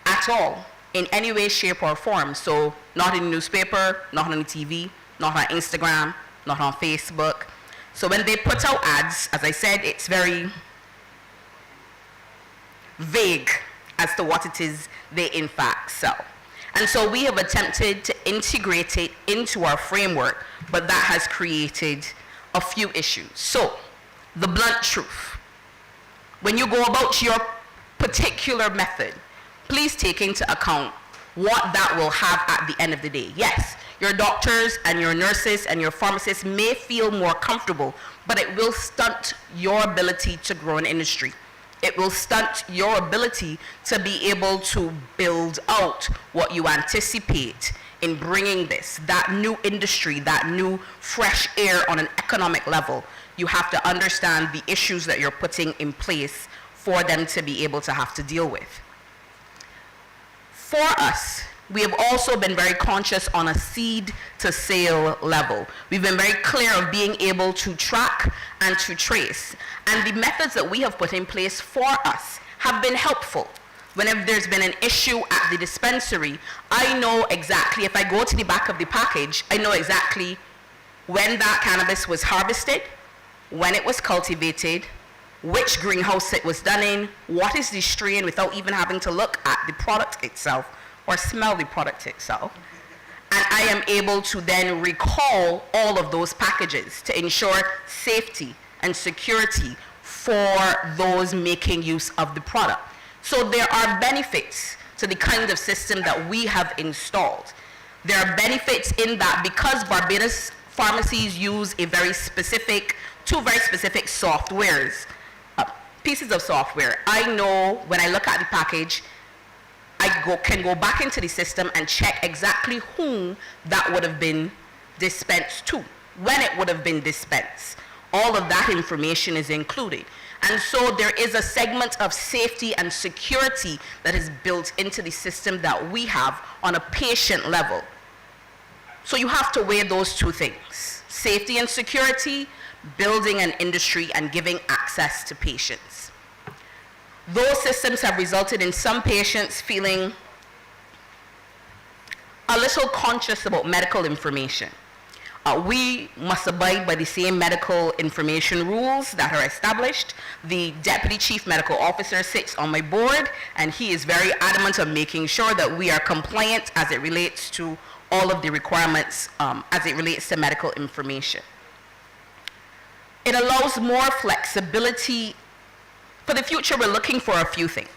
at all, in any way, shape, or form. So not in the newspaper, not on the TV, not on Instagram, not on Facebook. So when they put out ads, as I said, it's very vague as to what it is they in fact sell. And so we have attempted to integrate it into our framework, but that has created a few issues. So, the blunt truth. When you go about your particular method, please take into account what that will have at the end of the day. Yes, your doctors and your nurses and your pharmacists may feel more comfortable, but it will stunt your ability to grow an industry. It will stunt your ability to be able to build out what you anticipate in bringing this, that new industry, that new fresh air on an economic level. You have to understand the issues that you're putting in place for them to be able to have to deal with. For us, we have also been very conscious on a seed to sale level. We've been very clear of being able to track and to trace. And the methods that we have put in place for us have been helpful. Whenever there's been an issue at the dispensary, I know exactly, if I go to the back of the package, I know exactly when that cannabis was harvested, when it was cultivated, which greenhouse it was done in, what is the strain, without even having to look at the product itself or smell the product itself. And I am able to then recall all of those packages to ensure safety and security for those making use of the product. So there are benefits to the kind of system that we have installed. There are benefits in that because Barbados pharmacies use two very specific softwares, pieces of software. I know when I look at the package, can go back into the system and check exactly whom that would have been dispensed to, when it would have been dispensed. All of that information is included. And so there is a segment of safety and security that is built into the system that we have on a patient level. So you have to weigh those two things: safety and security, building an industry, and giving access to patients. Those systems have resulted in some patients feeling a little conscious about medical information. We must abide by the same medical information rules that are established. The Deputy Chief Medical Officer sits on my board, and he is very adamant of making sure that we are compliant as it relates to all of the requirements as it relates to medical information. It allows more flexibility. For the future, we're looking for a few things.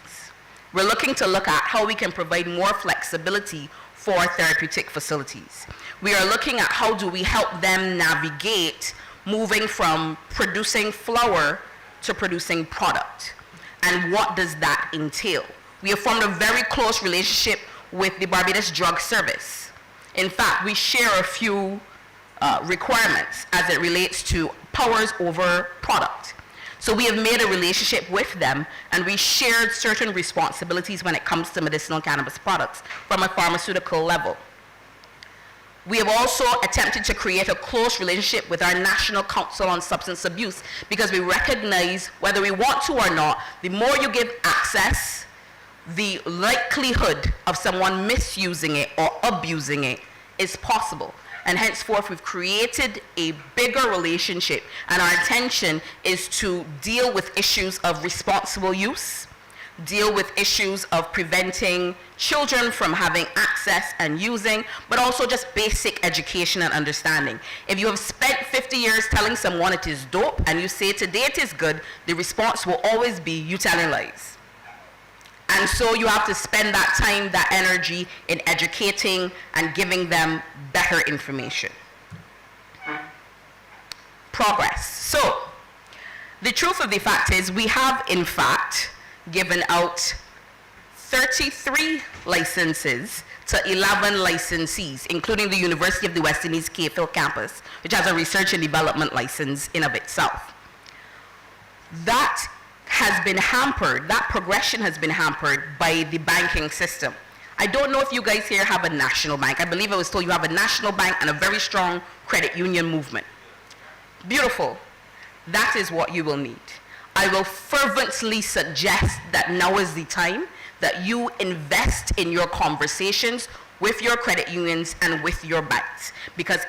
We're looking to look at how we can provide more flexibility for therapeutic facilities. We are looking at how do we help them navigate moving from producing flower to producing product, and what does that entail. We have formed a very close relationship with the Barbados Drug Service. In fact, we share a few requirements as it relates to powers over product. So we have made a relationship with them, and we shared certain responsibilities when it comes to medicinal cannabis products from a pharmaceutical level. We have also attempted to create a close relationship with our National Council on Substance Abuse, because we recognize, whether we want to or not, the more you give access, the likelihood of someone misusing it or abusing it is possible. And henceforth, we've created a bigger relationship, and our intention is to deal with issues of responsible use, deal with issues of preventing children from having access and using, but also just basic education and understanding. If you have spent 50 years telling someone it is dope and you say today it is good, the response will always be you telling lies. And so you have to spend that time, that energy in educating and giving them better information. Progress. So the truth of the fact is we have, in fact, given out 33 licenses to 11 licensees, including the University of the West Indies Cayfield campus, which has a research and development license in of itself. That has been hampered, that progression has been hampered by the banking system. I don't know if you guys here have a national bank. I believe I was told you have a national bank and a very strong credit union movement. Beautiful. That is what you will need. I will fervently suggest that now is the time that you invest in your conversations with your credit unions and with your banks. Because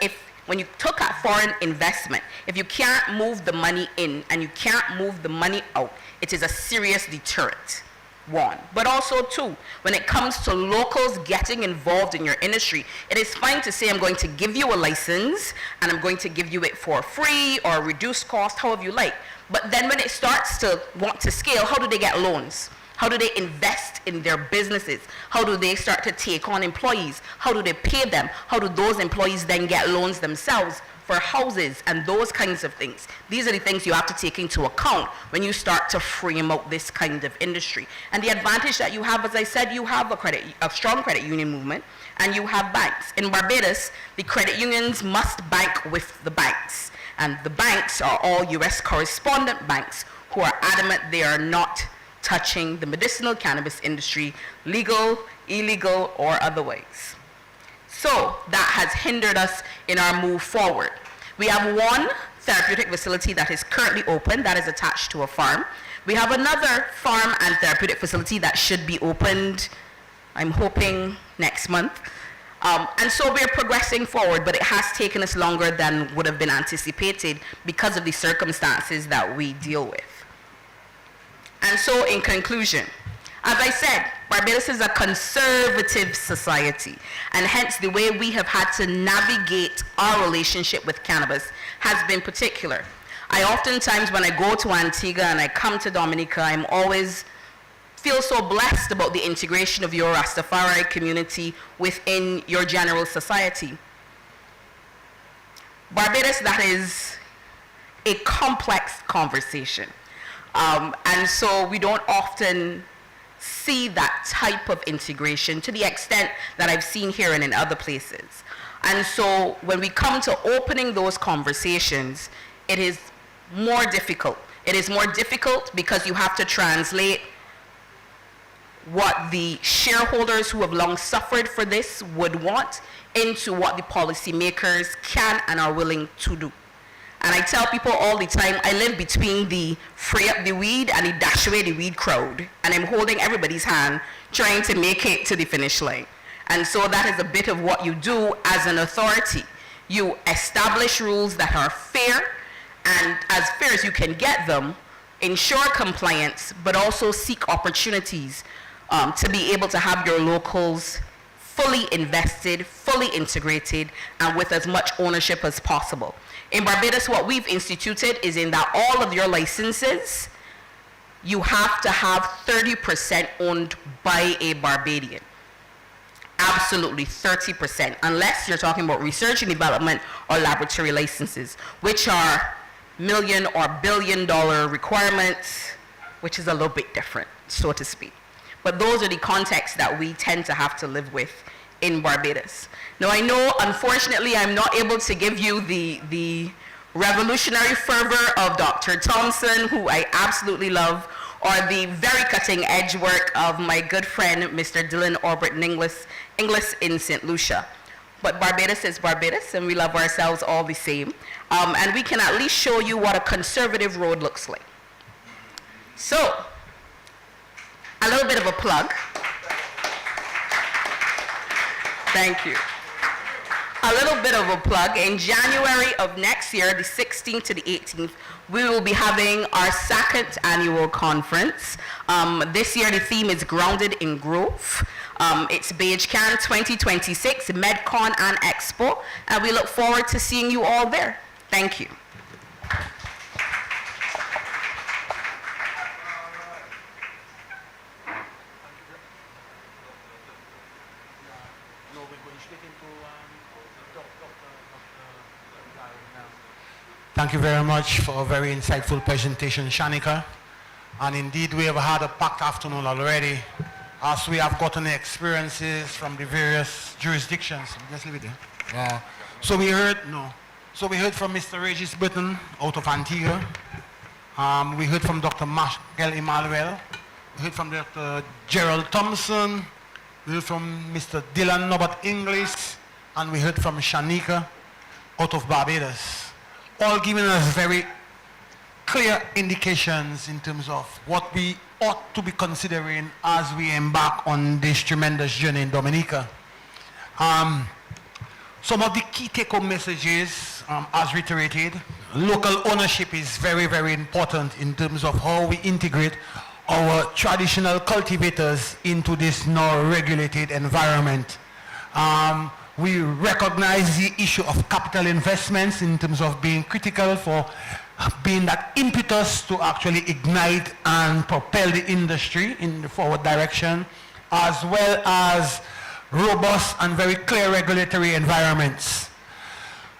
when you took out foreign investment, if you can't move the money in and you can't move the money out, it is a serious deterrent. One. But also two, when it comes to locals getting involved in your industry, it is fine to say I'm going to give you a license and I'm going to give you it for free or reduced cost, however you like. But then when it starts to want to scale, how do they get loans? How do they invest in their businesses? How do they start to take on employees? How do they pay them? How do those employees then get loans themselves for houses and those kinds of things? These are the things you have to take into account when you start to frame out this kind of industry. And the advantage that you have, as I said, you have a strong credit union movement and you have banks. In Barbados, the credit unions must bank with the banks. And the banks are all US correspondent banks who are adamant they are not touching the medicinal cannabis industry, legal, illegal, or otherwise. So that has hindered us in our move forward. We have one therapeutic facility that is currently open, that is attached to a farm. We have another farm and therapeutic facility that should be opened, I'm hoping, next month. And so we're progressing forward, but it has taken us longer than would have been anticipated because of the circumstances that we deal with. And so in conclusion, as I said, Barbados is a conservative society, and hence the way we have had to navigate our relationship with cannabis has been particular. I oftentimes, when I go to Antigua and I come to Dominica, I'm always feel so blessed about the integration of your Rastafari community within your general society. Barbados, that is a complex conversation. And so we don't often see that type of integration to the extent that I've seen here and in other places. And so when we come to opening those conversations, it is more difficult. It is more difficult because you have to translate what the shareholders who have long suffered for this would want into what the policymakers can and are willing to do. And I tell people all the time, I live between the free up the weed and the dash away the weed crowd. And I'm holding everybody's hand, trying to make it to the finish line. And so that is a bit of what you do as an authority. You establish rules that are fair, and as fair as you can get them, ensure compliance, but also seek opportunities to be able to have your locals fully invested, fully integrated, and with as much ownership as possible. In Barbados, what we've instituted is in that all of your licenses, you have to have 30% owned by a Barbadian. Absolutely 30%, unless you're talking about research and development or laboratory licenses, which are million or billion dollar requirements, which is a little bit different, so to speak. But those are the contexts that we tend to have to live with in Barbados. Now I know, unfortunately, I'm not able to give you the revolutionary fervor of Dr. Thompson, who I absolutely love, or the very cutting edge work of my good friend, Mr. Dylan Orbert Inglis in St. Lucia. But Barbados is Barbados, and we love ourselves all the same. And we can at least show you what a conservative road looks like. So, a little bit of a plug. Thank you. A little bit of a plug. In January of next year, the 16th to the 18th, we will be having our second annual conference. This year, the theme is Grounded in Growth. It's BeijCan 2026, MedCon and Expo, and we look forward to seeing you all there. Thank you. Thank you very much for a very insightful presentation, Shanika. And indeed, we have had a packed afternoon already, as we have gotten experiences from the various jurisdictions. Just leave it there. So we heard from Mr. Regis Britton out of Antigua. We heard from Dr. Michael Emmanuel. We heard from Dr. Gerald Thompson. We heard from Mr. Dylan Norbert Inglis. And we heard from Shanika out of Barbados. All giving us very clear indications in terms of what we ought to be considering as we embark on this tremendous journey in Dominica. Some of the key take-home messages, as reiterated, local ownership is very, very important in terms of how we integrate our traditional cultivators into this now regulated environment. We recognize the issue of capital investments in terms of being critical for being that impetus to actually ignite and propel the industry in the forward direction, as well as robust and very clear regulatory environments.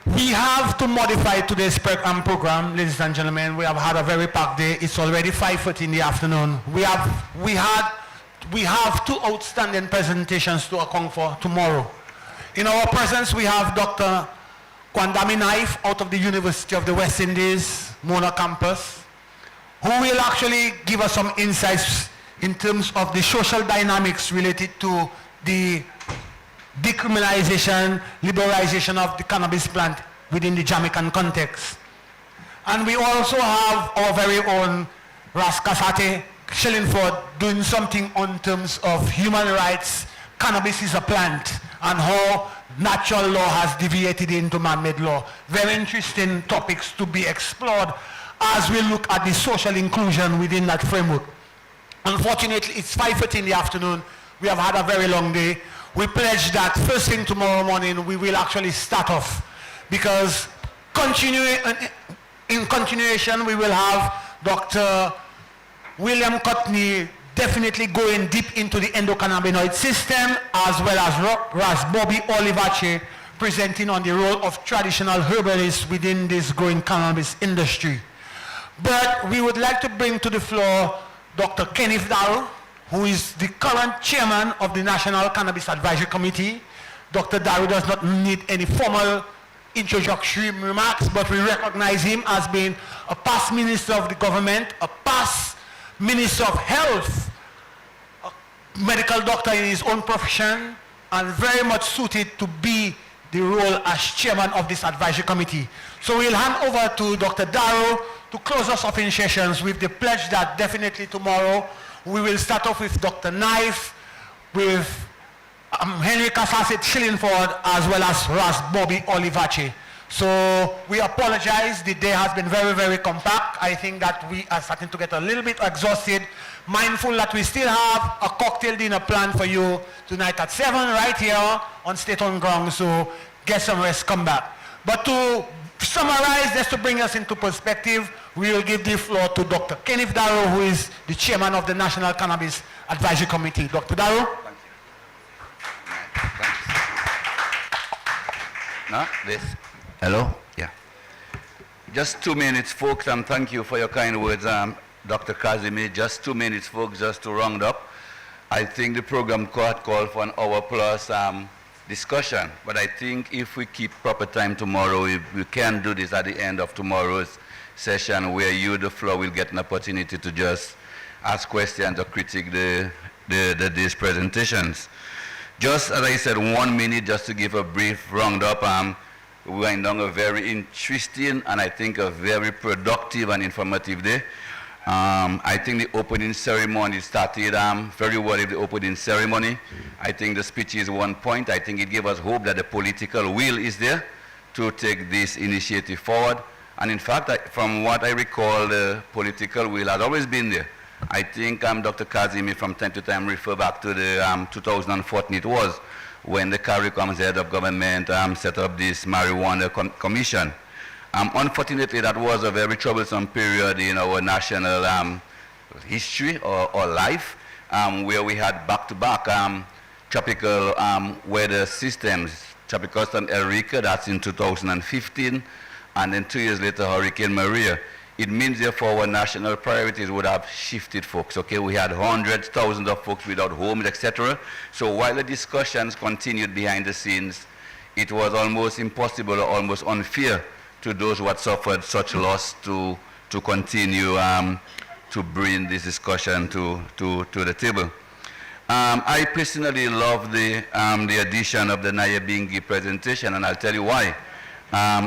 We have to modify today's program, ladies and gentlemen. We have had a very packed day. It's already 5:30 in the afternoon. We have two outstanding presentations to account for tomorrow. In our presence, we have Dr. Kwandami Naif out of the University of the West Indies, Mona campus, who will actually give us some insights in terms of the social dynamics related to the decriminalization, liberalization of the cannabis plant within the Jamaican context. And we also have our very own Ras Kasate Shillingford doing something on terms of human rights. Cannabis is a plant, and how natural law has deviated into man-made law. Very interesting topics to be explored as we look at the social inclusion within that framework. Unfortunately, it's 5:30 in the afternoon. We have had a very long day. We pledge that first thing tomorrow morning we will actually start off, because in continuation we will have Dr. William Cotney definitely going deep into the endocannabinoid system, as well as Ras Bobby Olivache presenting on the role of traditional herbalists within this growing cannabis industry. But we would like to bring to the floor Dr. Kenneth Darrow, who is the current chairman of the National Cannabis Advisory Committee. Dr. Darrow does not need any formal introductory remarks, but we recognize him as being a past minister of the government, a past Minister of Health, a medical doctor in his own profession, and very much suited to be the role as chairman of this advisory committee. So we'll hand over to Dr. Darrow to close us off in sessions with the pledge that definitely tomorrow we will start off with Dr. Naif, with Henry Kassasit Shillingford, as well as Ras Bobby Olivache. So we apologize. The day has been very, very compact. I think that we are starting to get a little bit exhausted. Mindful that we still have a cocktail dinner planned for you tonight at 7 right here on state-owned ground. So get some rest, come back. But to summarize, just to bring us into perspective, we will give the floor to Dr. Kenneth Darrow, who is the chairman of the National Cannabis Advisory Committee. Dr. Darrow? Thank you. No, this. Hello? Yeah. Just 2 minutes, folks, and thank you for your kind words, Dr. Kazimi. Just 2 minutes, folks, just to round up. I think the program called for an hour plus discussion, but I think if we keep proper time tomorrow, we can do this at the end of tomorrow's session, where you, the floor, will get an opportunity to just ask questions or critique these presentations. Just as I said, 1 minute just to give a brief roundup. We went on a very interesting and I think a very productive and informative day. I think the opening ceremony started very well with the opening ceremony. I think the speech is one point. I think it gave us hope that the political will is there to take this initiative forward. And in fact, from what I recall, the political will has always been there. I think Dr. Kazimi from time to time refer back to the 2014 it was, when the CARICOM's head of government set up this marijuana commission. Unfortunately, that was a very troublesome period in our national history or life, where we had back-to-back tropical weather systems, Tropical Storm Enrique, that's in 2015, and then 2 years later, Hurricane Maria. it means therefore our national priorities would have shifted, folks. Okay, we had hundreds, thousands of folks without homes, etc. So while the discussions continued behind the scenes, it was almost impossible or almost unfair to those who had suffered such loss to continue to bring this discussion to the table. I personally love the addition of the Nyabingi presentation, and I'll tell you why.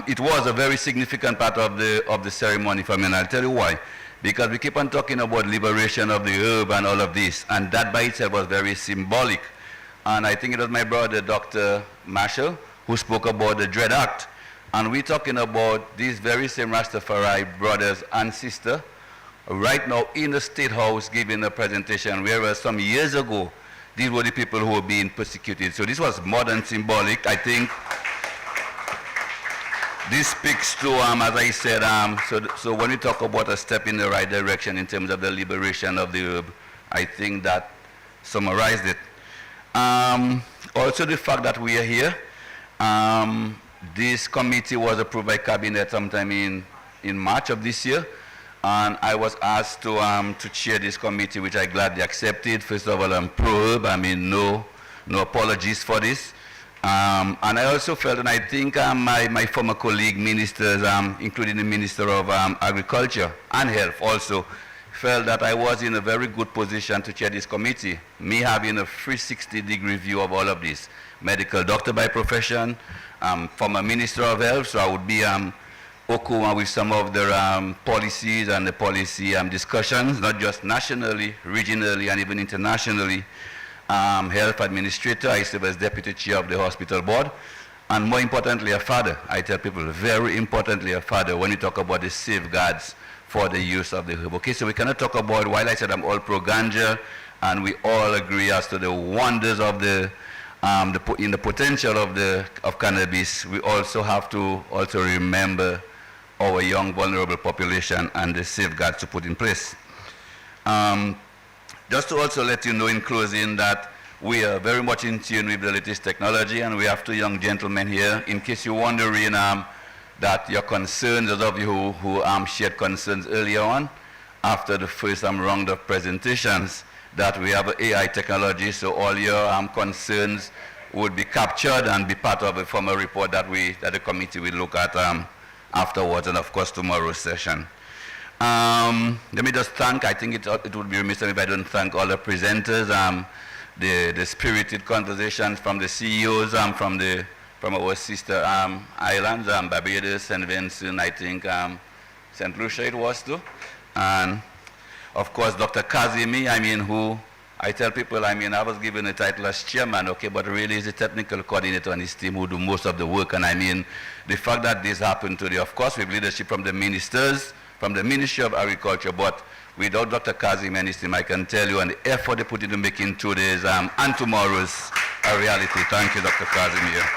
It was a very significant part of the ceremony for me, and I'll tell you why. Because we keep on talking about liberation of the herb and all of this, and that by itself was very symbolic. And I think it was my brother, Dr. Marshall, who spoke about the Dread Act. And we're talking about these very same Rastafari brothers and sisters right now in the State House giving a presentation, whereas some years ago, these were the people who were being persecuted. So this was more than symbolic. I think this speaks to, as I said, so when we talk about a step in the right direction in terms of the liberation of the herb, I think that summarized it. Also the fact that we are here, this committee was approved by Cabinet sometime in March of this year, and I was asked to chair this committee, which I gladly accepted. First of all, I'm pro-herb. I mean, no apologies for this. And I also felt, and I think my former colleague ministers, including the Minister of Agriculture and Health also, felt that I was in a very good position to chair this committee, me having a 360-degree view of all of this. Medical doctor by profession, former Minister of Health, so I would be Okuma with some of the policies and the policy discussions, not just nationally, regionally, and even internationally. Health administrator, I serve as deputy chair of the hospital board, and more importantly, a father. I tell people, very importantly, a father when you talk about the safeguards for the use of the herb. Okay, so we cannot talk about, while I said I'm all pro-ganja, and we all agree as to the wonders of the potential of cannabis, we also have to also remember our young vulnerable population and the safeguards to put in place. Just to also let you know in closing that we are very much in tune with the latest technology, and we have two young gentlemen here. In case you're wondering that your concerns, those of you who shared concerns earlier on, after the first round of presentations, that we have AI technology, so all your concerns would be captured and be part of a formal report that the committee will look at afterwards, and of course tomorrow's session. Let me just thank, I think it would be remiss if I don't thank all the presenters, the spirited conversations from the CEOs, from our sister islands, Barbados, St. Vincent, I think St. Lucia it was too. And of course, Dr. Kazimi, who I tell people, I was given a title as chairman, okay, but really is a technical coordinator and his team who do most of the work. And the fact that this happened today, of course, with leadership from the ministers, from the Ministry of Agriculture, but without Dr. Kazim and his team, I can tell you, and the effort they put into making today's and tomorrow's a reality. Thank you, Dr. Kazim here.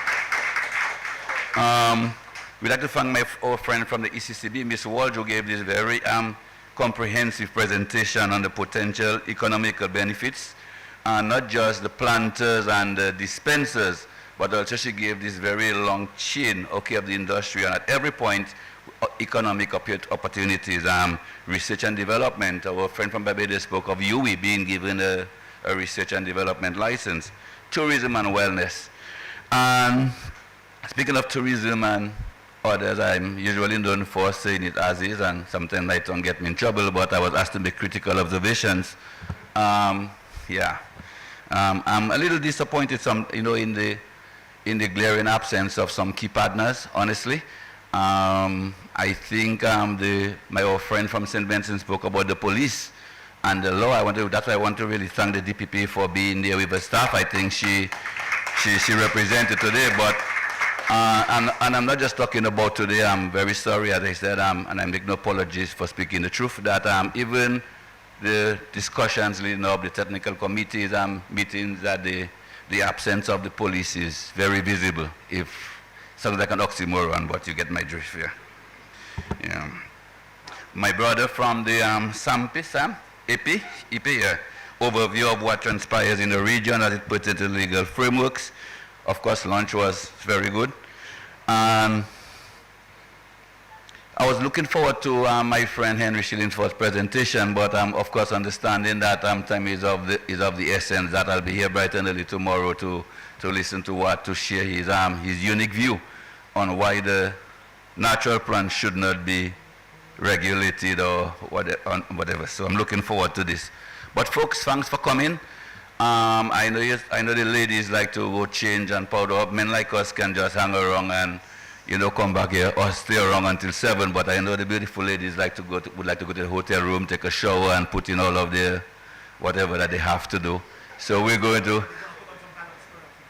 We'd like to thank our friend from the ECCB, Ms. Walsh, who gave this very comprehensive presentation on the potential economical benefits, not just the planters and the dispensers, but also she gave this very long chain, okay, of the industry, and at every point, economic opportunities, research and development. Our friend from Barbados spoke of UWI being given a research and development license, tourism and wellness. And speaking of tourism and others, I'm usually known for saying it as is, and sometimes I don't get me in trouble, but I was asked to make critical observations. I'm a little disappointed in the glaring absence of some key partners, honestly. I think my old friend from St. Vincent spoke about the police and the law. That's why I want to really thank the DPP for being there with the staff. I think she represented today, but and I'm not just talking about today. I'm very sorry, as I said, and I make no apologies for speaking the truth, that even the discussions leading up, the technical committees, meetings, that the absence of the police is very visible. If sounds like an oxymoron, but you get my drift here. Yeah. My brother from the EP, overview of what transpires in the region as it pertains to legal frameworks. Of course, lunch was very good. I was looking forward to my friend Henry Shillingford's presentation, but of course understanding that time is of the essence, that I'll be here bright and early tomorrow to listen to share his unique view on why the natural plants should not be regulated or whatever. So I'm looking forward to this. But folks, thanks for coming. I know the ladies like to go change and powder up. Men like us can just hang around and come back here or stay around until 7. But I know the beautiful ladies would like to go to the hotel room, take a shower, and put in all of their whatever that they have to do. So we're going to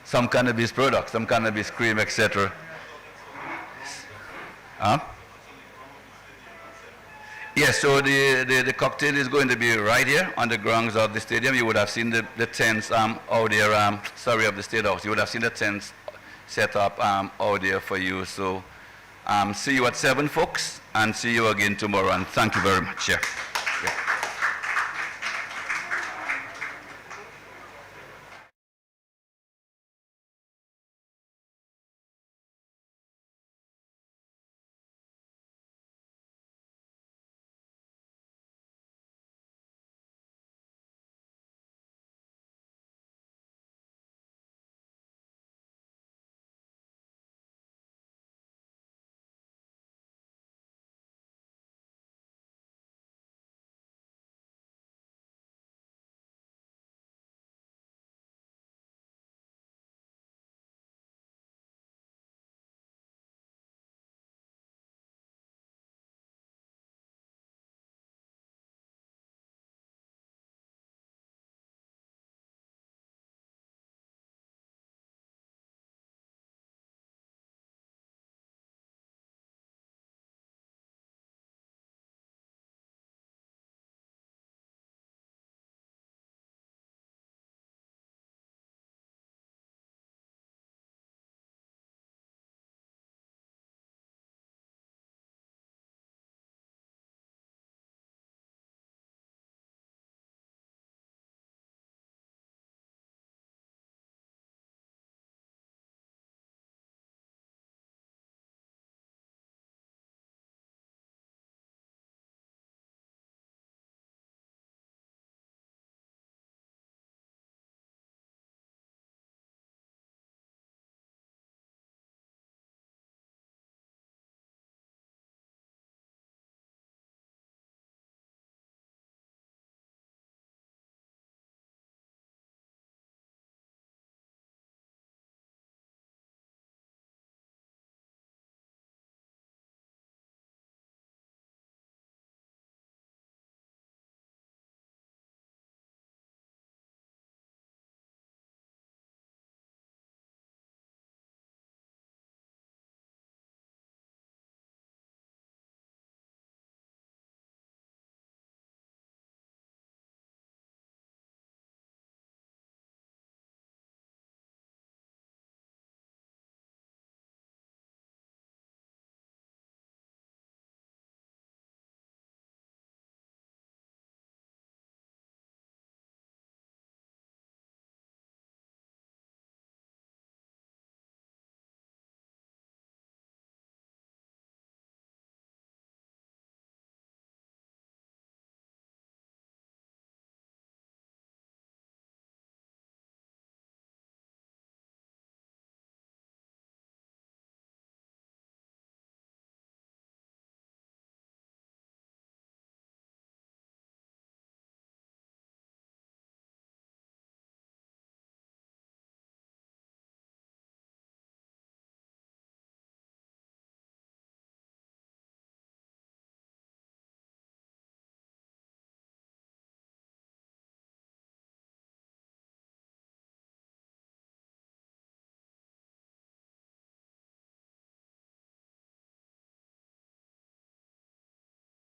some cannabis products, some cannabis cream, etc. Huh? Yes, so the cocktail is going to be right here on the grounds of the stadium. You would have seen the tents out there, of the State House. You would have seen the tents set up out there for you. So see you at 7, folks, and see you again tomorrow. And thank you very much. Yeah.